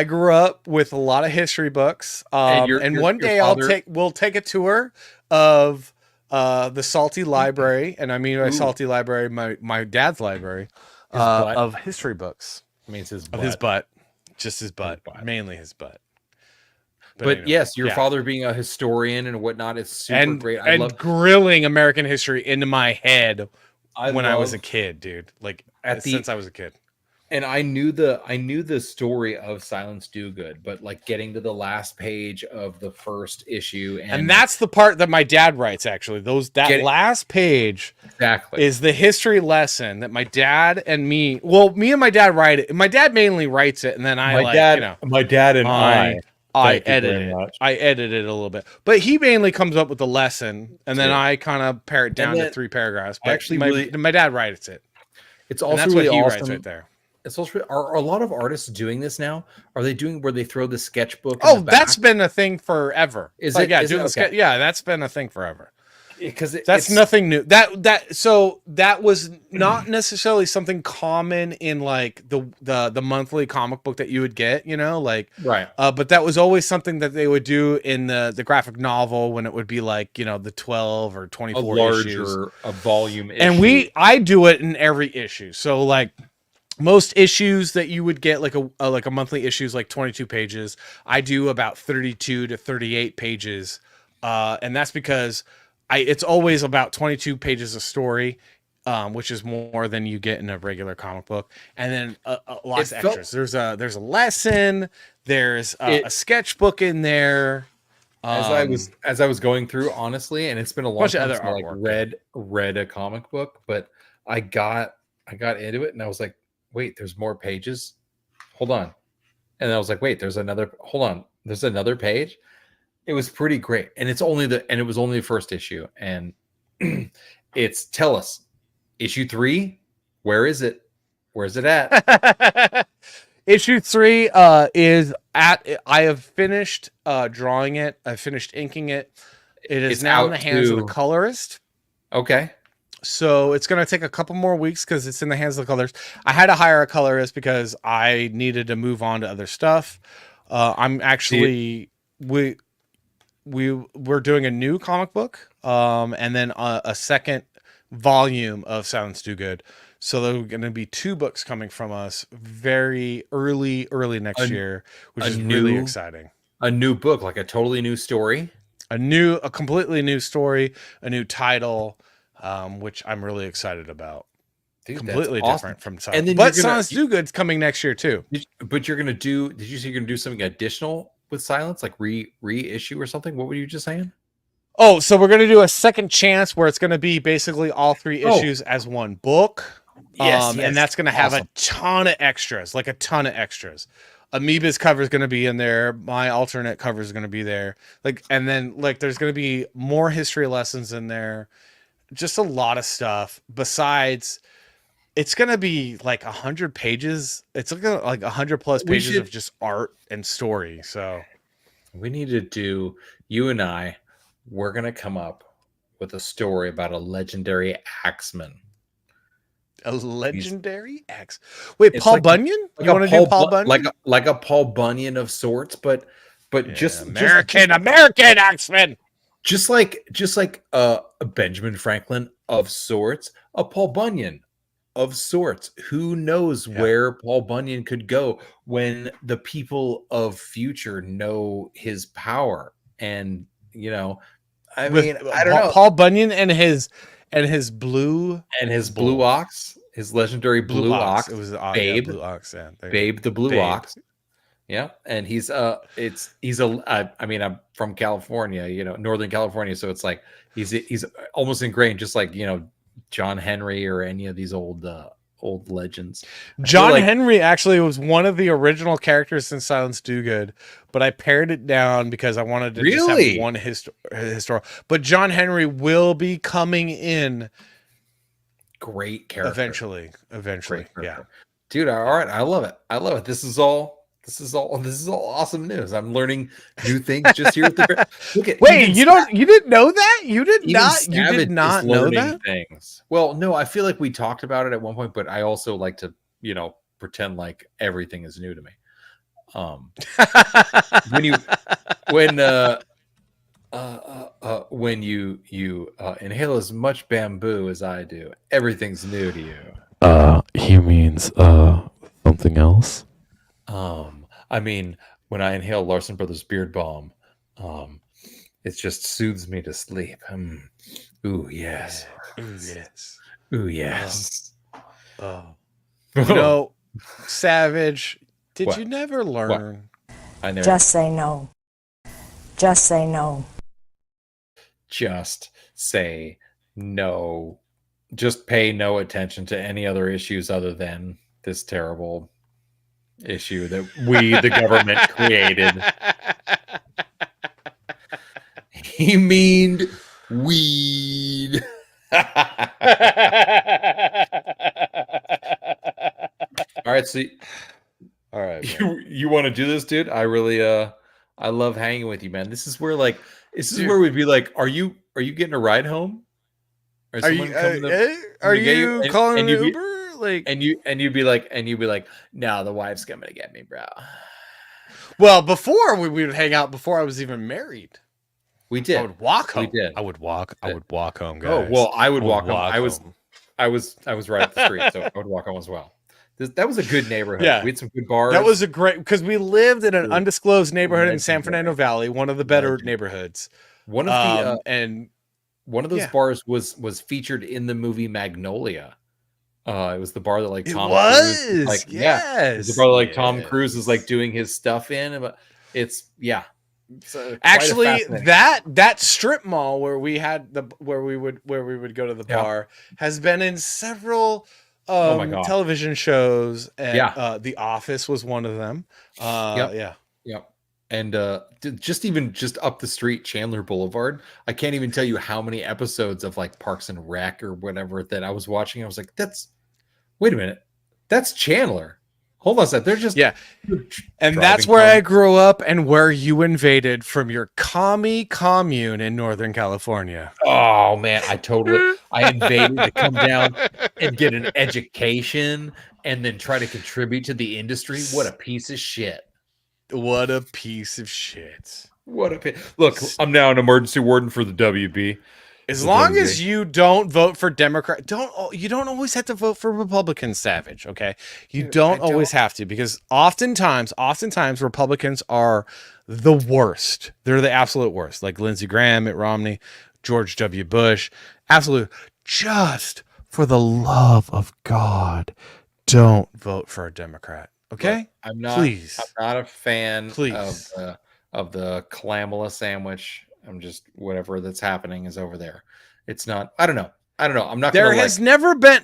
grew up with a lot of history books, and one day we'll take a tour of the Salty Library, and I mean by Salty Library, my dad's library of history books. I mean, his butt, just his butt, mainly his butt. But anyway, yes, your father being a historian and whatnot is super great. I love grilling American history into my head when I was a kid, dude. Like since I was a kid. And I knew the story of Silence Do Good, but like getting to the last page of the first issue, and that's the part that my dad writes. Actually, last page is the history lesson that my dad and me. Well, me and my dad write it. My dad mainly writes it, and then I edit it. I edit it a little bit, but he mainly comes up with the lesson, and then I kind of pare it down to 3 paragraphs. But actually, my dad writes it. It's also that's really what he awesome. writes right there. It's also are a lot of artists doing this now? Are they doing where they throw the sketchbook? Oh, that's been a thing forever. Is it? Yeah, Okay. Yeah, that's been a thing forever. Because that's nothing new. That was not necessarily something common in like the monthly comic book that you would get, right. But that was always something that they would do in the graphic novel when it would be like the 12 or 24 issues, a volume issue. And I do it in every issue. So like most issues that you would get like a monthly issue is like 22 pages. I do about 32 to 38 pages, and that's because it's always about 22 pages of story, which is more than you get in a regular comic book, and then lots of extras. There's a lesson. There's a sketchbook in there. As I was going through, honestly, and it's been a long time since I read a comic book, but I got into it and I was like, wait, there's more pages. Hold on. And I was like, wait, there's another page. It was pretty great. And it was only the first issue. And it's tell us, issue 3, where is it? Where's it at? Issue 3 is at. I have finished drawing it. I finished inking it. It's now in the hands of the colorist. Okay. So it's going to take a couple more weeks because it's in the hands of the colorist. I had to hire a colorist because I needed to move on to other stuff. I'm actually we're doing a new comic book, and then a second volume of Silence Do Good. So there are going to be 2 books coming from us very early next year, which is really exciting. A new book, like a totally new story, a completely new story, a new title. Which I'm really excited about. Dude, completely different from Silence. And then but Silence Do Good's coming next year too. But you're gonna do? Did you say you're gonna do something additional with Silence, like reissue or something? What were you just saying? Oh, so we're gonna do a second chance where it's gonna be basically all 3 issues as one book. Yes, and that's gonna have a ton of extras, like a ton of extras. Amoeba's cover is going to be in there. My alternate cover is going to be there. And then there's going to be more history lessons in there. Just a lot of stuff besides it's gonna be like 100 pages. It's gonna like 100 plus pages of just art and story. So we need to do, you and I, we're gonna come up with a story about a legendary axeman. A legendary axe. Wait, It's Paul like Bunyan? Like You want to do Paul Bunyan? like a Paul Bunyan of sorts, but just American axeman. Just like a Benjamin Franklin of sorts, a Paul Bunyan of sorts. Who knows where Paul Bunyan could go when the people of future know his power? And I mean, I don't know. Paul Bunyan and his blue ox, his legendary blue ox. It was Babe, blue ox. Yeah, Babe the blue ox. Yeah, and he's I mean, I'm from California, Northern California, so it's like he's almost ingrained, just like John Henry or any of these old legends. John Henry actually was one of the original characters in Silence Do Good, but I pared it down because I wanted to just have one historical. But John Henry will be coming in. Great character. Eventually, yeah. Dude, all right, I love it. This is all awesome news. I'm learning new things just here at the Wait, you didn't know that? You did not know that? Things. Well, no, I feel like we talked about it at one point, but I also like to, pretend like everything is new to me. When you inhale as much bamboo as I do, everything's new to you. He means something else. I mean, when I inhale Larson Brothers Beard Balm, it just soothes me to sleep. Ooh, yes. Ooh, yes. Ooh, yes. Savage, did you never learn? I never. Just say no. Just say no. Just say no. Just pay no attention to any other issues other than this terrible issue that we, the government, created. He meaned weed. All right, so all right, you want to do this, dude? I really I love hanging with you, man. This is where where we'd be like, are you getting a ride home? Are you calling an Uber? And you'd be like, no, the wife's coming to get me, bro. Well, before we would hang out before I was even married. We did. I would walk home. We did. I would walk home, guys. Oh, well, I would walk home. I was right up the street, so I would walk home as well. That was a good neighborhood. Yeah. We had some good bars. That was a great, because we lived in an undisclosed neighborhood in San Fernando Valley, one of the better neighborhoods. One of those yeah. bars was featured in the movie Magnolia. It was the bar that Tom Cruise, it was the bar that Tom Cruise is doing his stuff in. But it's actually that strip mall where we would go to the bar has been in several television shows, and The Office was one of them. Yep. And just up the street, Chandler Boulevard. I can't even tell you how many episodes of Parks and Rec or whatever that I was watching. I was like, wait a minute, that's Chandler. Hold on a sec. They're just and that's where I grew up and where you invaded from your commune in Northern California. Oh man, I invaded to come down and get an education and then try to contribute to the industry. What a piece of shit. What a piece of shit. Look, I'm now an emergency warden for the WB. As long as you don't vote for Democrat, you don't always have to vote for Republicans, Savage, okay? You don't always have to, because oftentimes Republicans are the worst. They're the absolute worst. Like Lindsey Graham, Mitt Romney, George W. Bush. Absolute. Just for the love of God, don't vote for a Democrat. Okay? Look, I'm not a fan of the clamella sandwich. I'm just, whatever that's happening is over there. It's not, I don't know. I'm not. There has never been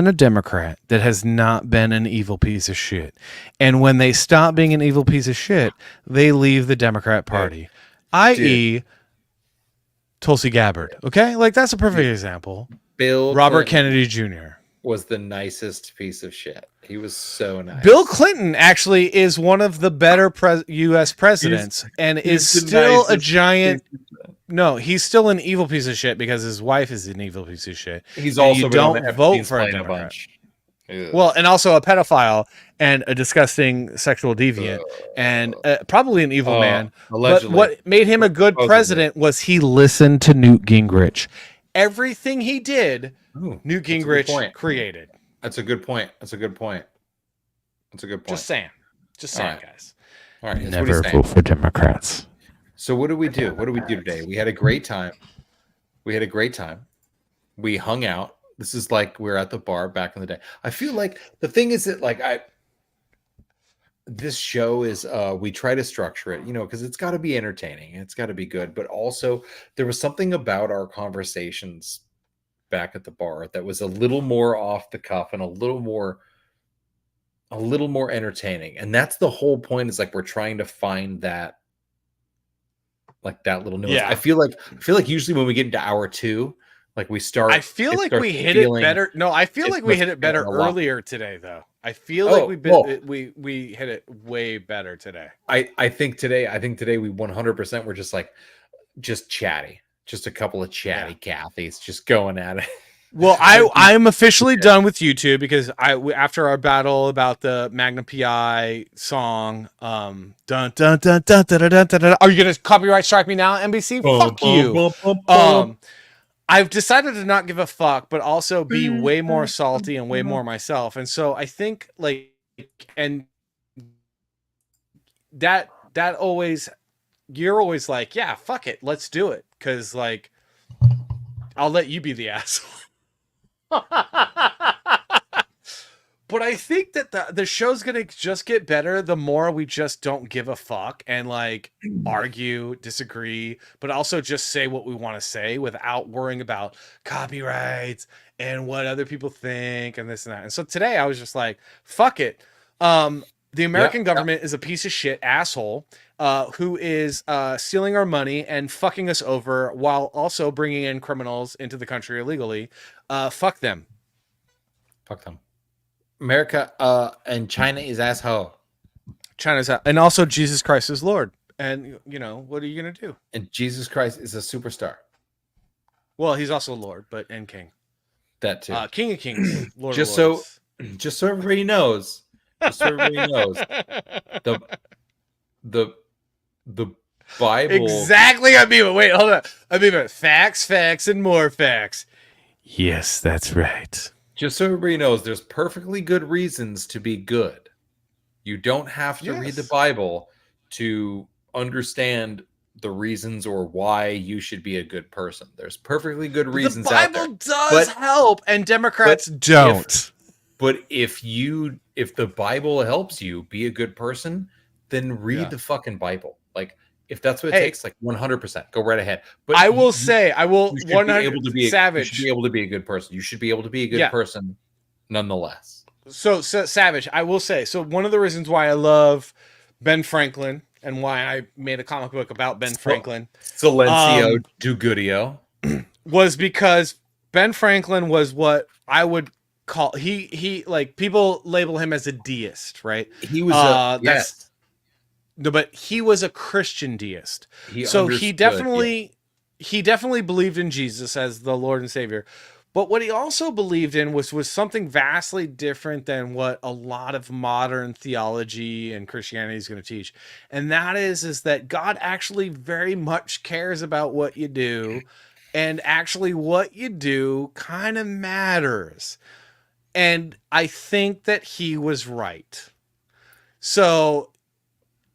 a Democrat that has not been an evil piece of shit. And when they stop being an evil piece of shit, they leave the Democrat Party, i.e. Tulsi Gabbard. Okay? That's a perfect example. Bill Robert Clinton. Kennedy Jr. was the nicest piece of shit. He was so nice. Bill Clinton actually is one of the better U.S. presidents and is still a giant. No, he's still an evil piece of shit because his wife is an evil piece of shit. He's also you been on don't the vote Epstein's for a plane Democrat. bunch. Well, and also a pedophile and a disgusting sexual deviant and probably an evil man. Allegedly. But what made him a good president was he listened to Newt Gingrich. Everything he did, Newt Gingrich created. That's a good point. That's a good point. Just saying, guys. All right. Never vote for Democrats. So what do we do? What do we do today? We had a great time. We hung out. This is like we're at the bar back in the day. I feel like the thing is that this show is we try to structure it, because it's got to be entertaining. It's got to be good. But also there was something about our conversations back at the bar that was a little more off the cuff and a little more entertaining. And that's the whole point, is like we're trying to find that little nuance. Yeah. I feel like usually when we get into hour 2, like we start. I feel like we hit it better. No, I feel like we hit it better earlier today, though. I feel like we hit it way better today. I think today we 100% were just chatty, just a couple of chatty Cathys just going at it. Well, I'm officially done with YouTube because after our battle about the Magnum PI song, dun dun dun dun dun dun dun dun, are you gonna copyright strike me now, NBC? Fuck you. I've decided to not give a fuck, but also be way more salty and way more myself. And so I think and that always, you're always like, yeah, fuck it, let's do it. Cause I'll let you be the asshole. But I think that the show's gonna just get better the more we just don't give a fuck and argue, disagree, but also just say what we want to say without worrying about copyrights and what other people think and this and that. And so today I was just like, fuck it. The American government is a piece of shit asshole who is stealing our money and fucking us over while also bringing in criminals into the country illegally. Fuck them. Fuck them. America and China is asshole. China's out. And also Jesus Christ is Lord. And what are you gonna do? And Jesus Christ is a superstar. Well, he's also Lord, and King. That too. King of Kings, Lord just of Lords. Just so everybody knows. The Bible. Exactly. Wait, hold on. Facts, and more facts. Yes, that's right. Just so everybody knows, there's perfectly good reasons to be good. You don't have to read the Bible to understand the reasons or why you should be a good person. There's perfectly good reasons out there. The Bible does help, and Democrats don't. But if the Bible helps you be a good person, then read the fucking Bible. If that's what it takes, 100%, go right ahead. But I will 100% Savage. You should be able to be a good person. You should be able to be a good person nonetheless. So Savage, I will say, one of the reasons why I love Ben Franklin and why I made a comic book about Ben Franklin, Silencio do Goodio, was because Ben Franklin was what I would call he people label him as a deist, right? He was No, but he was a Christian deist. He definitely believed in Jesus as the Lord and Savior. But what he also believed in was something vastly different than what a lot of modern theology and Christianity is going to teach. And that is that God actually very much cares about what you do, and actually what you do kind of matters. And I think that he was right. So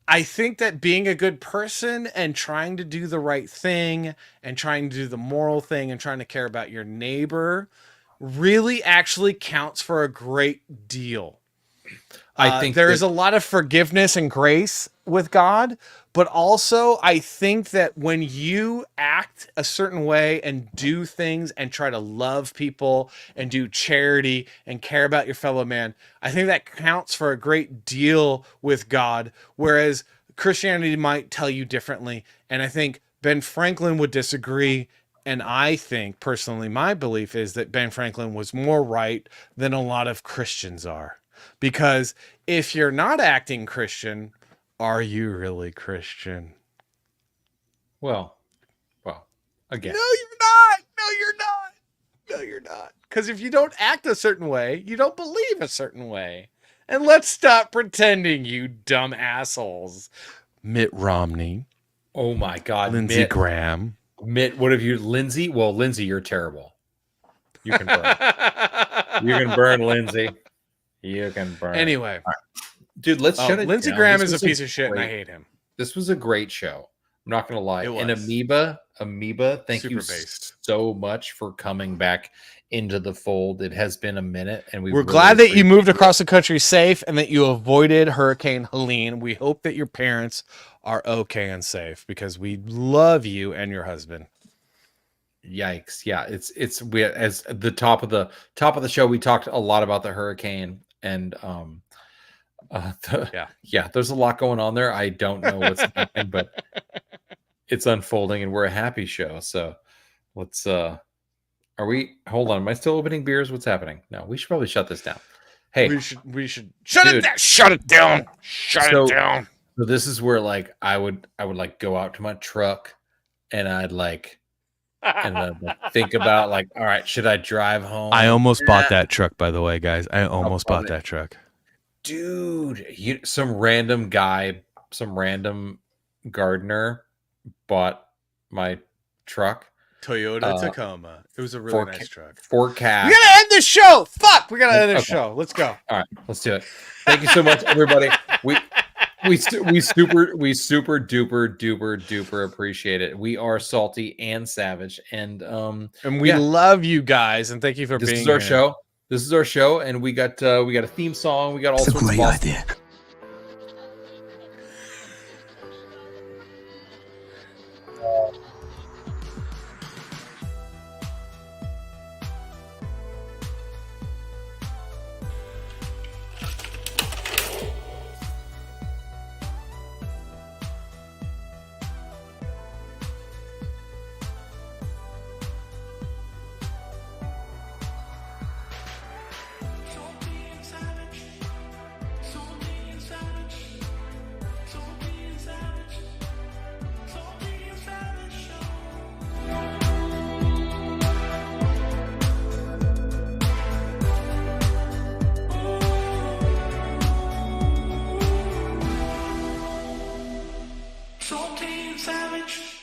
I think that being a good person and trying to do the right thing and trying to do the moral thing and trying to care about your neighbor really actually counts for a great deal. I think there is a lot of forgiveness and grace with God, but also I think that when you act a certain way and do things and try to love people and do charity and care about your fellow man, I think that counts for a great deal with God, whereas Christianity might tell you differently. And I think Ben Franklin would disagree, And I think, personally, my belief is that Ben Franklin was more right than a lot of Christians are. Because if you're not acting Christian, are you really Christian? Well, again. No, you're not. No, you're not. No, you're not. Because if you don't act a certain way, you don't believe a certain way. And let's stop pretending, you dumb assholes. Mitt Romney. Oh my God. Lindsey Graham. Mitt, what have you, Lindsay? Well, Lindsay, you're terrible. You can burn. You can burn, Lindsay. You can burn. Anyway. Right. Dude, let's shut it Lindsey down. Graham is a piece of shit, and I hate him. This was a great show. I'm not going to lie. It was. And Amoeba, thank Super you based. so much for coming back into the fold. It has been a minute, and we're glad that you moved across the country safe and that you avoided Hurricane Helene. We hope that your parents are okay and safe because we love you and your husband. Yikes! Yeah, it's we as the top of the show. We talked a lot about the hurricane and there's a lot going on there. I don't know what's happening, but it's unfolding, and we're a happy show. So let's are we? Hold on, am I still opening beers? What's happening? No, we should probably shut this down. Hey, we should shut it down. Shut it down. Shut it down. So this is where like I would like go out to my truck, and I'd like. And then think about like, all right, should I drive home? I almost bought that truck, by the way, guys. I almost bought that truck. Dude, some random guy, some random gardener bought my truck. Toyota Tacoma. It was a really nice truck. Forecast. We gotta end this show. Fuck, we gotta end this show. Let's go. All right, let's do it. Thank you so much, everybody. We super duper appreciate it. We are salty and savage, and we love you guys, and thank you for being here. This is our show. This is our show, and we got a theme song. We got all sorts of idea. Salty and savage.